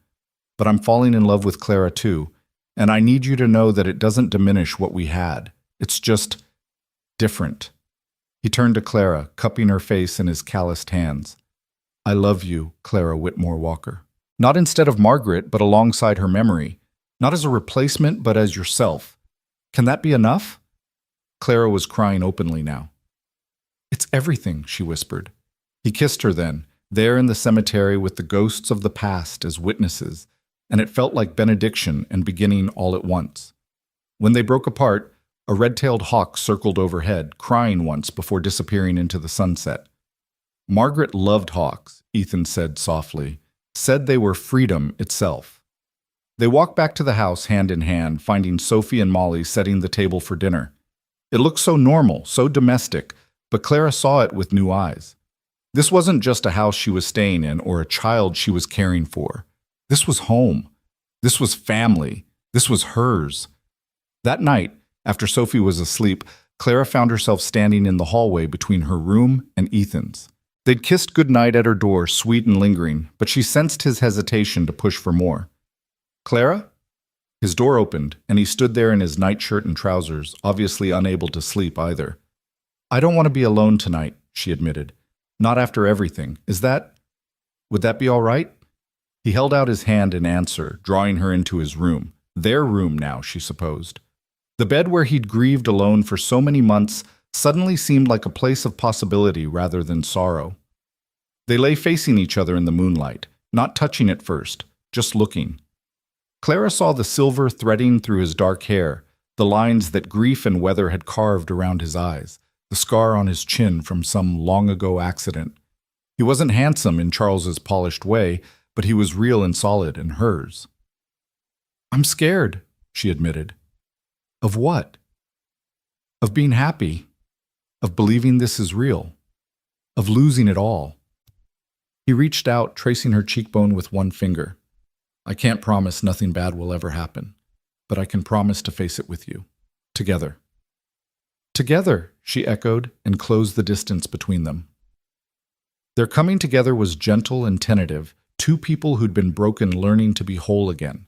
But I'm falling in love with Clara too, and I need you to know that it doesn't diminish what we had. It's just different." He turned to Clara, cupping her face in his calloused hands. "I love you, Clara Whitmore Walker. Not instead of Margaret, but alongside her memory. Not as a replacement, but as yourself. Can that be enough?" Clara was crying openly now. "It's everything," she whispered. He kissed her then, there in the cemetery with the ghosts of the past as witnesses, and it felt like benediction and beginning all at once. When they broke apart, a red-tailed hawk circled overhead, crying once before disappearing into the sunset. Margaret loved hawks, Ethan said softly, said they were freedom itself. They walked back to the house hand in hand, finding Sophie and Molly setting the table for dinner. It looked so normal, so domestic, but Clara saw it with new eyes. This wasn't just a house she was staying in or a child she was caring for. This was home. This was family. This was hers. That night, after Sophie was asleep, Clara found herself standing in the hallway between her room and Ethan's. They'd kissed goodnight at her door, sweet and lingering, but she sensed his hesitation to push for more. "Clara?" His door opened, and he stood there in his nightshirt and trousers, obviously unable to sleep either. "I don't want to be alone tonight," she admitted. "Not after everything. Would that be all right?" He held out his hand in answer, drawing her into his room. Their room now, she supposed. The bed where he'd grieved alone for so many months suddenly seemed like a place of possibility rather than sorrow. They lay facing each other in the moonlight, not touching at first, just looking. Clara saw the silver threading through his dark hair, the lines that grief and weather had carved around his eyes, the scar on his chin from some long-ago accident. He wasn't handsome in Charles's polished way, but he was real and solid in hers. "I'm scared," she admitted. "Of what?" "Of being happy. Of believing this is real. Of losing it all." He reached out, tracing her cheekbone with one finger. "I can't promise nothing bad will ever happen, but I can promise to face it with you. Together." "Together," she echoed, and closed the distance between them. Their coming together was gentle and tentative, two people who'd been broken learning to be whole again.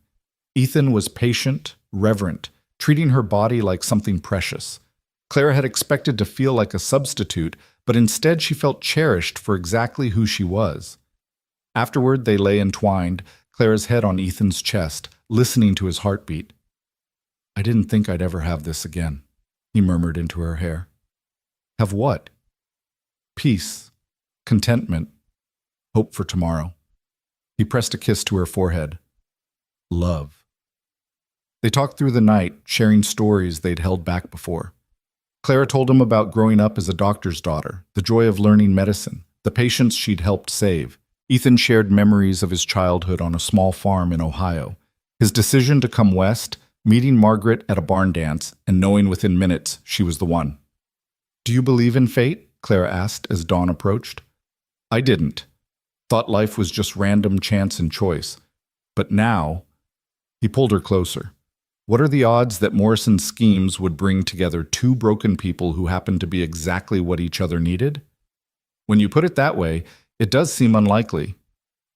Ethan was patient, reverent, treating her body like something precious. Clara had expected to feel like a substitute, but instead she felt cherished for exactly who she was. Afterward, they lay entwined, Clara's head on Ethan's chest, listening to his heartbeat. "I didn't think I'd ever have this again," he murmured into her hair. "Have what?" "Peace, contentment, hope for tomorrow." He pressed a kiss to her forehead. "Love." They talked through the night, sharing stories they'd held back before. Clara told him about growing up as a doctor's daughter, the joy of learning medicine, the patients she'd helped save. Ethan shared memories of his childhood on a small farm in Ohio, his decision to come west, meeting Margaret at a barn dance, and knowing within minutes she was the one. "Do you believe in fate?" Clara asked as dawn approached. "I didn't. Thought life was just random chance and choice. But now—" He pulled her closer. "What are the odds that Morrison's schemes would bring together two broken people who happened to be exactly what each other needed? When you put it that way, it does seem unlikely."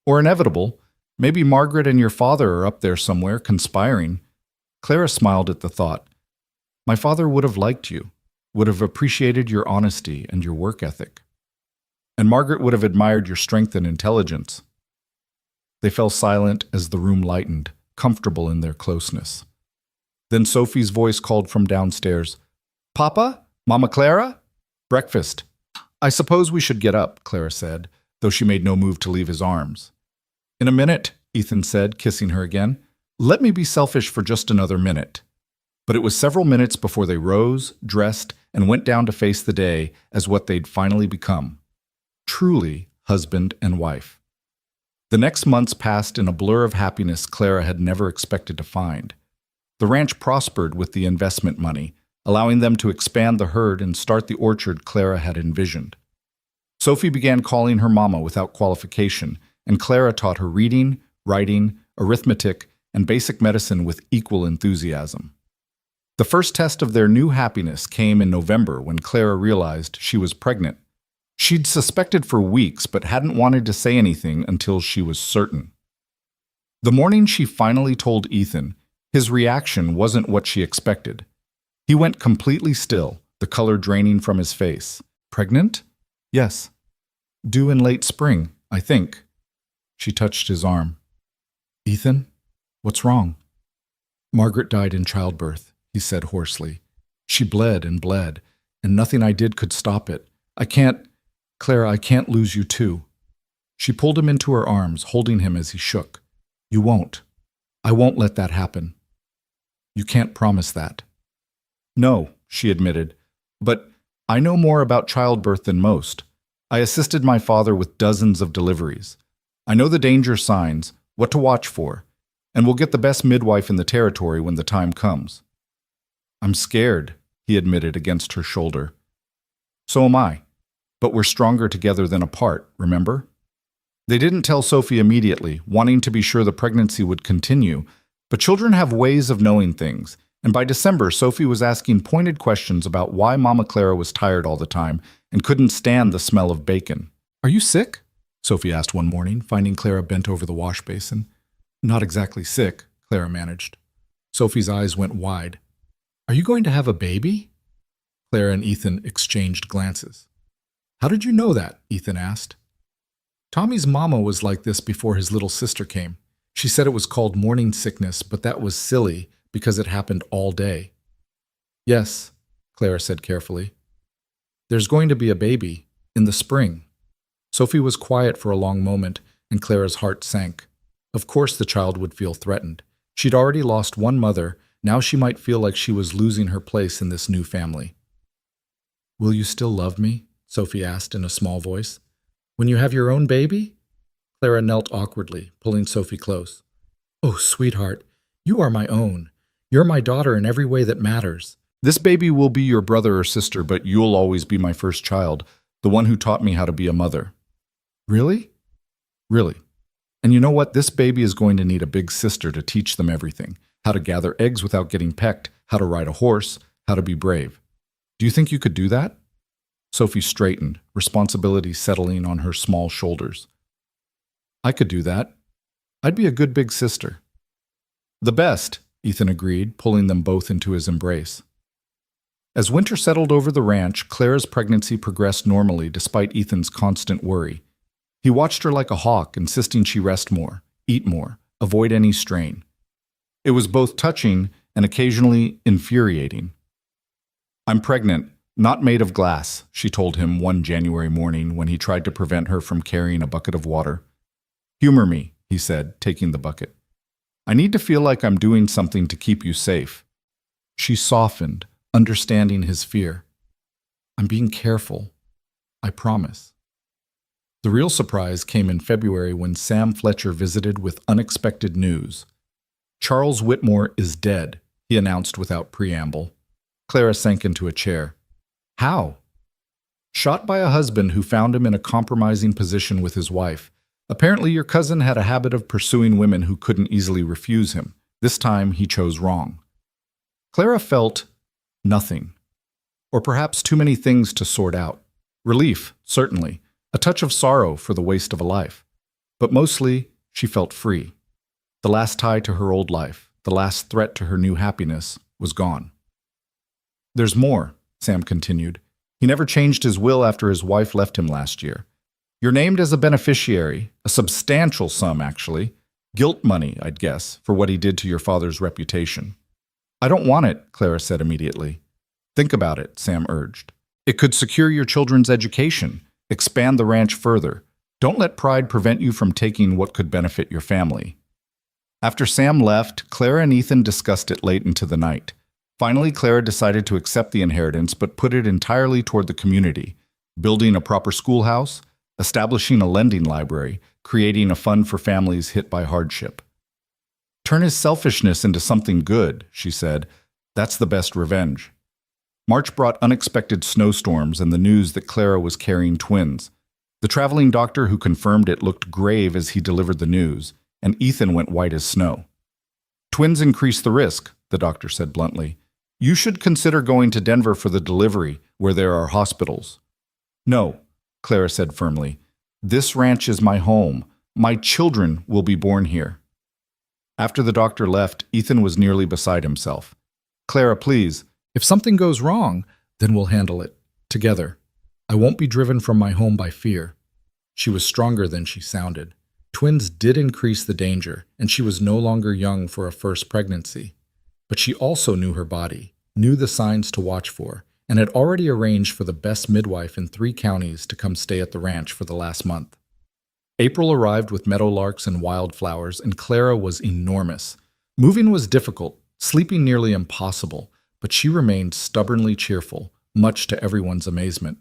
Or inevitable. Maybe Margaret and your father are up there somewhere, conspiring. Clara smiled at the thought. My father would have liked you, would have appreciated your honesty and your work ethic. And Margaret would have admired your strength and intelligence. They fell silent as the room lightened, comfortable in their closeness. Then Sophie's voice called from downstairs. Papa? Mama Clara? Breakfast. I suppose we should get up, Clara said, though she made no move to leave his arms. In a minute, Ethan said, kissing her again. Let me be selfish for just another minute. But it was several minutes before they rose, dressed, and went down to face the day as what they'd finally become. Truly husband and wife. The next months passed in a blur of happiness Clara had never expected to find. The ranch prospered with the investment money, allowing them to expand the herd and start the orchard Clara had envisioned. Sophie began calling her mama without qualification, and Clara taught her reading, writing, arithmetic, and basic medicine with equal enthusiasm. The first test of their new happiness came in November when Clara realized she was pregnant. She'd suspected for weeks but hadn't wanted to say anything until she was certain. The morning she finally told Ethan, his reaction wasn't what she expected. He went completely still, the color draining from his face. Pregnant? Yes. Due in late spring, I think. She touched his arm. Ethan, what's wrong? Margaret died in childbirth, he said hoarsely. She bled, and nothing I did could stop it. Clara, I can't lose you too. She pulled him into her arms, holding him as he shook. You won't. I won't let that happen. You can't promise that. No, she admitted, but I know more about childbirth than most. I assisted my father with dozens of deliveries. I know the danger signs, what to watch for, and we'll get the best midwife in the territory when the time comes. I'm scared, he admitted against her shoulder. So am I. But we're stronger together than apart, remember? They didn't tell Sophie immediately, wanting to be sure the pregnancy would continue, but children have ways of knowing things, and by December, Sophie was asking pointed questions about why Mama Clara was tired all the time and couldn't stand the smell of bacon. Are you sick? Sophie asked one morning, finding Clara bent over the wash basin. Not exactly sick, Clara managed. Sophie's eyes went wide. Are you going to have a baby? Clara and Ethan exchanged glances. How did you know that? Ethan asked. Tommy's mama was like this before his little sister came. She said it was called morning sickness, but that was silly because it happened all day. Yes, Clara said carefully. There's going to be a baby in the spring. Sophie was quiet for a long moment, and Clara's heart sank. Of course the child would feel threatened. She'd already lost one mother. Now she might feel like she was losing her place in this new family. Will you still love me? Sophie asked in a small voice. When you have your own baby? Clara knelt awkwardly, pulling Sophie close. Oh, sweetheart, you are my own. You're my daughter in every way that matters. This baby will be your brother or sister, but you'll always be my first child, the one who taught me how to be a mother. Really? Really. And you know what? This baby is going to need a big sister to teach them everything. How to gather eggs without getting pecked, how to ride a horse, how to be brave. Do you think you could do that? Sophie straightened, responsibility settling on her small shoulders. I could do that. I'd be a good big sister. The best, Ethan agreed, pulling them both into his embrace. As winter settled over the ranch, Clara's pregnancy progressed normally despite Ethan's constant worry. He watched her like a hawk, insisting she rest more, eat more, avoid any strain. It was both touching and occasionally infuriating. I'm pregnant. Not made of glass, she told him one January morning when he tried to prevent her from carrying a bucket of water. Humor me, he said, taking the bucket. I need to feel like I'm doing something to keep you safe. She softened, understanding his fear. I'm being careful. I promise. The real surprise came in February when Sam Fletcher visited with unexpected news. Charles Whitmore is dead, he announced without preamble. Clara sank into a chair. How? Shot by a husband who found him in a compromising position with his wife. Apparently your cousin had a habit of pursuing women who couldn't easily refuse him. This time he chose wrong. Clara felt nothing. Or perhaps too many things to sort out. Relief, certainly. A touch of sorrow for the waste of a life. But mostly, she felt free. The last tie to her old life, the last threat to her new happiness, was gone. "There's more," Sam continued. "He never changed his will after his wife left him last year. You're named as a beneficiary, a substantial sum, actually. Guilt money, I'd guess, for what he did to your father's reputation." "I don't want it," Clara said immediately. "Think about it," Sam urged. "It could secure your children's education, expand the ranch further. Don't let pride prevent you from taking what could benefit your family." After Sam left, Clara and Ethan discussed it late into the night. Finally, Clara decided to accept the inheritance but put it entirely toward the community, building a proper schoolhouse, establishing a lending library, creating a fund for families hit by hardship. "Turn his selfishness into something good," she said. "That's the best revenge." March brought unexpected snowstorms and the news that Clara was carrying twins. The traveling doctor who confirmed it looked grave as he delivered the news, and Ethan went white as snow. "Twins increase the risk," the doctor said bluntly. "You should consider going to Denver for the delivery, where there are hospitals." "No," Clara said firmly. "This ranch is my home. My children will be born here." After the doctor left, Ethan was nearly beside himself. "Clara, please. If something goes wrong, then we'll handle it. Together. I won't be driven from my home by fear." She was stronger than she sounded. Twins did increase the danger, and she was no longer young for a first pregnancy. But she also knew her body, knew the signs to watch for, and had already arranged for the best midwife in 3 counties to come stay at the ranch for the last month. April arrived with meadowlarks and wildflowers, and Clara was enormous. Moving was difficult, sleeping nearly impossible, but she remained stubbornly cheerful, much to everyone's amazement.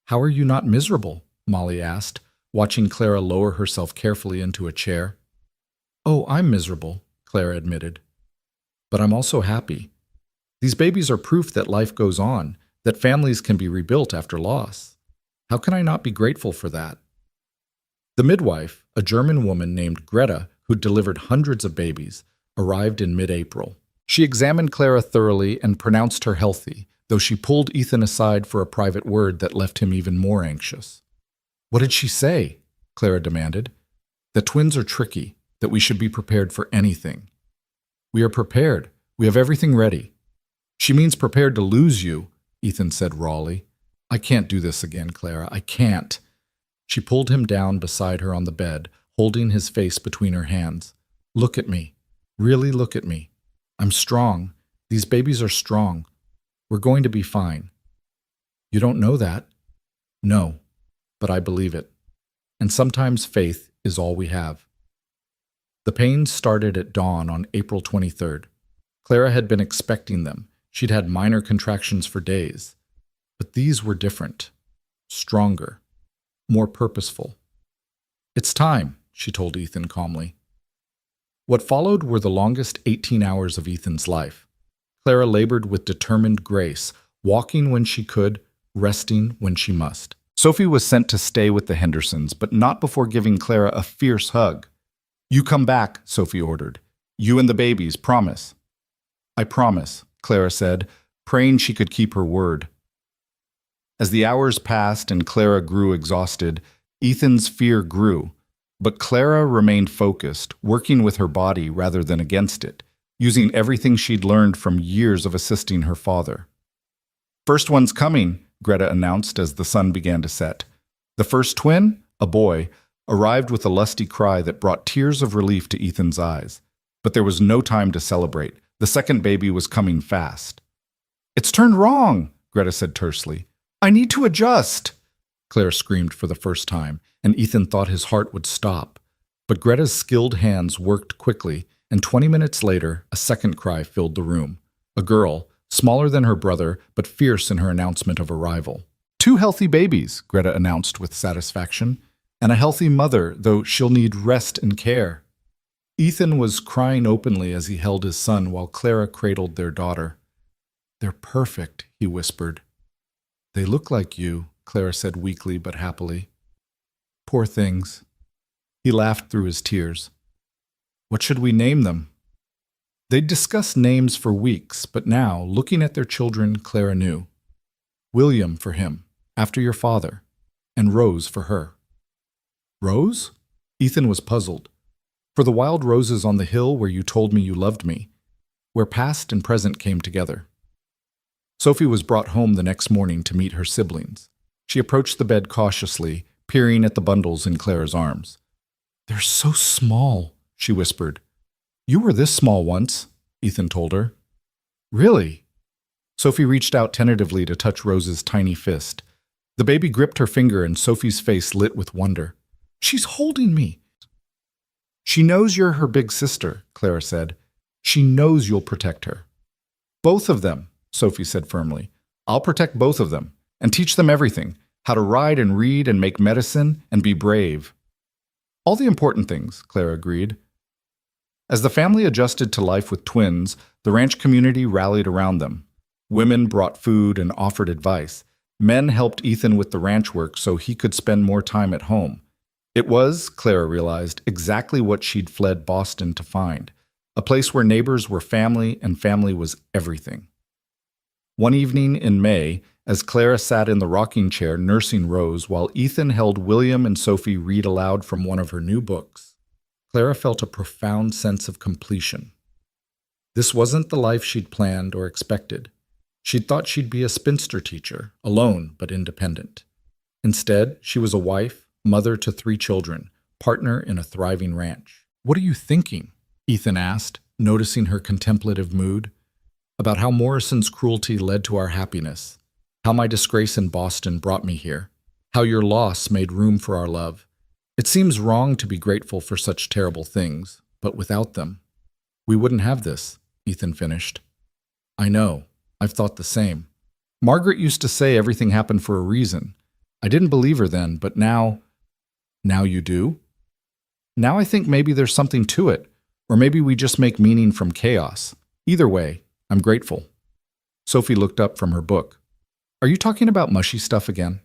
"How are you not miserable?" Molly asked, watching Clara lower herself carefully into a chair. "Oh, I'm miserable," Clara admitted. "But I'm also happy. These babies are proof that life goes on, that families can be rebuilt after loss. How can I not be grateful for that?" The midwife, a German woman named Greta, who delivered hundreds of babies, arrived in mid-April. She examined Clara thoroughly and pronounced her healthy, though she pulled Ethan aside for a private word that left him even more anxious. "What did she say?" Clara demanded. "That twins are tricky, that we should be prepared for anything." "We are prepared. We have everything ready." "She means prepared to lose you," Ethan said rawly. "I can't do this again, Clara. I can't." She pulled him down beside her on the bed, holding his face between her hands. "Look at me. Really look at me. I'm strong. These babies are strong. We're going to be fine." "You don't know that." "No, but I believe it. And sometimes faith is all we have." The pains started at dawn on April 23rd. Clara had been expecting them. She'd had minor contractions for days. But these were different. Stronger. More purposeful. "It's time," she told Ethan calmly. What followed were the longest 18 hours of Ethan's life. Clara labored with determined grace, walking when she could, resting when she must. Sophie was sent to stay with the Hendersons, but not before giving Clara a fierce hug. "You come back," Sophie ordered. "You and the babies, promise." "I promise," Clara said, praying she could keep her word. As the hours passed and Clara grew exhausted, Ethan's fear grew. But Clara remained focused, working with her body rather than against it, using everything she'd learned from years of assisting her father. "First one's coming," Greta announced as the sun began to set. The first twin, a boy, arrived with a lusty cry that brought tears of relief to Ethan's eyes. But there was no time to celebrate. The second baby was coming fast. "It's turned wrong," Greta said tersely. "I need to adjust." Claire screamed for the first time, and Ethan thought his heart would stop. But Greta's skilled hands worked quickly, and 20 minutes later, a second cry filled the room. A girl, smaller than her brother, but fierce in her announcement of arrival. "2 healthy babies," Greta announced with satisfaction, "and a healthy mother, though she'll need rest and care." Ethan was crying openly as he held his son while Clara cradled their daughter. "They're perfect," he whispered. "They look like you," Clara said weakly but happily. "Poor things." He laughed through his tears. "What should we name them?" They'd discussed names for weeks, but now, looking at their children, Clara knew. William for him, after your father, and Rose for her. "Rose?" Ethan was puzzled. For the wild roses on the hill where you told me you loved me, where past and present came together. Sophie was brought home the next morning to meet her siblings. She approached the bed cautiously, peering at the bundles in Clara's arms. "They're so small," she whispered. "You were this small once," Ethan told her. "Really?" Sophie reached out tentatively to touch Rose's tiny fist. The baby gripped her finger and Sophie's face lit with wonder. "She's holding me." "She knows you're her big sister," Clara said. "She knows you'll protect her." "Both of them," Sophie said firmly. "I'll protect both of them and teach them everything, how to ride and read and make medicine and be brave." "All the important things," Clara agreed. As the family adjusted to life with twins, the ranch community rallied around them. Women brought food and offered advice. Men helped Ethan with the ranch work so he could spend more time at home. It was, Clara realized, exactly what she'd fled Boston to find, a place where neighbors were family and family was everything. One evening in May, as Clara sat in the rocking chair nursing Rose while Ethan held William and Sophie read aloud from one of her new books, Clara felt a profound sense of completion. This wasn't the life she'd planned or expected. She'd thought she'd be a spinster teacher, alone but independent. Instead, she was a wife, mother to 3 children, partner in a thriving ranch. "What are you thinking?" Ethan asked, noticing her contemplative mood. "About how Morrison's cruelty led to our happiness, how my disgrace in Boston brought me here, how your loss made room for our love. It seems wrong to be grateful for such terrible things, but without them, we wouldn't have this," Ethan finished. "I know. I've thought the same. Margaret used to say everything happened for a reason. I didn't believe her then, but now you do? Now I think maybe there's something to it, or maybe we just make meaning from chaos. Either way, I'm grateful." Sophie looked up from her book. "Are you talking about mushy stuff again?"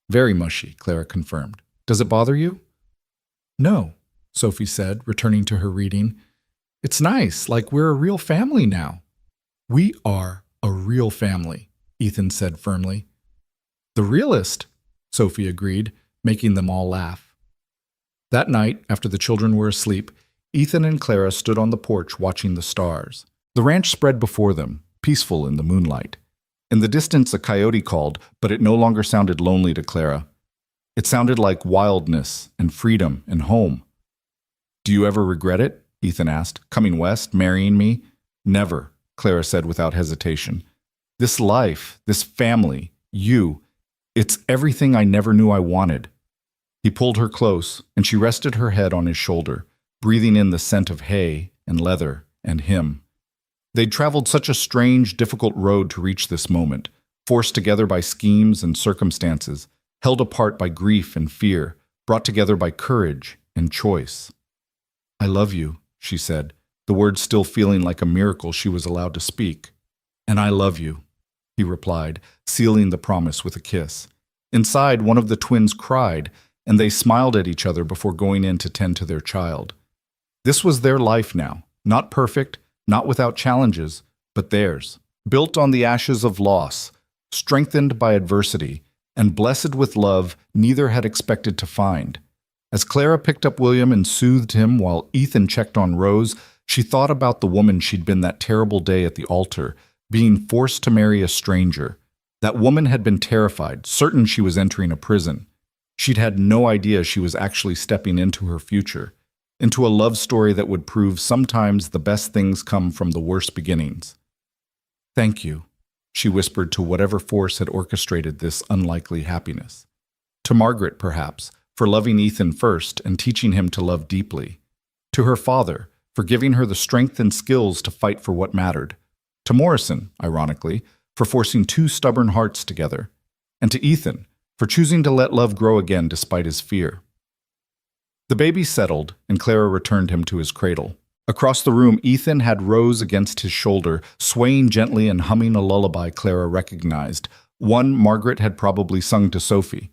"Very mushy," Clara confirmed. "Does it bother you?" "No," Sophie said, returning to her reading. "It's nice, like we're a real family now." "We are a real family," Ethan said firmly. "The realest," Sophie agreed, making them all laugh. That night, after the children were asleep, Ethan and Clara stood on the porch watching the stars. The ranch spread before them, peaceful in the moonlight. In the distance, a coyote called, but it no longer sounded lonely to Clara. It sounded like wildness and freedom and home. "Do you ever regret it?" Ethan asked. "Coming west, marrying me?" "Never," Clara said without hesitation. "This life, this family, you, it's everything I never knew I wanted." He pulled her close, and she rested her head on his shoulder, breathing in the scent of hay and leather and him. They'd traveled such a strange, difficult road to reach this moment, forced together by schemes and circumstances, held apart by grief and fear, brought together by courage and choice. "I love you," she said, the words still feeling like a miracle she was allowed to speak. "And I love you," he replied, sealing the promise with a kiss. Inside, one of the twins cried, and they smiled at each other before going in to tend to their child. This was their life now, not perfect, not without challenges, but theirs, built on the ashes of loss, strengthened by adversity, and blessed with love neither had expected to find. As Clara picked up William and soothed him while Ethan checked on Rose, she thought about the woman she'd been that terrible day at the altar, being forced to marry a stranger. That woman had been terrified, certain she was entering a prison. She'd had no idea she was actually stepping into her future, into a love story that would prove sometimes the best things come from the worst beginnings. "Thank you," she whispered to whatever force had orchestrated this unlikely happiness. To Margaret, perhaps, for loving Ethan first and teaching him to love deeply. To her father, for giving her the strength and skills to fight for what mattered. To Morrison, ironically, for forcing 2 stubborn hearts together. And to Ethan, for choosing to let love grow again despite his fear. The baby settled, and Clara returned him to his cradle. Across the room, Ethan had Rose against his shoulder, swaying gently and humming a lullaby Clara recognized, one Margaret had probably sung to Sophie.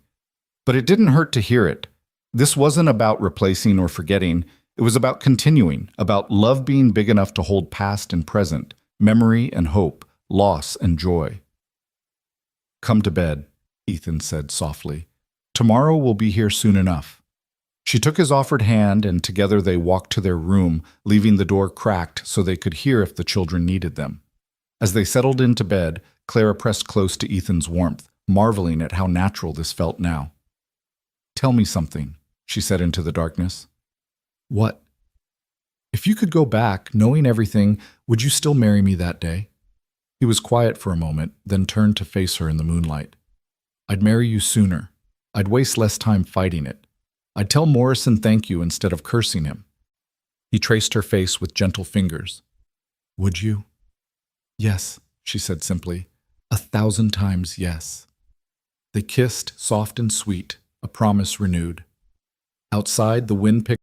But it didn't hurt to hear it. This wasn't about replacing or forgetting. It was about continuing, about love being big enough to hold past and present, memory and hope, loss and joy. "Come to bed," Ethan said softly. "Tomorrow will be here soon enough." She took his offered hand, and together they walked to their room, leaving the door cracked so they could hear if the children needed them. As they settled into bed, Clara pressed close to Ethan's warmth, marveling at how natural this felt now. "Tell me something," she said into the darkness. "What?" "If you could go back, knowing everything, would you still marry me that day?" He was quiet for a moment, then turned to face her in the moonlight. "I'd marry you sooner. I'd waste less time fighting it. I'd tell Morrison thank you instead of cursing him." He traced her face with gentle fingers. "Would you?" "Yes," she said simply. 1,000 times yes." They kissed, soft and sweet, a promise renewed. Outside, the wind picked